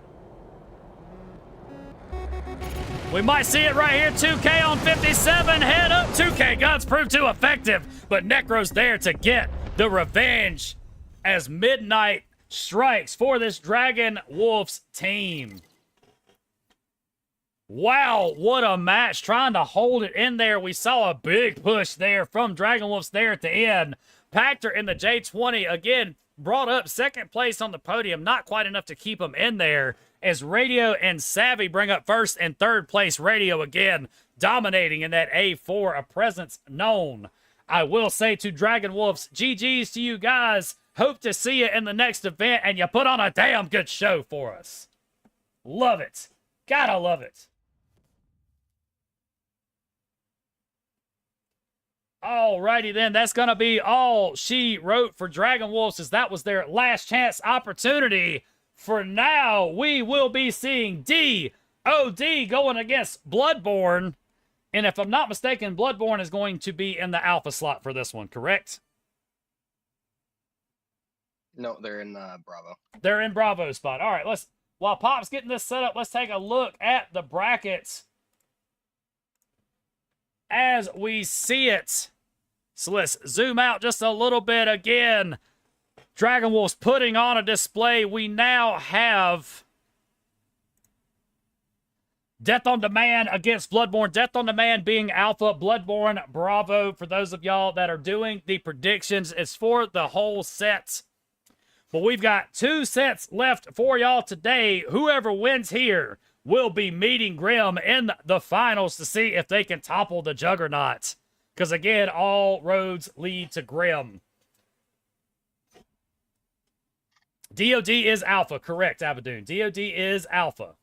We might see it right here. 2K on 57. Head up. 2K guns proved too effective, but Necro's there to get the revenge as midnight strikes for this Dragon Wolves team. Wow, what a match. Trying to hold it in there. We saw a big push there from Dragon Wolves there at the end. Packner in the J20 again brought up second place on the podium. Not quite enough to keep him in there as Radio and Savvy bring up first and third place. Radio again dominating in that A4, a presence known. I will say to Dragon Wolves, GG's to you guys. Hope to see you in the next event, and you put on a damn good show for us. Love it. Gotta love it. Alrighty then, that's going to be all she wrote for Dragon Wolves, as that was their last chance opportunity. For now, we will be seeing DOD going against Bloodborne. And if I'm not mistaken, Bloodborne is going to be in the alpha slot for this one, correct? No, they're in Bravo. They're in Bravo spot. All right, while Pop's getting this set up, let's take a look at the brackets as we see it. So let's zoom out just a little bit again. Dragon Wolves putting on a display. We now have Death on Demand against Bloodborne. Death on Demand being Alpha, Bloodborne Bravo. For those of y'all that are doing the predictions, it's for the whole set. But we've got 2 sets left for y'all today. Whoever wins here will be meeting Grim in the finals to see if they can topple the Juggernaut. Because again, all roads lead to Grim. DOD is Alpha, correct, Abadoon. DOD is Alpha.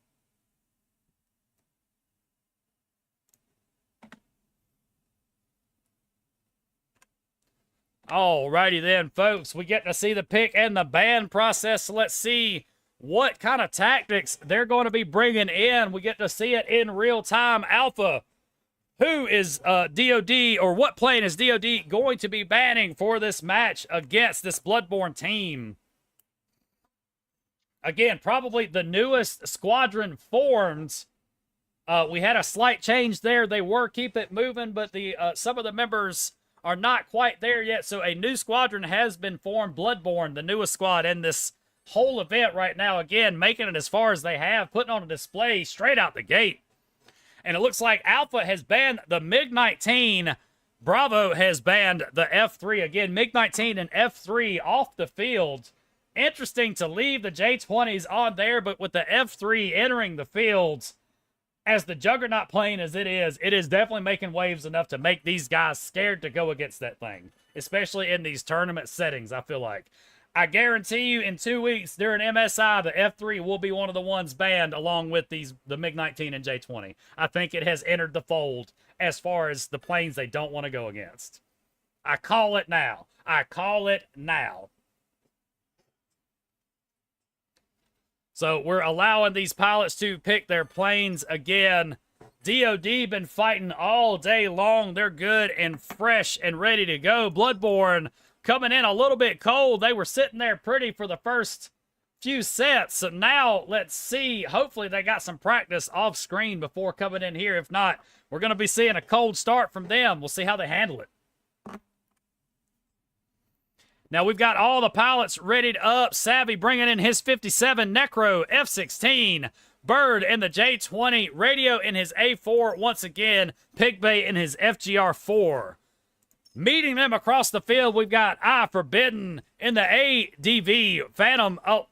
Alrighty then, folks. We get to see the pick and the ban process. So let's see what kind of tactics they're going to be bringing in. We get to see it in real time. Alpha, who is DOD, or what plane is DOD going to be banning for this match against this Bloodborne team? Again, probably the newest squadron formed. We had a slight change there. They were keep it moving, but the some of the members are not quite there yet. So a new squadron has been formed. Bloodborne, the newest squad in this whole event right now. Again, making it as far as they have, putting on a display straight out the gate. And it looks like Alpha has banned the MiG-19. Bravo has banned the F3. Again, MiG-19 and F3 off the field. Interesting to leave the J20s on there, but with the F3 entering the fields, as the juggernaut plane as it is definitely making waves enough to make these guys scared to go against that thing, especially in these tournament settings, I feel like. I guarantee you in 2 weeks during MSI, the F3 will be one of the ones banned along with the MiG-19 and J-20. I think it has entered the fold as far as the planes they don't want to go against. I call it now. I call it now. So we're allowing these pilots to pick their planes again. DOD been fighting all day long. They're good and fresh and ready to go. Bloodborne coming in a little bit cold. They were sitting there pretty for the first few sets. So now let's see. Hopefully they got some practice off screen before coming in here. If not, we're going to be seeing a cold start from them. We'll see how they handle it. Now we've got all the pilots readied up. Savvy bringing in his 57 Necro F-16. Bird in the J-20. Radio in his A-4 once again. Pigbay in his FGR-4. Meeting them across the field, we've got Forbidden in the ADV. Phantom. Oh,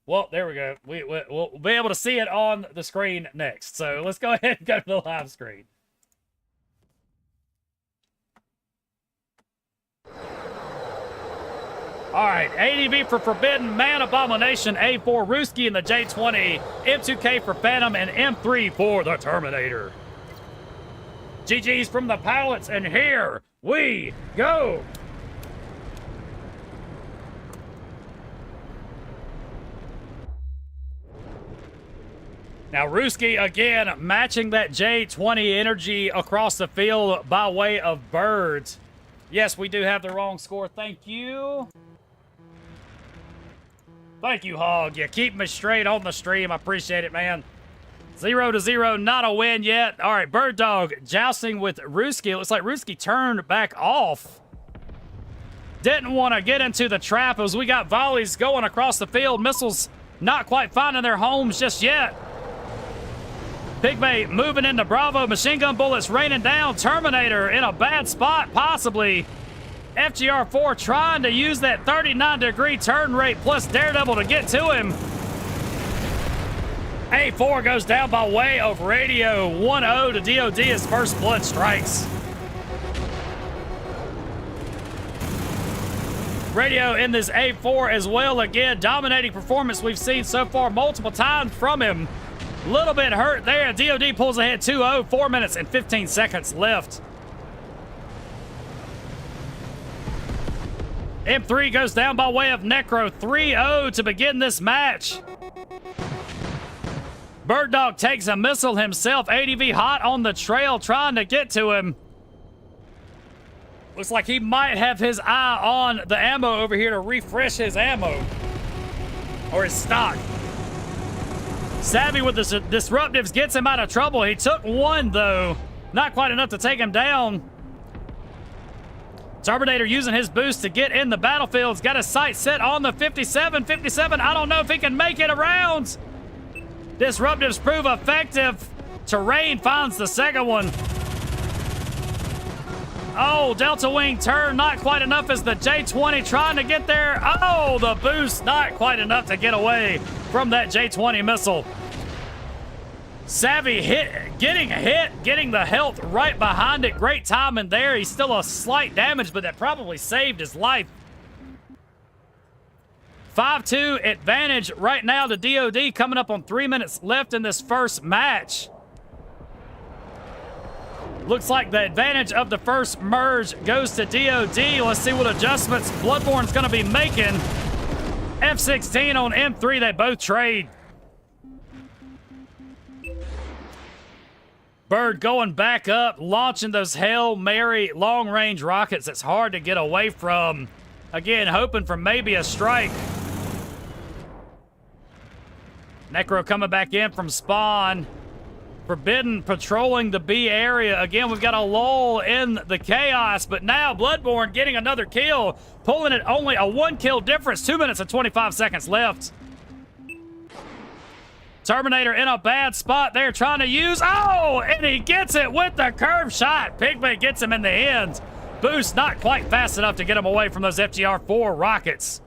well, there we go. We'll be able to see it on the screen next. So let's go ahead and go to the live screen. All right, ADV for Forbidden, Man Abomination, A4 Ruski in the J-20, M2K for Phantom, and M3 for the Terminator. GG's from the pilots, and here we go. Now, Ruski, again, matching that J-20 energy across the field by way of birds. Yes, we do have the wrong score. Thank you. Thank you, Hog. You keep me straight on the stream. I appreciate it, man. 0-0, not a win yet. All right, Bird Dog jousting with Ruski. It looks like Ruski turned back off. Didn't want to get into the trap as we got volleys going across the field. Missiles not quite finding their homes just yet. Pigbay moving into Bravo. Machine gun bullets raining down. Terminator in a bad spot, possibly. FGR-4 trying to use that 39-degree turn rate plus Daredevil to get to him. A4 goes down by way of radio. 1-0 to DOD as first blood strikes. Radio in this A4 as well. Again, dominating performance we've seen so far multiple times from him. Little bit hurt there. DOD pulls ahead 2-0. 4 minutes and 15 seconds left. M3 goes down by way of Necro. 3-0 to begin this match. Bird Dog takes a missile himself. ADV hot on the trail trying to get to him. Looks like he might have his eye on the ammo over here to refresh his ammo. Or his stock. Savvy with the disruptives gets him out of trouble. He took one, though. Not quite enough to take him down. Terminator using his boost to get in the battlefield. He's got his sight set on the 57. 57, I don't know if he can make it around. Disruptives prove effective. Terrain finds the second one. Oh, Delta Wing turn, not quite enough as the J-20 trying to get there. Oh, the boost, not quite enough to get away from that J-20 missile. Savvy getting the health right behind it. Great timing there. He's still a slight damage, but that probably saved his life. 5-2 advantage right now to DOD, coming up on 3 minutes left in this first match. Looks like the advantage of the first merge goes to DOD. Let's see what adjustments Bloodborne's going to be making. F-16 on M3, they both trade. Bird going back up, launching those Hail Mary long-range rockets. It's hard to get away from. Again, hoping for maybe a strike. Necro coming back in from spawn. Forbidden patrolling the B area. Again, we've got a lull in the chaos, but now Bloodborne getting another kill, pulling it only a 1-kill difference. 2 minutes and 25 seconds left. Terminator in a bad spot there, trying to use, oh, and he gets it with the curve shot. Pigman gets him in the end. Boost not quite fast enough to get him away from those FGR-4 rockets.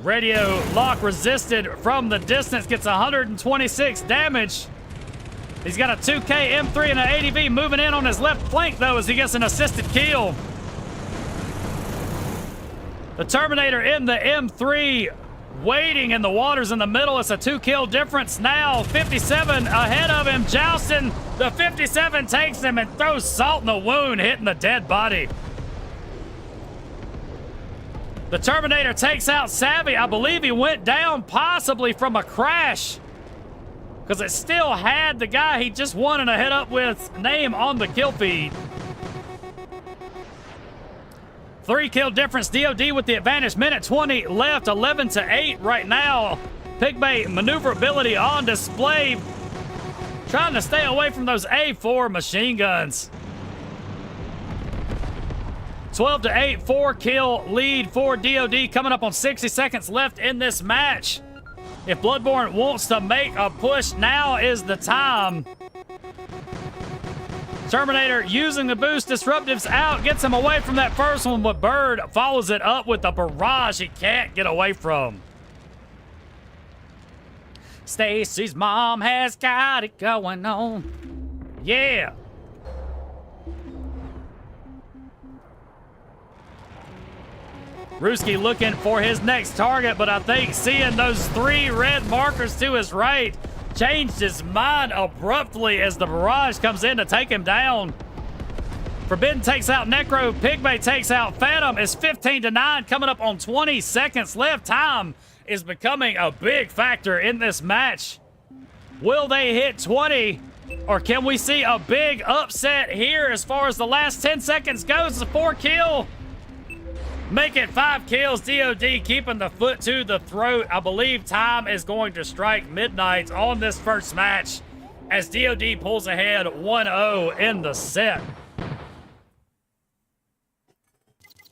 Radio lock resisted from the distance, gets 126 damage. He's got a 2K M3 and an ADV moving in on his left flank, though, as he gets an assisted kill. The Terminator in the M3 waiting in the waters in the middle. It's a 2-kill difference now. 57 ahead of him, jousting. The 57 takes him and throws salt in the wound, hitting the dead body. The Terminator takes out Savvy. I believe he went down possibly from a crash, because it still had the guy he just won in a head-up with name on the kill feed. 3-kill difference, DOD with the advantage. Minute 20 left, 11-8 right now. Pigmate maneuverability on display. Trying to stay away from those A4 machine guns. 12-8, 4-kill lead for DOD, coming up on 60 seconds left in this match. If Bloodborne wants to make a push, now is the time. Terminator using the boost, disruptives out, gets him away from that first one, but Bird follows it up with a barrage he can't get away from. Stacy's mom has got it going on. Yeah. Ruski looking for his next target, but I think seeing those 3 red markers to his right changed his mind abruptly as the barrage comes in to take him down. Forbidden takes out Necro. Pigmate takes out Phantom. It's 15-9, coming up on 20 seconds left. Time is becoming a big factor in this match. Will they hit 20, or can we see a big upset here as far as the last 10 seconds goes? The 4-kill. Make it 5 kills. DOD keeping the foot to the throat. I believe time is going to strike midnight on this first match as DOD pulls ahead 1-0 in the set.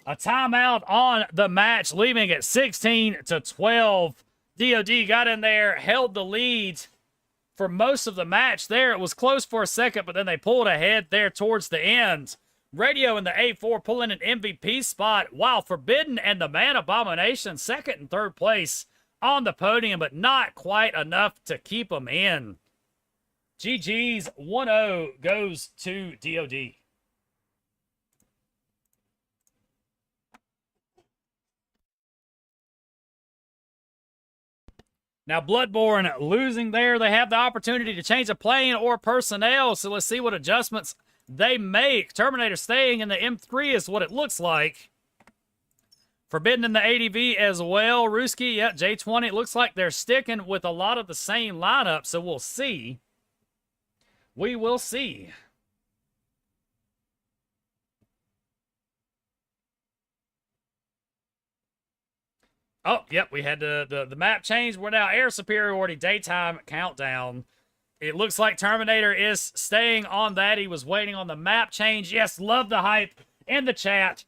A timeout on the match, leaving it 16-12. DOD got in there, held the lead for most of the match there. It was close for a second, but then they pulled ahead there towards the end. Radio in the A4 pulling an MVP spot, while Forbidden and the Man Abomination second and third place on the podium, but not quite enough to keep them in. GG's 1-0 goes to DOD. Now, Bloodborne losing there. They have the opportunity to change a plane or personnel, so let's see what adjustments they make. Terminator staying in the M3 is what it looks like. Forbidden in the ADV as well. Ruski, yeah, J20. It looks like they're sticking with a lot of the same lineup, so we'll see. We will see. Oh, yep, we had the map change. We're now air superiority, daytime countdown. It looks like Terminator is staying on that. He was waiting on the map change. Yes, love the hype in the chat.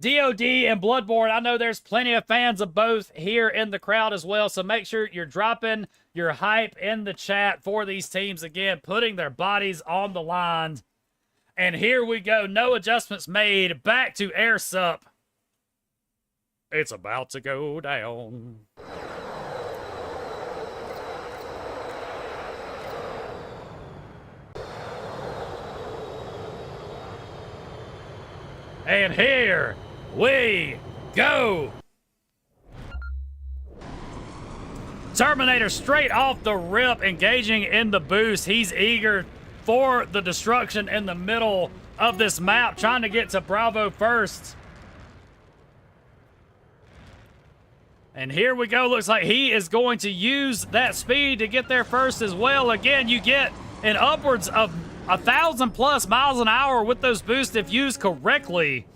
DOD and Bloodborne, I know there's plenty of fans of both here in the crowd as well, so make sure you're dropping your hype in the chat for these teams. Again, putting their bodies on the line. And here we go. No adjustments made. Back to air sup. It's about to go down. And here we go. Terminator straight off the rip, engaging in the boost. He's eager for the destruction in the middle of this map, trying to get to Bravo first. And here we go. Looks like he is going to use that speed to get there first as well. Again, you get an upwards of 1,000+ miles an hour with those boosts if used correctly.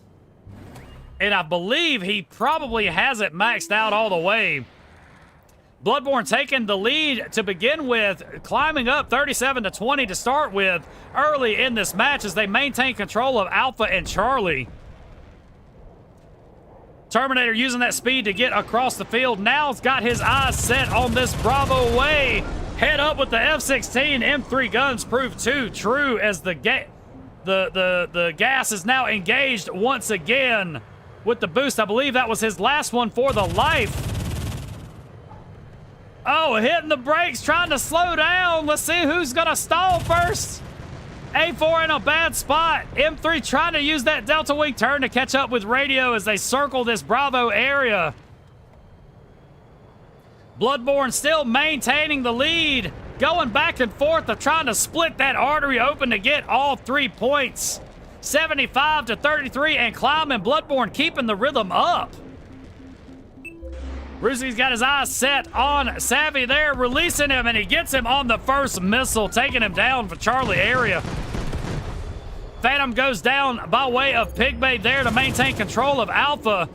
And I believe he probably has it maxed out all the way. Bloodborne taking the lead to begin with, climbing up 37-20 to start with early in this match as they maintain control of Alpha and Charlie. Terminator using that speed to get across the field. Now has got his eyes set on this Bravo way. Head up with the F-16. M3 guns prove too true as the gas is now engaged once again. with the boost. I believe that was his last one for the life. Oh, hitting the brakes, trying to slow down. Let's see who's going to stall first. A4 in a bad spot. M3 trying to use that Delta Wing turn to catch up with Radio as they circle this Bravo area. Bloodborne still maintaining the lead. Going back and forth of trying to split that artery open to get all 3 points. 75 to 33 and climbing. Bloodborne keeping the rhythm up. Ruski's got his eyes set on Savvy there, releasing him, and he gets him on the first missile, taking him down for Charlie area. Phantom goes down by way of Pigbait there to maintain control of Alpha.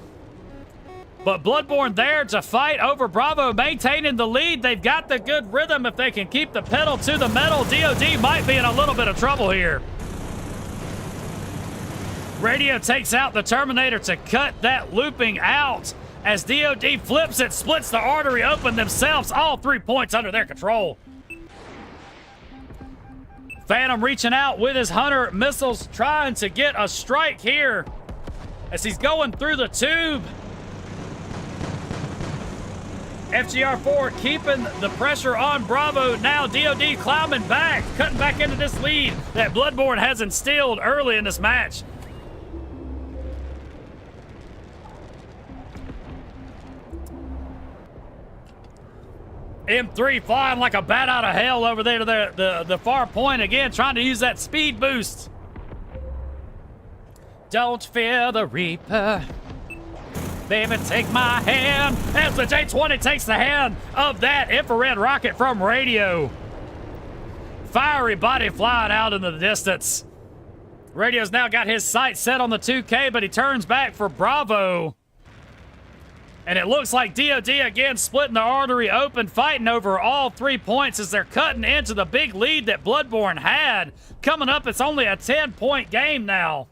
But Bloodborne there to fight over Bravo, maintaining the lead. They've got the good rhythm. If they can keep the pedal to the metal, DOD might be in a little bit of trouble here. Radio takes out the Terminator to cut that looping out. As DOD flips it, splits the artery open themselves, all 3 points under their control. Phantom reaching out with his Hunter missiles, trying to get a strike here as he's going through the tube. FGR4 keeping the pressure on Bravo. Now DOD climbing back, cutting back into this lead that Bloodborne has instilled early in this match. M3 flying like a bat out of hell over there to the far point again, trying to use that speed boost. Don't fear the Reaper. Baby, take my hand. As the J20 takes the hand of that infrared rocket from Radio. Fiery body flying out into the distance. Radio's now got his sights set on the 2K, but he turns back for Bravo. And it looks like DOD again splitting the artery open, fighting over all 3 points as they're cutting into the big lead that Bloodborne had. Coming up, it's only a 10-point game now.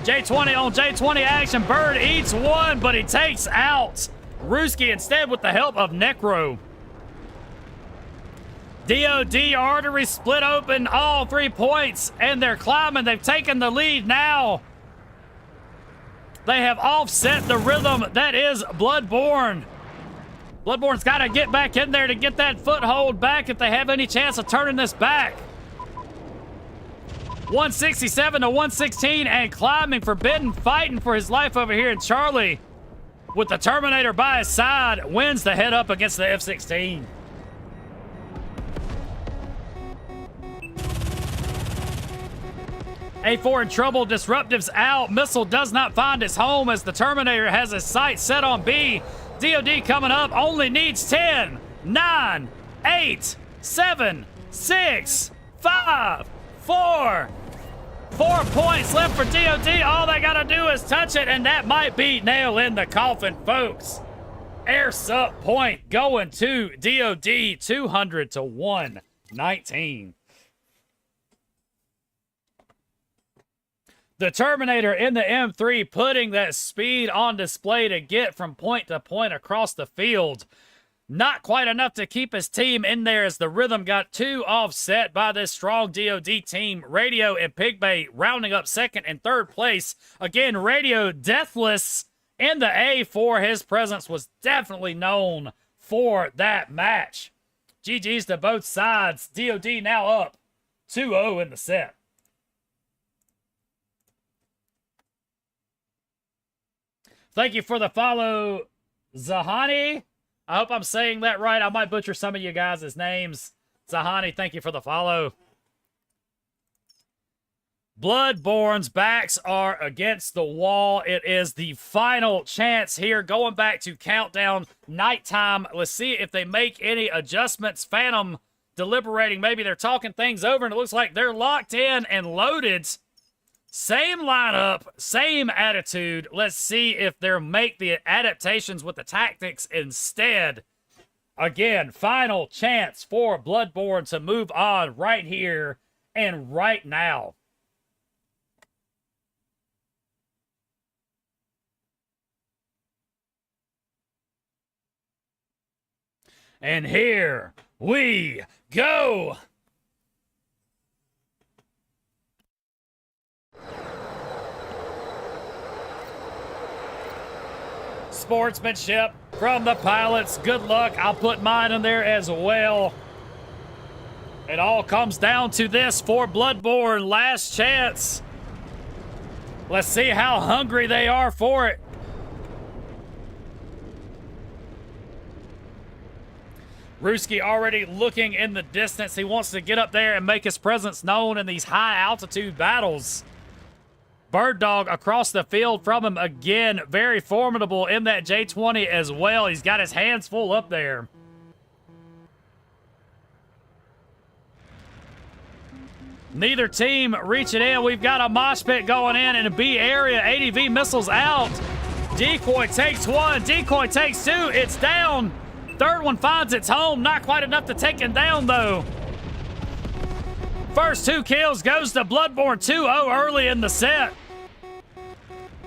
J20 on J20 action. Bird eats one, but he takes out Ruski instead with the help of Necro. DOD artery split open all 3 points, and they're climbing. They've taken the lead now. They have offset the rhythm that is Bloodborne. Bloodborne's got to get back in there to get that foothold back if they have any chance of turning this back. 167 to 116 and climbing. Forbidden fighting for his life over here. And Charlie, with the Terminator by his side, wins the head up against the F-16. A4 in trouble. Disruptive's out. Missile does not find his home as the Terminator has his sights set on B. DOD coming up. Only needs 10, 9, 8, 7, 6, 5, 4. 4 points left for DOD. All they got to do is touch it, and that might be nail in the coffin, folks. Air sup point going to DOD, 200 to 119. The Terminator in the M3 putting that speed on display to get from point to point across the field. Not quite enough to keep his team in there as the rhythm got too offset by this strong DOD team. Radio and Pigbait rounding up second and third place. Again, Radio deathless in the A for his presence was definitely known for that match. GG's to both sides. DOD now up 2-0 in the set. Thank you for the follow, Zahani. I hope I'm saying that right. I might butcher some of you guys' names. Zahani, thank you for the follow. Bloodborne's backs are against the wall. It is the final chance here. Going back to countdown nighttime. Let's see if they make any adjustments. Phantom deliberating. Maybe they're talking things over, and it looks like they're locked in and loaded. Same lineup, same attitude. Let's see if they'll make the adaptations with the tactics instead. Again, final chance for Bloodborne to move on right here and right now. And here we go. Sportsmanship from the pilots. Good luck. I'll put mine in there as well. It all comes down to this for Bloodborne. Last chance. Let's see how hungry they are for it. Ruski already looking in the distance. He wants to get up there and make his presence known in these high altitude battles. Bird Dog across the field from him again. Very formidable in that J20 as well. He's got his hands full up there. Neither team reaching in. We've got a mosh pit going in a B area. ADV missiles out. Decoy takes one. Decoy takes two. It's down. Third one finds its home. Not quite enough to take him down, though. First 2 kills goes to Bloodborne 2-0 early in the set.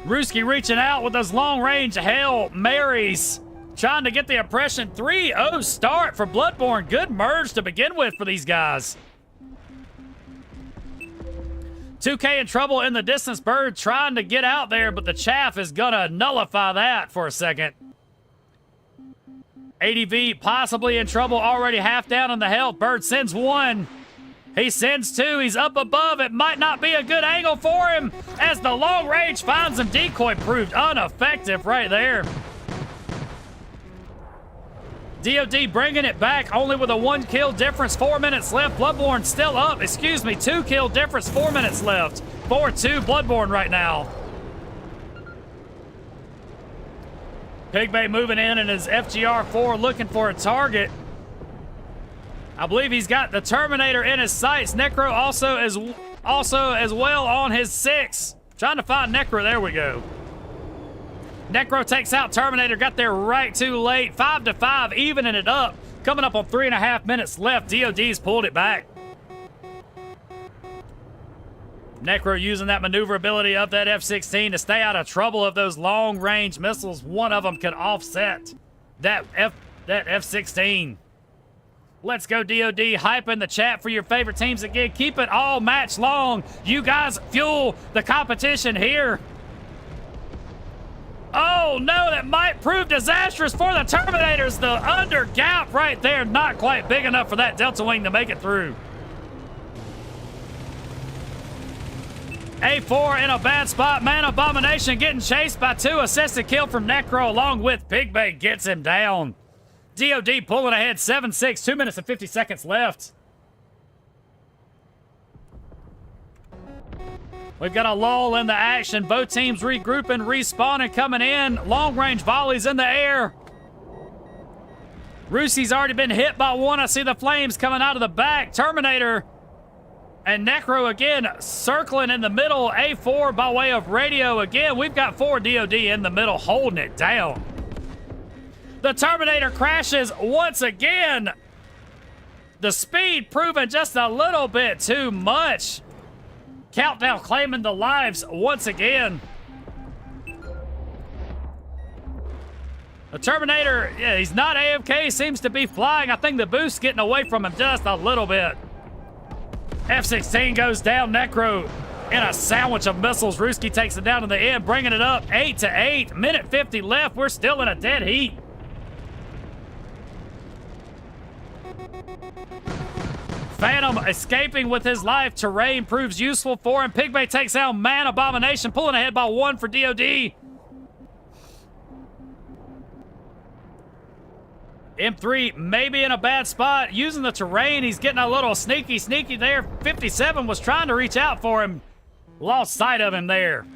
Ruski reaching out with those long-range Hail Marys. Trying to get the impression. 3-0 start for Bloodborne. Good merge to begin with for these guys. 2K in trouble in the distance. Bird trying to get out there, but the chaff is going to nullify that for a second. ADV possibly in trouble, already half down on the health. Bird sends one. He sends two. He's up above. It might not be a good angle for him as the long range finds him. Decoy proved ineffective right there. DOD bringing it back only with a 1 kill difference. 4 minutes left. Bloodborne still up. 2 kill difference. 4 minutes left. 4-2 Bloodborne right now. Pigbay moving in his FGR4 looking for a target. I believe he's got the Terminator in his sights. Necro also as well on his 6. Trying to find Necro. There we go. Necro takes out Terminator. Got there right too late. 5-5, evening it up. Coming up on 3.5 minutes left. DOD's pulled it back. Necro using that maneuverability of that F-16 to stay out of trouble of those long-range missiles. One of them can offset that F-16. Let's go, DOD. Hype in the chat for your favorite teams again. Keep it all match long. You guys fuel the competition here. Oh, no, that might prove disastrous for the Terminators. The under gap right there, not quite big enough for that Delta Wing to make it through. A4 in a bad spot. Man Abomination getting chased by 2. Assisted kill from Necro along with Pigbay gets him down. DOD pulling ahead 7-6. 2 minutes and 50 seconds left. We've got a lull in the action. Both teams regrouping, respawning, coming in. Long-range volleys in the air. Ruski's already been hit by one. I see the flames coming out of the back. Terminator and Necro again circling in the middle. A4 by way of radio again. We've got 4 DOD in the middle holding it down. The Terminator crashes once again. The speed proving just a little bit too much. Countdown claiming the lives once again. The Terminator, yeah, he's not AFK, seems to be flying. I think the boost's getting away from him just a little bit. F-16 goes down. Necro in a sandwich of missiles. Ruski takes it down to the end, bringing it up 8-8. Minute 50 left. We're still in a dead heat. Phantom escaping with his life. Terrain proves useful for him. Pigbay takes out Man Abomination, pulling ahead by 1 for DOD. M3 maybe in a bad spot. Using the terrain, he's getting a little sneaky there. 57 was trying to reach out for him. Lost sight of him there.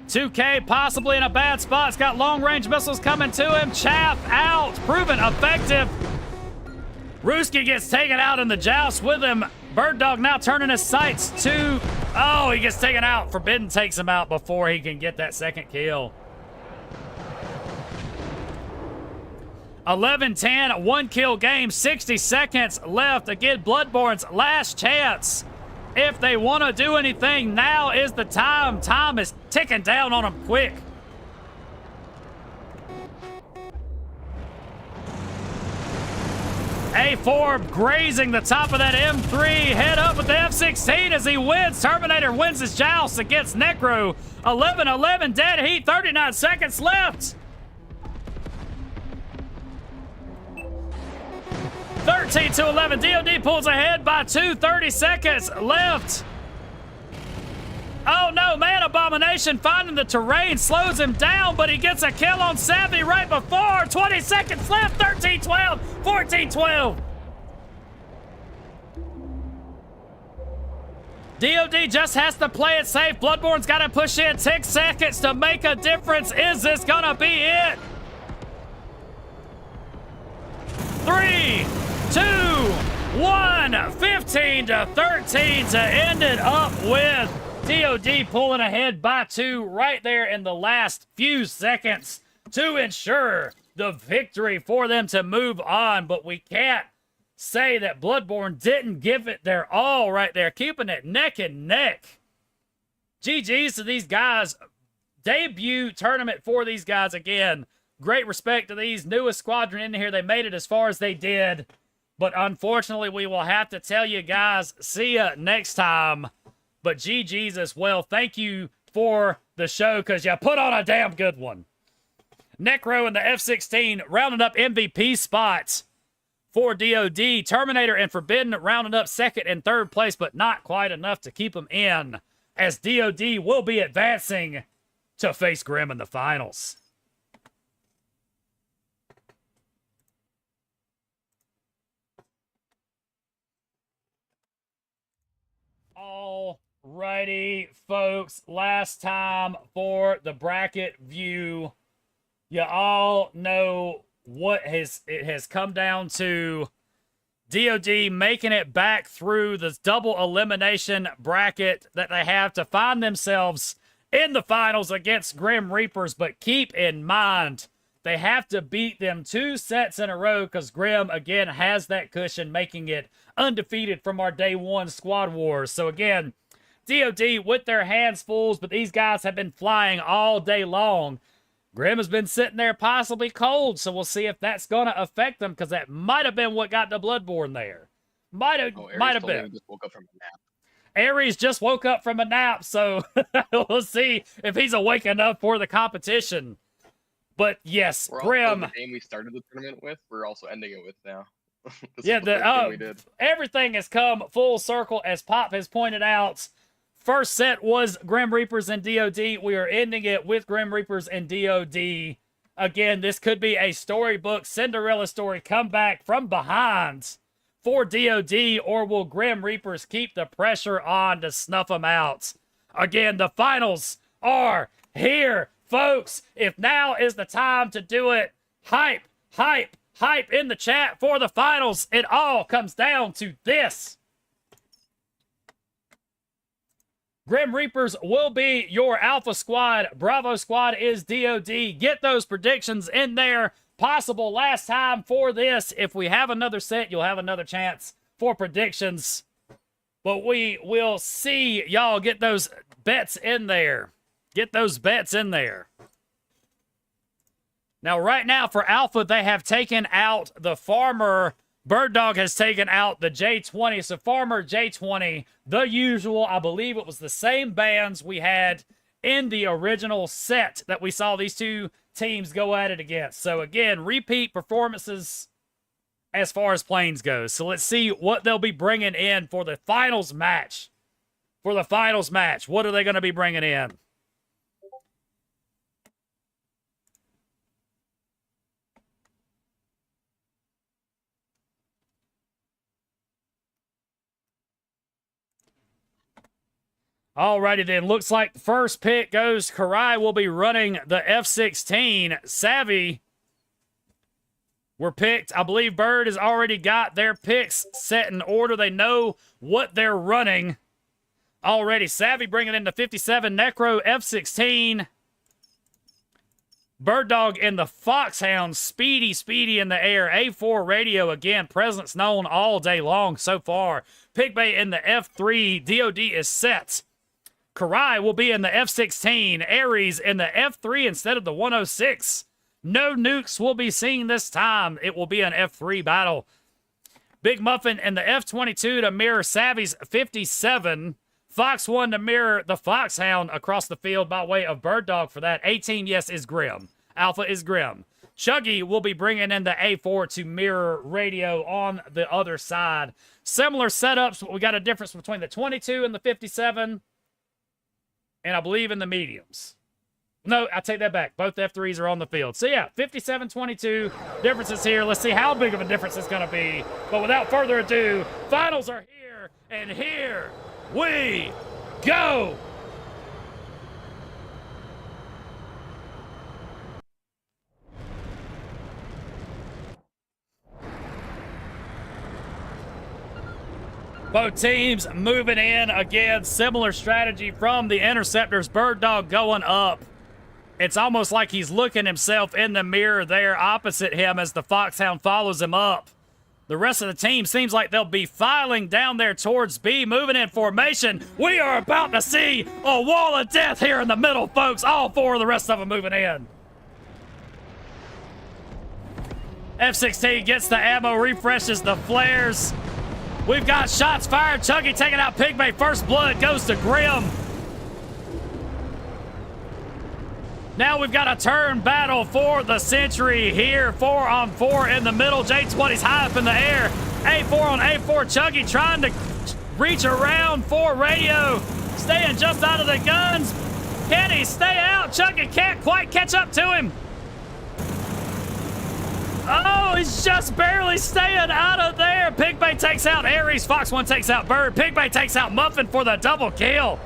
2K possibly in a bad spot. He's got long-range missiles coming to him. Chaff out. Proven effective. Ruski gets taken out in the joust with him. Bird Dog now turning his sights to... Oh, he gets taken out. Forbidden takes him out before he can get that second kill. 11-10, 1 kill game, 60 seconds left. Again, Bloodborne's last chance. If they want to do anything, now is the time. Time is ticking down on them quick. A4 grazing the top of that M3. Head up with the F16 as he wins. Terminator wins his joust against Necro. 11-11 dead heat, 39 seconds left. 13-11. DOD pulls ahead by 30 seconds left. Oh no, man, Abomination finding the terrain slows him down, but he gets a kill on Savvy right before. 20 seconds left, 13-12, 14-12. DOD just has to play it safe. Bloodborne's got to push in 6 seconds to make a difference. Is this gonna be it? 3, 2, 1, 15-13 to end it up with. DOD pulling ahead by 2 right there in the last few seconds to ensure the victory for them to move on. But we can't say that Bloodborne didn't give it their all right there, keeping it neck and neck. GG's to these guys. Debut tournament for these guys again. Great respect to these newest squadron in here. They made it as far as they did. But unfortunately, we will have to tell you guys, see ya next time. But GG's as well. Thank you for the show because you put on a damn good one. Necro and the F-16 rounding up MVP spots for DOD. Terminator and Forbidden rounding up second and third place, but not quite enough to keep them in, as DOD will be advancing to face Grim in the finals. Alrighty, folks. Last time for the bracket view. You all know what it has come down to. DOD making it back through this double elimination bracket that they have to find themselves in the finals against Grim Reapers. But keep in mind, they have to beat them 2 sets in a row because Grim, again, has that cushion, making it undefeated from our day 1 squad wars. So, again, DOD with their hands full, but these guys have been flying all day long. Grim has been sitting there possibly cold, so we'll see if that's going to affect them, because that might have been what got the Bloodborne there. Might have been. Just woke up from a nap. Aries just woke up from a nap, so we'll see if he's awake enough for the competition. But yes, Grim. The game we started the tournament with, we're also ending it with now. Yeah, everything has come full circle, as Pop has pointed out. First set was Grim Reapers and DOD. We are ending it with Grim Reapers and DOD. Again, this could be a storybook Cinderella story comeback from behind for DOD, or will Grim Reapers keep the pressure on to snuff them out? Again, the finals are here, folks. If now is the time to do it, hype, hype, hype in the chat for the finals. It all comes down to this. Grim Reapers will be your Alpha Squad. Bravo Squad is DOD. Get those predictions in there. Possible last time for this. If we have another set, you'll have another chance for predictions. But we will see y'all get those bets in there. Get those bets in there. Now, right now for Alpha, they have taken out the Farmer. Bird Dog has taken out the J20. So Farmer, J20, the usual. I believe it was the same bands we had in the original set that we saw these two teams go at it against. So again, repeat performances as far as planes goes. So let's see what they'll be bringing in for the finals match. For the finals match, what are they going to be bringing in? Alrighty then, looks like the first pick goes Karai will be running the F-16. Savvy were picked. I believe Bird has already got their picks set in order. They know what they're running already. Savvy bringing in the 57 Necro F-16. Bird Dog in the Foxhound. Speedy in the air. A4 radio again. Presence known all day long so far. Pigbay in the F3. DOD is set. Karai will be in the F-16. Ares in the F3 instead of the 106. No nukes will be seen this time. It will be an F3 battle. Big Muffin and the F-22 to mirror Savvy's 57. Fox 1 to mirror the Foxhound across the field by way of Bird Dog for that. 18, yes, is Grim. Alpha is Grim. Chuggy will be bringing in the A4 to mirror Radio on the other side. Similar setups, but we got a difference between the 22 and the 57. And I believe in the mediums. No, I take that back. Both F3s are on the field. So, yeah, 57-22 differences here. Let's see how big of a difference it's going to be. But without further ado, finals are here, and here we go. Both teams moving in. Again, similar strategy from the Interceptors. Bird Dog going up. It's almost like he's looking himself in the mirror there opposite him as the Foxhound follows him up. The rest of the team seems like they'll be filing down there towards B, moving in formation. We are about to see a wall of death here in the middle, folks. All four of the rest of them moving in. F-16 gets the ammo, refreshes the flares. We've got shots fired. Chuggy taking out Pigmay. First blood goes to Grim. Now we've got a turn battle for the century here. 4-on-4 in the middle. J-20's high up in the air. A4 on A4. Chuggy trying to reach around for Radio. Staying just out of the guns. Can he stay out? Chuggy can't quite catch up to him. Oh, he's just barely staying out of there. Pigmay takes out Aries. Fox 1 takes out Bird. Pigmay takes out Muffin for the double kill.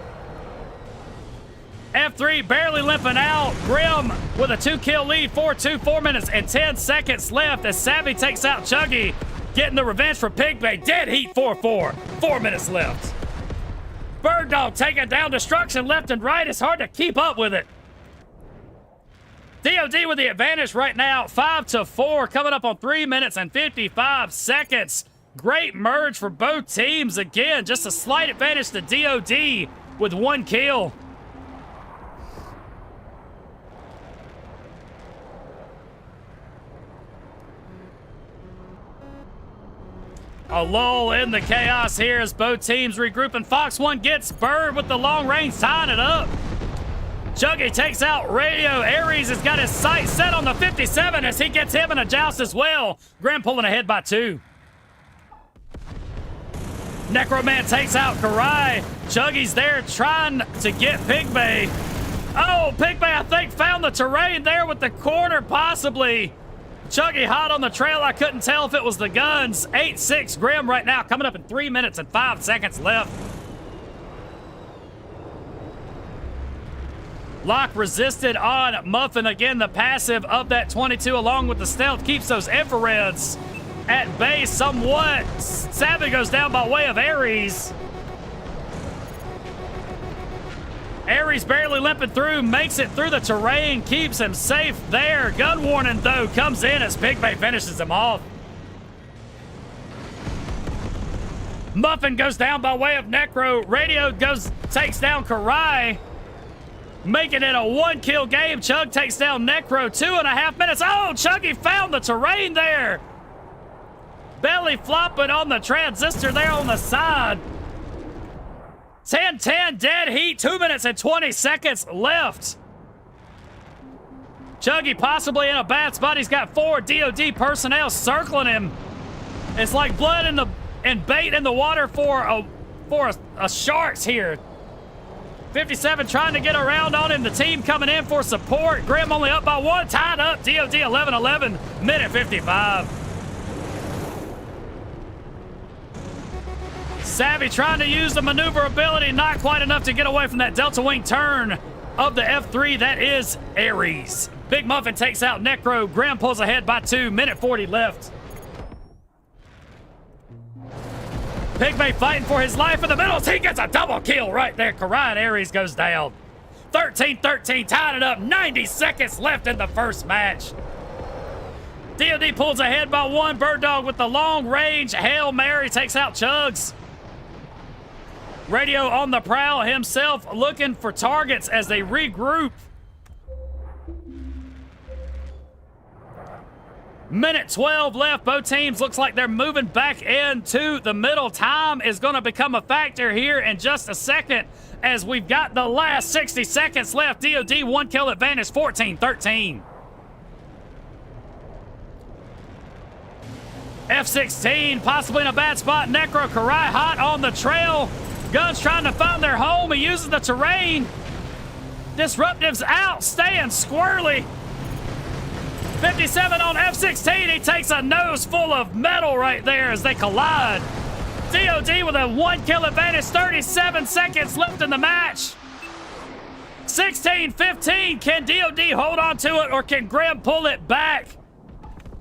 F3 barely limping out. Grim with a 2-kill lead. 4-2, 4 minutes and 10 seconds left as Savvy takes out Chuggy. Getting the revenge for Pigmay. Dead heat 4-4. 4 minutes left. Bird Dog taking down destruction left and right. It's hard to keep up with it. DOD with the advantage right now, 5-4, coming up on 3 minutes and 55 seconds. Great merge for both teams. Again, just a slight advantage to DOD with 1 kill. A lull in the chaos here as both teams regrouping. Fox 1 gets Bird with the long range, tying it up. Chuggy takes out Radio. Aries has got his sight set on the 57 as he gets him in a joust as well. Grim pulling ahead by 2. Necroman takes out Karai. Chuggy's there trying to get Pigmay. Oh, Pigmay, I think, found the terrain there with the corner, possibly. Chuggy hot on the trail. I couldn't tell if it was the guns. 8-6 Grim right now, coming up in 3 minutes and 5 seconds left. Lock resisted on Muffin. Again, the passive of that 22 along with the stealth keeps those infrareds at base somewhat. Savvy goes down by way of Aries. Aries barely limping through, makes it through the terrain, keeps him safe there. Gun warning, though, comes in as Pigmay finishes him off. Muffin goes down by way of Necro. Radio takes down Karai. Making it a 1-kill game. Chug takes down Necro. 2.5 minutes. Oh, Chuggy found the terrain there. Belly flopping on the transistor there on the side. 10-10 dead heat. 2 minutes and 20 seconds left. Chuggy possibly in a bad spot. He's got 4 DOD personnel circling him. It's like blood and bait in the water for a sharks here. 57 trying to get around on him. The team coming in for support. Grim only up by 1. Tied up. DOD 11-11. Minute 55. Savvy trying to use the maneuverability. Not quite enough to get away from that Delta Wing turn of the F3. That is Aries. Big Muffin takes out Necro. Grim pulls ahead by 2. Minute 40 left. Pigmay fighting for his life in the middle. He gets a double kill right there. Karai and Aries goes down. 13-13, tied it up. 90 seconds left in the first match. DOD pulls ahead by 1. Bird Dog with the long range Hail Mary takes out Chugs. Radio on the prowl himself looking for targets as they regroup. Minute 12 left. Both teams looks like they're moving back into the middle. Time is going to become a factor here in just a second as we've got the last 60 seconds left. DOD 1 kill advantage, 14-13. F-16 possibly in a bad spot. Necro Karai hot on the trail. Guns trying to find their home. He uses the terrain. Disruptive's out, staying squirrely. 57 on F-16. He takes a nose full of metal right there as they collide. DOD with a 1 kill advantage. 37 seconds left in the match. 16-15. Can DOD hold on to it or can Graham pull it back?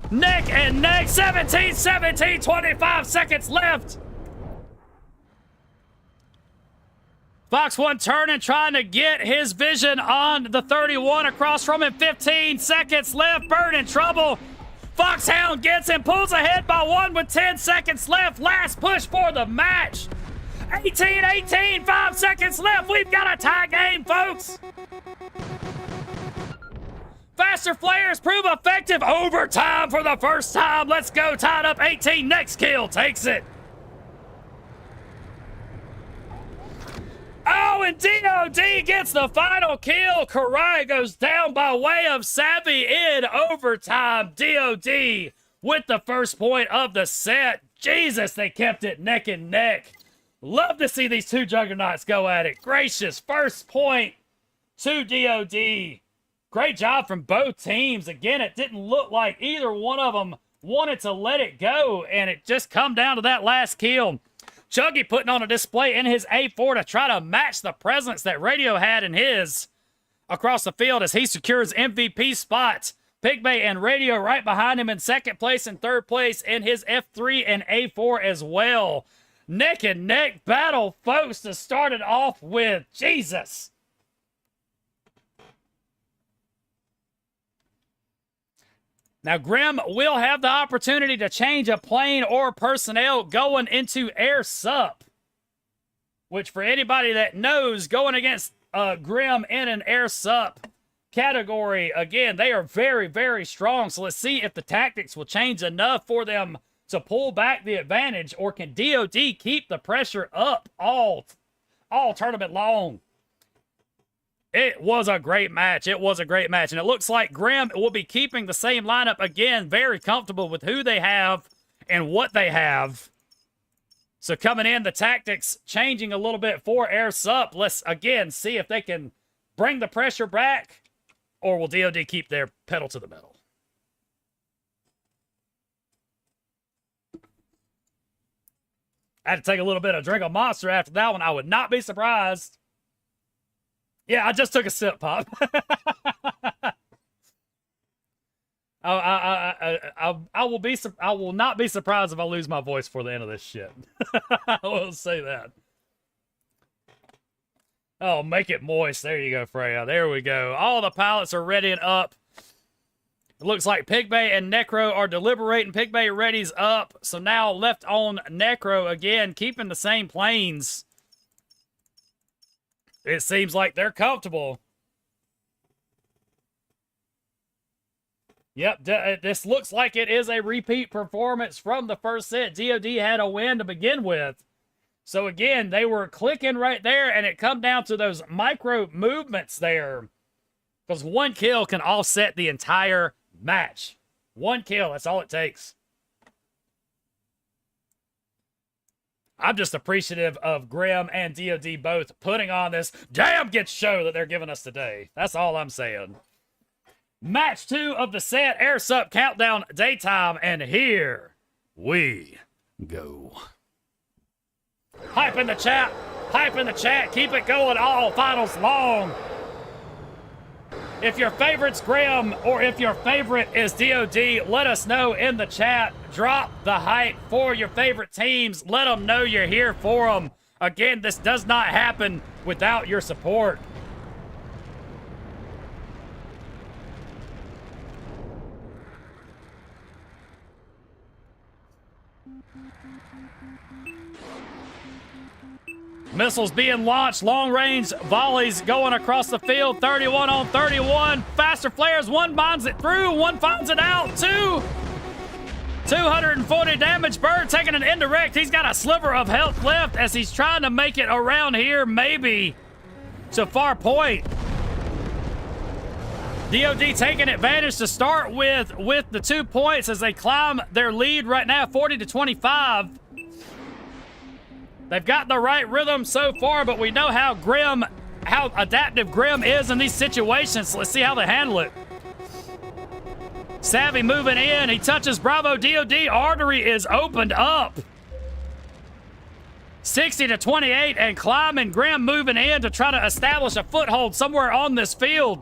Neck and neck. 17-17. 25 seconds left. Fox 1 turning, trying to get his vision on the 31 across from him. 15 seconds left. Bird in trouble. Foxhound gets him, pulls ahead by 1 with 10 seconds left. Last push for the match. 18-18, 5 seconds left. We've got a tie game, folks. Faster flares prove effective. Overtime for the first time. Let's go. Tied up 18. Next kill takes it. Oh, and DOD gets the final kill. Karai goes down by way of Savvy in overtime. DOD with the first point of the set. Jesus, they kept it neck and neck. Love to see these two juggernauts go at it. Gracious, first point to DOD. Great job from both teams. Again, it didn't look like either one of them wanted to let it go, and it just come down to that last kill. Chuggy putting on a display in his A4 to try to match the presence that Radio had in his across the field as he secures MVP spot. Pigbay and Radio right behind him in second place and third place in his F3 and A4 as well. Neck and neck battle, folks, to start it off with. Jesus. Now, Grim will have the opportunity to change a plane or personnel going into air sup, which for anybody that knows, going against Grim in an air sup category, again, they are very, very strong. So let's see if the tactics will change enough for them to pull back the advantage, or can DOD keep the pressure up all tournament long. It was a great match. It was a great match. And it looks like Graham will be keeping the same lineup again. Very comfortable with who they have and what they have. So coming in, the tactics changing a little bit for Air Sup. Let's, again, see if they can bring the pressure back, or will DOD keep their pedal to the metal? I had to take a little bit of drink of Monster after that one. I would not be surprised. Yeah, I just took a sip, Pop. I will not be surprised if I lose my voice before the end of this shit. I will say that. Oh, make it moist. There you go, Freya. There we go. All the pilots are ready and up. It looks like Pigbay and Necro are deliberating. Pigbay ready's up. So now left on Necro again, keeping the same planes. It seems like they're comfortable. Yep, this looks like it is a repeat performance from the first set. DOD had a win to begin with. So again, they were clicking right there, and it come down to those micro movements there. Because one kill can offset the entire match. One kill, that's all it takes. I'm just appreciative of Grim and DOD both putting on this damn good show that they're giving us today. That's all I'm saying. Match 2 of the set, Air Sup Countdown Daytime, and here we go. Hype in the chat. Hype in the chat. Keep it going all finals long. If your favorite's Grim or if your favorite is DOD, let us know in the chat. Drop the hype for your favorite teams. Let them know you're here for them. Again, this does not happen without your support. Missiles being launched, long-range volleys going across the field, 31 on 31. Faster flares, one binds it through, one finds it out, two. 240 damage. Bird taking an indirect. He's got a sliver of health left as he's trying to make it around here, maybe to far point. DOD taking advantage to start with the 2 points as they climb their lead right now, 40-25. They've got the right rhythm so far, but we know how adaptive Grim is in these situations. So let's see how they handle it. Savvy moving in. He touches Bravo. DOD artery is opened up. 60-28 and climbing. Grim moving in to try to establish a foothold somewhere on this field.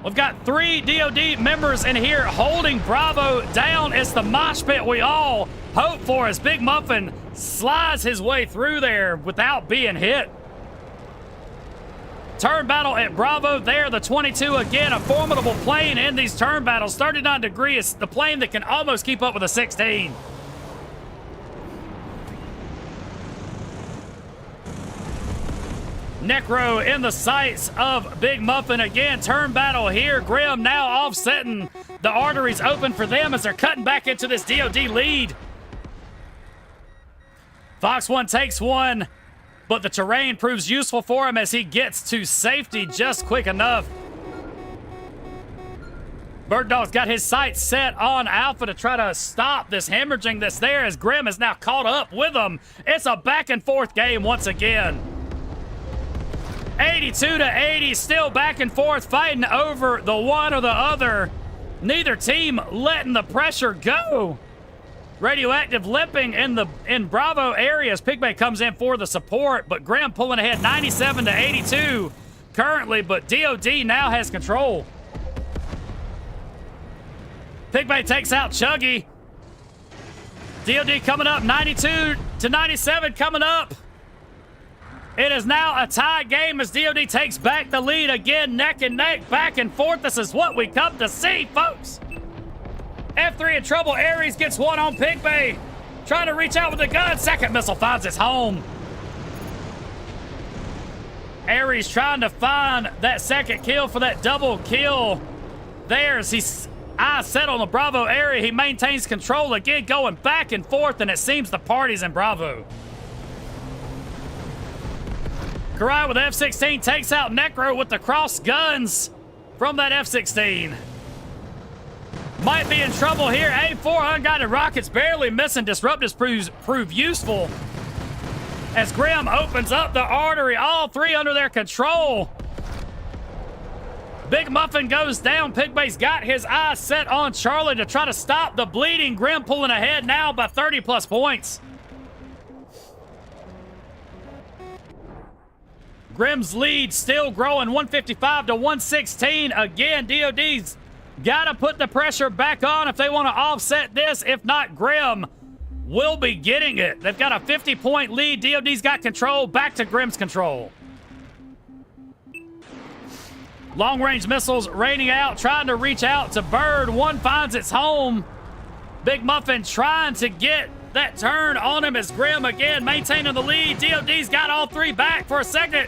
We've got 3 DOD members in here holding Bravo down. It's the mosh pit we all hope for as Big Muffin slides his way through there without being hit. Turn battle at Bravo there, the 22 again, a formidable plane in these turn battles. 39 degrees, the plane that can almost keep up with a 16. Necro in the sights of Big Muffin again. Turn battle here. Grim now offsetting the arteries open for them as they're cutting back into this DOD lead. Fox 1 takes one, but the terrain proves useful for him as he gets to safety just quick enough. Bird Dog's got his sights set on Alpha to try to stop this hemorrhaging that's there as Grim is now caught up with him. It's a back and forth game once again. 82-80, still back and forth, fighting over the one or the other. Neither team letting the pressure go. Radioactive limping in Bravo areas. Pigmay comes in for the support, but Graham pulling ahead 97-82 currently, but DOD now has control. Pigmay takes out Chuggy. DOD coming up, 92-97 coming up. It is now a tie game as DOD takes back the lead again, neck and neck, back and forth. This is what we come to see, folks. F3 in trouble. Ares gets one on Pigmay. Trying to reach out with the gun. Second missile finds its home. Ares trying to find that second kill for that double kill. There's his eyes set on the Bravo area. He maintains control again, going back and forth, and it seems the party's in Bravo. Karai with F-16 takes out Necro with the cross guns from that F-16. Might be in trouble here. A4 unguided rockets barely missing. Disruptors prove useful as Grim opens up the artery. All 3 under their control. Big Muffin goes down. Pigmay's got his eyes set on Charlie to try to stop the bleeding. Grim pulling ahead now by 30+ points. Grim's lead still growing, 155-116. Again, DOD's got to put the pressure back on if they want to offset this. If not, Grim will be getting it. They've got a 50-point lead. DOD's got control. Back to Grim's control. Long-range missiles raining out, trying to reach out to Bird. One finds its home. Big Muffin trying to get that turn on him as Grim again maintaining the lead. DOD's got all 3 back for a second.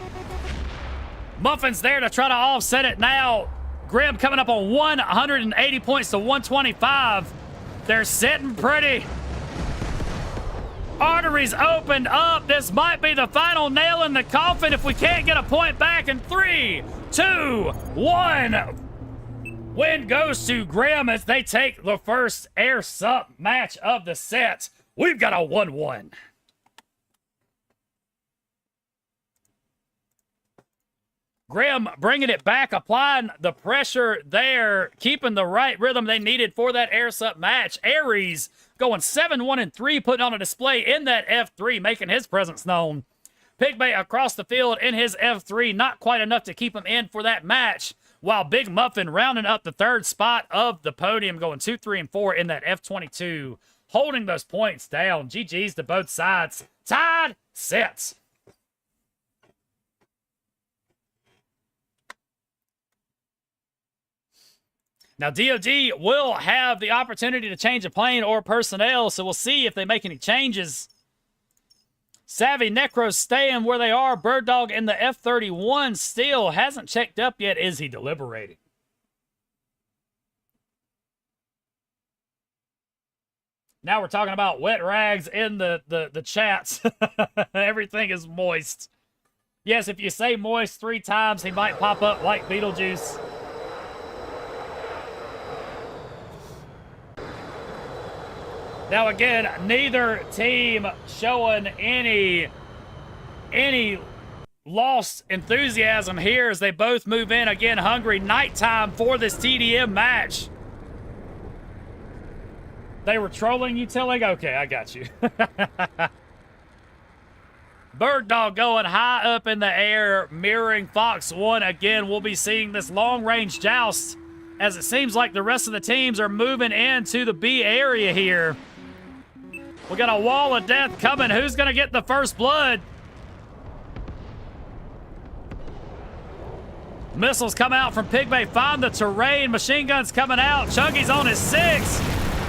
Muffin's there to try to offset it now. Grim coming up on 180 points to 125. They're sitting pretty. Arteries opened up. This might be the final nail in the coffin if we can't get a point back in 3, 2, 1. Win goes to Grim as they take the first air sup match of the set. We've got a 1-1. Grim bringing it back, applying the pressure there, keeping the right rhythm they needed for that air sup match. Ares going 7-1-3, putting on a display in that F3, making his presence known. Pigmay across the field in his F3, not quite enough to keep him in for that match, while Big Muffin rounding up the 3rd spot of the podium, going 2, 3, and 4 in that F22, holding those points down. GG's to both sides. Tied sets. Now, DOD will have the opportunity to change a plane or personnel, so we'll see if they make any changes. Savvy Necros staying where they are. Bird Dog in the F-31 still hasn't checked up yet. Is he deliberating? Now we're talking about wet rags in the chats. Everything is moist. Yes, if you say moist 3 times, he might pop up like Beetlejuice. Now again, neither team showing any lost enthusiasm here as they both move in again hungry. Nighttime for this TDM match. They were trolling you, Tilling? Okay, I got you. Bird Dog going high up in the air, mirroring Fox 1 again. We'll be seeing this long-range joust as it seems like the rest of the teams are moving into the B area here. We got a wall of death coming. Who's going to get the first blood? Missiles come out from Pigmay, find the terrain. Machine guns coming out. Chunky's on his 6.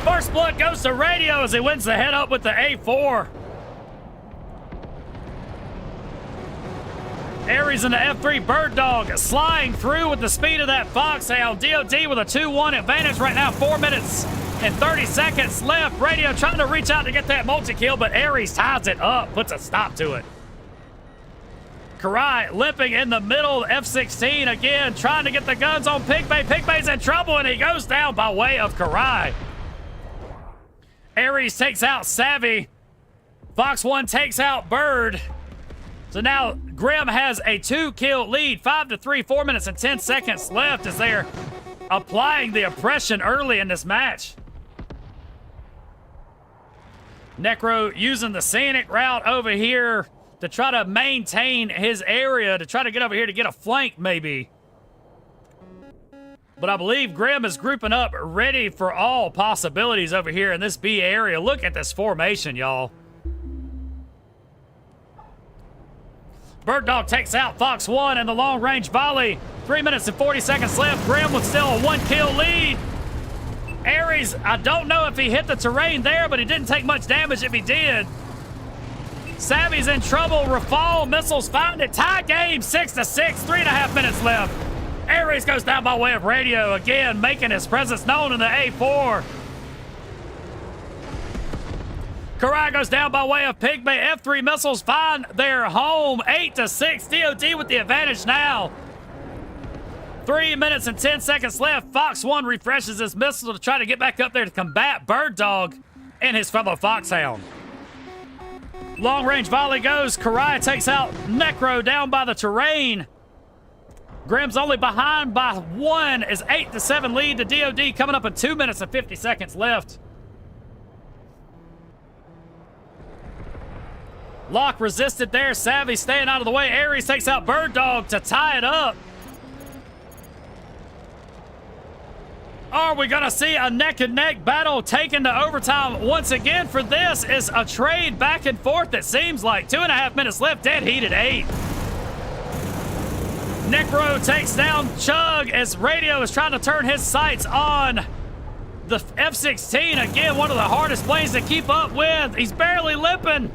First blood goes to Radio as he wins the head up with the A4. Aries in the F3. Bird Dog sliding through with the speed of that Foxhound. DOD with a 2-1 advantage right now. 4 minutes and 30 seconds left. Radio trying to reach out to get that multi-kill, but Aries ties it up, puts a stop to it. Karai limping in the middle. F16 again, trying to get the guns on Pigmay. Pigmay's in trouble, and he goes down by way of Karai. Aries takes out Savvy. Fox 1 takes out Bird. So now Grim has a 2-kill lead. 5-3, 4 minutes and 10 seconds left as they're applying the oppression early in this match. Necro using the scenic route over here to try to maintain his area, to try to get over here to get a flank maybe. But I believe Grim is grouping up ready for all possibilities over here in this B area. Look at this formation, y'all. Bird Dog takes out Fox 1 in the long-range volley. 3 minutes and 40 seconds left. Grim with still a 1-kill lead. Aries, I don't know if he hit the terrain there, but he didn't take much damage if he did. Savvy's in trouble. Rafale missiles find it. Tie game, 6-6, 3.5 minutes left. Aries goes down by way of Radio again, making his presence known in the A4. Karai goes down by way of Pigmay. F3 missiles find their home. 8-6. DOD with the advantage now. 3 minutes and 10 seconds left. Fox 1 refreshes his missile to try to get back up there to combat Bird Dog and his fellow Foxhound. Long range volley goes. Karai takes out Necro down by the terrain. Grim's only behind by 1 as 8-7 lead to DOD coming up in 2 minutes and 50 seconds left. Lock resisted there. Savvy staying out of the way. Aries takes out Bird Dog to tie it up. Are we going to see a neck-and-neck battle taken to overtime once again? For this is a trade back and forth, it seems like. 2.5 minutes left, dead heat at 8. Necro takes down Chug as Radio is trying to turn his sights on the F-16. Again, one of the hardest planes to keep up with. He's barely limping.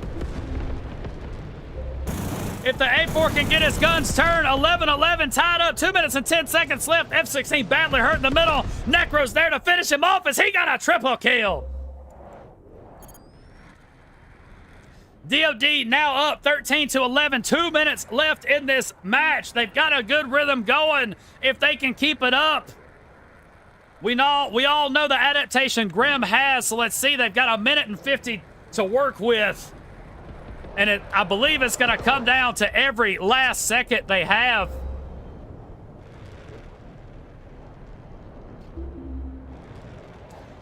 If the A4 can get his guns turned, 11-11 tied up, 2 minutes and 10 seconds left. F-16 badly hurt in the middle. Necro's there to finish him off as he got a triple kill. DOD now up 13-11, 2 minutes left in this match. They've got a good rhythm going if they can keep it up. We all know the adaptation Grim has, so let's see. They've got 1 minute and 50 to work with. And I believe it's going to come down to every last second they have.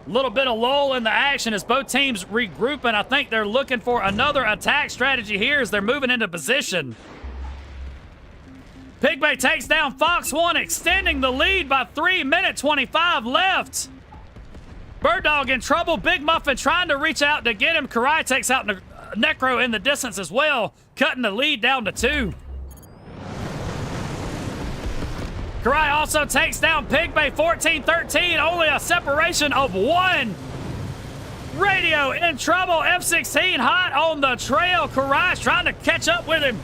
Little bit of lull in the action as both teams regroup, and I think they're looking for another attack strategy here as they're moving into position. Pigmay takes down Fox 1, extending the lead by 3 minutes 25 left. Bird Dog in trouble. Big Muffin trying to reach out to get him. Karai takes out Necro in the distance as well, cutting the lead down to 2. Karai also takes down Pigmay, 14-13, only a separation of 1. Radio in trouble, F-16 hot on the trail. Karai's trying to catch up with him.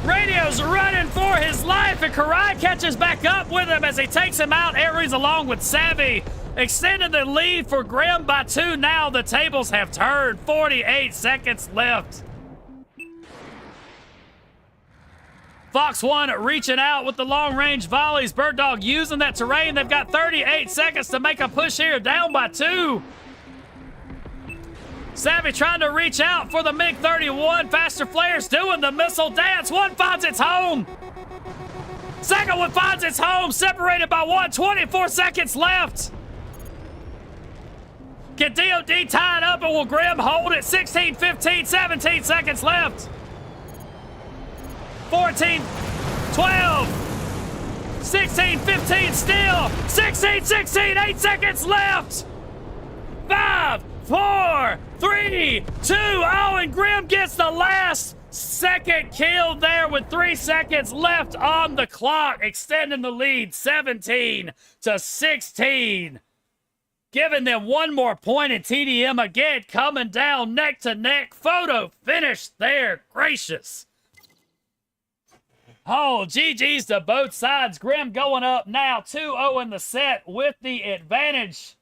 Radio's running for his life, and Karai catches back up with him as he takes him out. Aries along with Savvy extending the lead for Grim by 2. Now the tables have turned. 48 seconds left. Fox 1 reaching out with the long-range volleys. Bird Dog using that terrain. They've got 38 seconds to make a push here, down by 2. Savvy trying to reach out for the MiG-31. Faster Flares doing the missile dance. One finds its home. Second one finds its home, separated by 1. 24 seconds left. Can DOD tie it up, or will Grim hold it? 16, 15, 17 seconds left. 14, 12, 16, 15 still. 16, 16, 8 seconds left. 5, 4, 3, 2. Oh, and Grim gets the last second kill there with 3 seconds left on the clock, extending the lead 17 to 16. Giving them one more point, and TDM again coming down neck to neck. Photo finish there. Gracious. Oh, GG's to both sides. Grim going up now 2-0 in the set with the advantage,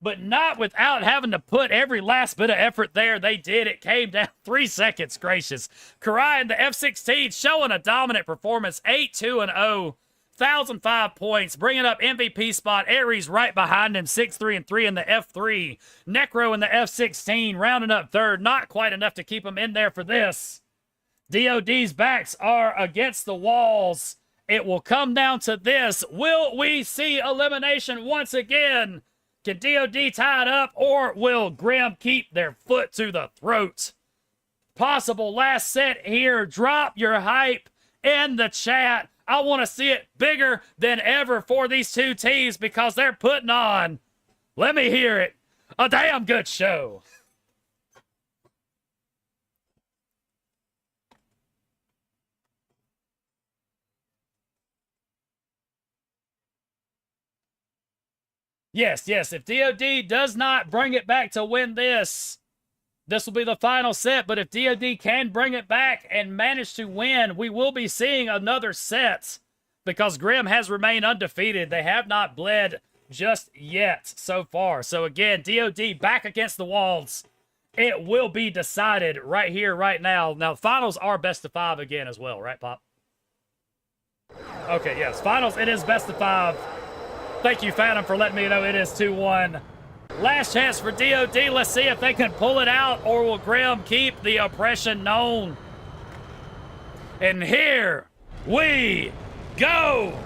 but not without having to put every last bit of effort there. They did. It came down 3 seconds. Gracious. Karai in the F-16 showing a dominant performance. 8-2-0. 1,005 points, bringing up MVP spot. Ares right behind him, 6-3-3 in the F3. Necro in the F-16, rounding up third. Not quite enough to keep him in there for this. DOD's backs are against the walls. It will come down to this. Will we see elimination once again? Can DOD tie it up, or will Grim keep their foot to the throat? Possible last set here. Drop your hype in the chat. I want to see it bigger than ever for these two teams, because they're putting on, let me hear it, a damn good show. Yes, if DOD does not bring it back to win this, this will be the final set. But if DOD can bring it back and manage to win, we will be seeing another set, because Grim has remained undefeated. They have not bled just yet so far. So again, DOD back against the walls. It will be decided right here, right now. Now, finals are best of 5 again as well, right, Pop? Okay, yes, finals, it is best of 5. Thank you, Phantom, for letting me know it is 2-1. Last chance for DOD. Let's see if they can pull it out, or will Grim keep the oppression known? And here we go.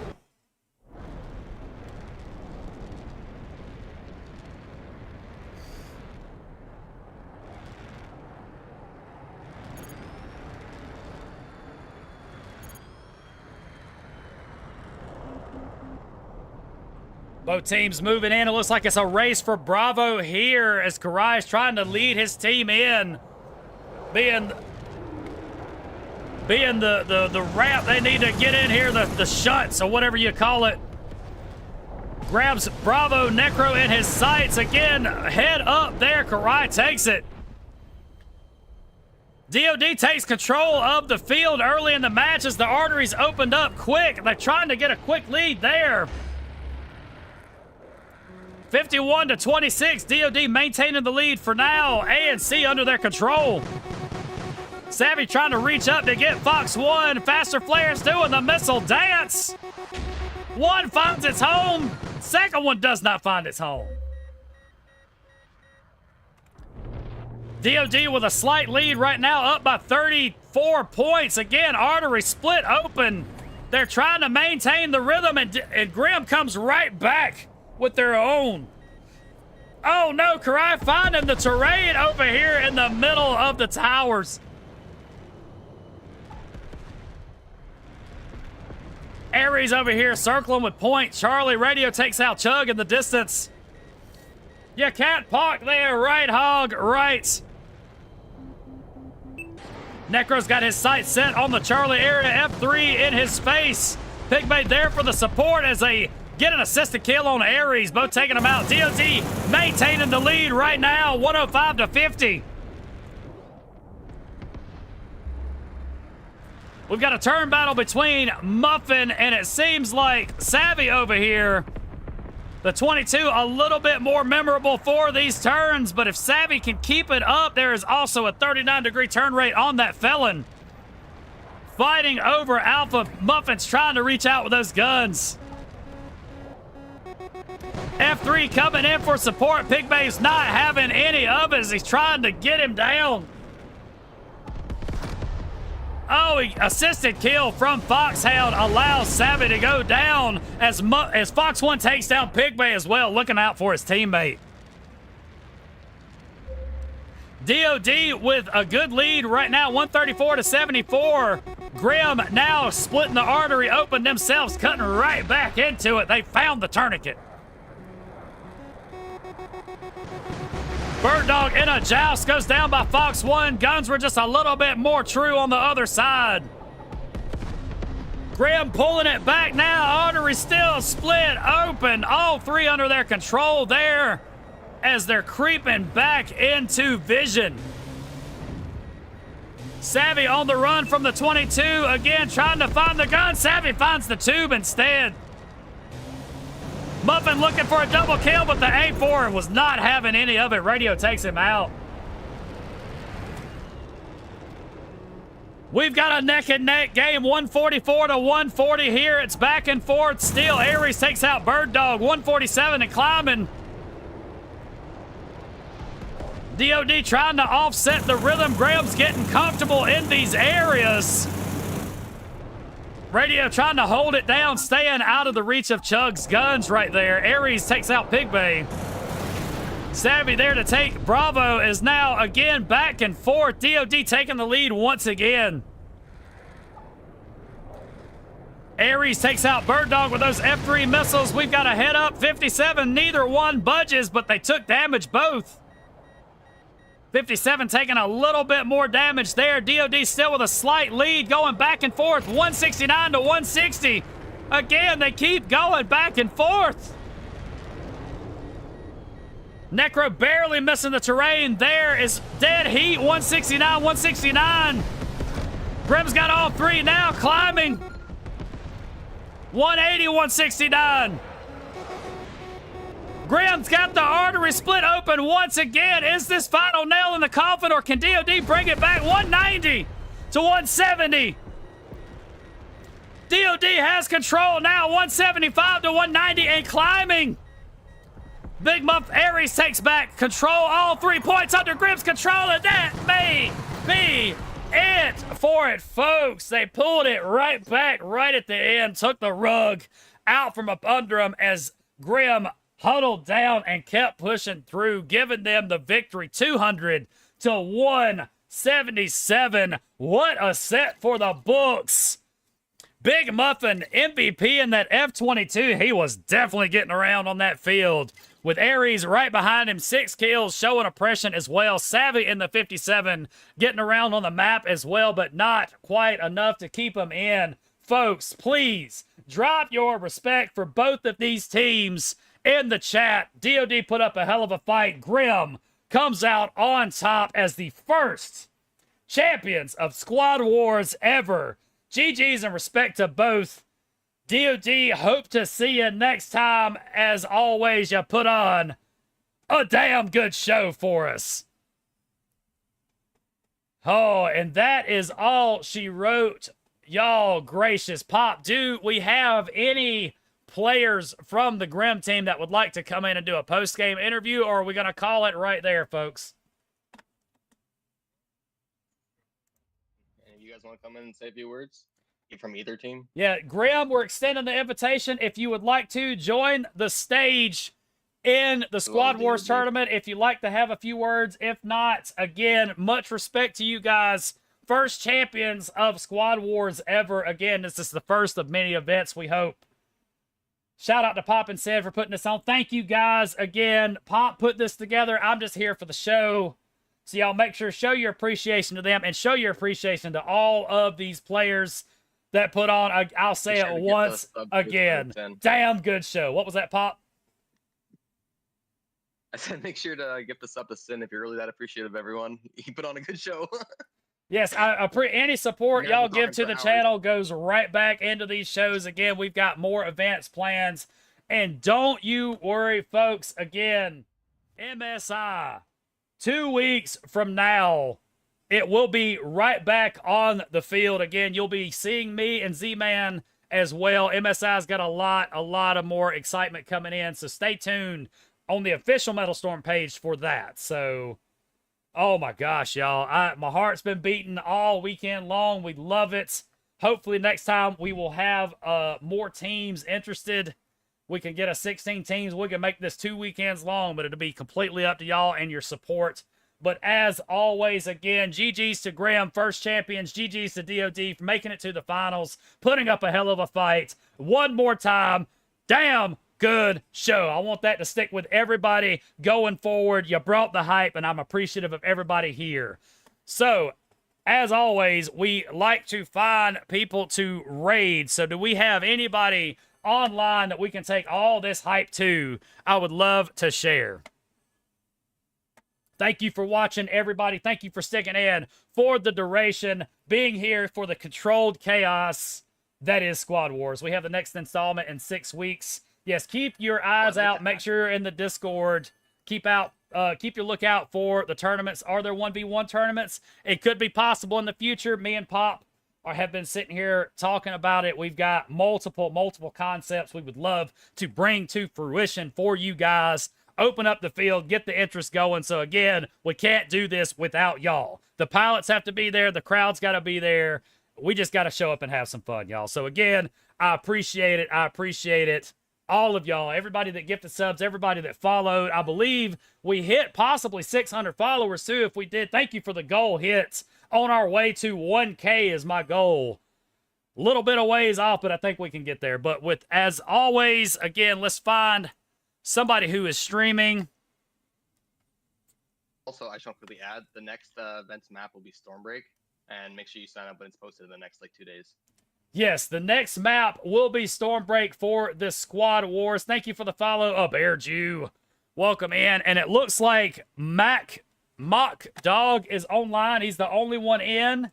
Both teams moving in. It looks like it's a race for Bravo here, as Karai is trying to lead his team in. Being the ramp, they need to get in here, the shunts or whatever you call it. Grabs Bravo, Necro in his sights. Again, head up there. Karai takes it. DOD takes control of the field early in the match as the arteries opened up quick. They're trying to get a quick lead there. 51-26, DOD maintaining the lead for now. A and C under their control. Savvy trying to reach up to get Fox 1. Faster Flares doing the missile dance. One finds its home. Second one does not find its home. DOD with a slight lead right now, up by 34 points. Again, artery split open. They're trying to maintain the rhythm, and Grim comes right back with their own. Oh no, Karai finding the terrain over here in the middle of the towers. Ares over here circling with point. Charlie Radio takes out Chug in the distance. You can't park there, right, Hog, right. Necro's got his sights set on the Charlie area. F3 in his face. Pigmate there for the support as they get an assisted kill on Ares. Both taking them out. DOD maintaining the lead right now, 105-50. We've got a turn battle between Muffin and it seems like Savvy over here. The 22, a little bit more memorable for these turns, but if Savvy can keep it up, there is also a 39-degree turn rate on that Felon. Fighting over Alpha. Muffin's trying to reach out with those guns. F3 coming in for support. Pigbay's not having any of it as he's trying to get him down. Oh, he assisted kill from Foxhound allows Savvy to go down as Fox 1 takes down Pigbay as well, looking out for his teammate. DOD with a good lead right now, 134 to 74. Grim now splitting the artery open themselves, cutting right back into it. They found the tourniquet. Bird Dog in a joust goes down by Fox 1. Guns were just a little bit more true on the other side. Grim pulling it back now. Artery still split open. All three under their control there as they're creeping back into vision. Savvy on the run from the 22. Again, trying to find the gun. Savvy finds the tube instead. Muffin looking for a double kill, but the A4 was not having any of it. Radio takes him out. We've got a neck-and-neck game, 144 to 140 here. It's back and forth still. Aries takes out Bird Dog, 147 and climbing. DOD trying to offset the rhythm. Graham's getting comfortable in these areas. Radio trying to hold it down, staying out of the reach of Chug's guns right there. Aries takes out Pigbay. Savvy there to take Bravo is now again back and forth. DOD taking the lead once again. Aries takes out Bird Dog with those F3 missiles. We've got a head up 57. Neither one budges, but they took damage both. 57 taking a little bit more damage there. DOD still with a slight lead, going back and forth. 169 to 160. Again, they keep going back and forth. Necro barely missing the terrain. There is dead heat. 169, 169. Grim's got all three now, climbing. 180, 169. Grim's got the artery split open once again. Is this final nail in the coffin, or can DOD bring it back? 190 to 170. DOD has control now, 175 to 190 and climbing. Big Muff Aries takes back control, all 3 points under Grim's control, and that may be it for it, folks. They pulled it right back right at the end, took the rug out from up under them as Grim huddled down and kept pushing through, giving them the victory, 200 to 177. What a set for the books. Big Muffin MVP in that F-22. He was definitely getting around on that field. With Aries right behind him, 6 kills, showing oppression as well. Savvy in the 57, getting around on the map as well, but not quite enough to keep him in. Folks, please drop your respect for both of these teams in the chat. DOD put up a hell of a fight. Grim comes out on top as the first champions of Squad Wars ever. GG's and respect to both. DOD, hope to see you next time. As always, you put on a damn good show for us. Oh, and that is all she wrote. Y'all gracious. Pop, do we have any players from the Grim team that would like to come in and do a post-game interview, or are we going to call it right there, folks? And you guys want to come in and say a few words? From either team? Yeah, Grim, we're extending the invitation. If you would like to join the stage in the Squad Wars tournament, if you'd like to have a few words. If not, again, much respect to you guys. First champions of Squad Wars ever. Again, this is the first of many events, we hope. Shout out to Pop and Sid for putting this on. Thank you guys again. Pop put this together. I'm just here for the show. So y'all make sure to show your appreciation to them and show your appreciation to all of these players that put on, I'll say it once again, damn good show. What was that, Pop? I said make sure to give the sub to Sin if you're really that appreciative of everyone. He put on a good show. Yes, any support y'all give to the channel goes right back into these shows. Again, we've got more events plans And don't you worry, folks. Again, MSI, 2 weeks from now, it will be right back on the field again. You'll be seeing me and Z-Man as well. MSI's got a lot of more excitement coming in. So stay tuned on the official Metal Storm page for that. So, oh my gosh, y'all. My heart's been beating all weekend long. We love it. Hopefully next time we will have more teams interested. We can get a 16 teams. We can make this 2 weekends long, but it'll be completely up to y'all and your support. But as always, again, GG's to Graham, first champions. GG's to DOD for making it to the finals, putting up a hell of a fight. One more time, damn good show. I want that to stick with everybody going forward. You brought the hype, and I'm appreciative of everybody here. So, as always, we like to find people to raid. So do we have anybody online that we can take all this hype to? I would love to share. Thank you for watching, everybody. Thank you for sticking in for the duration, being here for the controlled chaos that is Squad Wars. We have the next installment in 6 weeks. Yes, keep your eyes out. Make sure you're in the Discord. Keep your lookout for the tournaments. Are there 1v1 tournaments? It could be possible in the future. Me and Pop have been sitting here talking about it. We've got multiple concepts we would love to bring to fruition for you guys. Open up the field, get the interest going. So again, we can't do this without y'all. The pilots have to be there. The crowd's got to be there. We just got to show up and have some fun, y'all. So again, I appreciate it. I appreciate it. All of y'all, everybody that gifted subs, everybody that followed. I believe we hit possibly 600 followers too. If we did, thank you for the goal hits. On our way to 1K is my goal. A little bit of ways off, but I think we can get there. But with, as always, again, let's find somebody who is streaming. Also, I just want to quickly add, the next events map will be Stormbreak, and make sure you sign up when it's posted in the next 2 days. Yes, the next map will be Stormbreak for the Squad Wars. Thank you for the follow up, Air Jew. Welcome in. And it looks like Mock Dog is online. He's the only one in.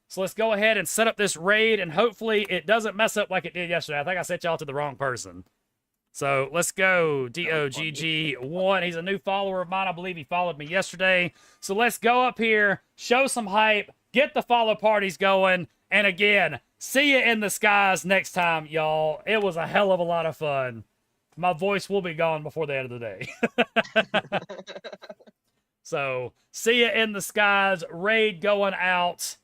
So let's go ahead and set up this raid, and hopefully it doesn't mess up like it did yesterday. I think I sent y'all to the wrong person. So let's go, DOGG1. He's a new follower of mine. I believe he followed me yesterday. So let's go up here, show some hype, get the follow parties going. And again, see you in the skies next time, y'all. It was a hell of a lot of fun. My voice will be gone before the end of the day. So see you in the skies. Raid going out.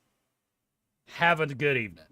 Have a good evening.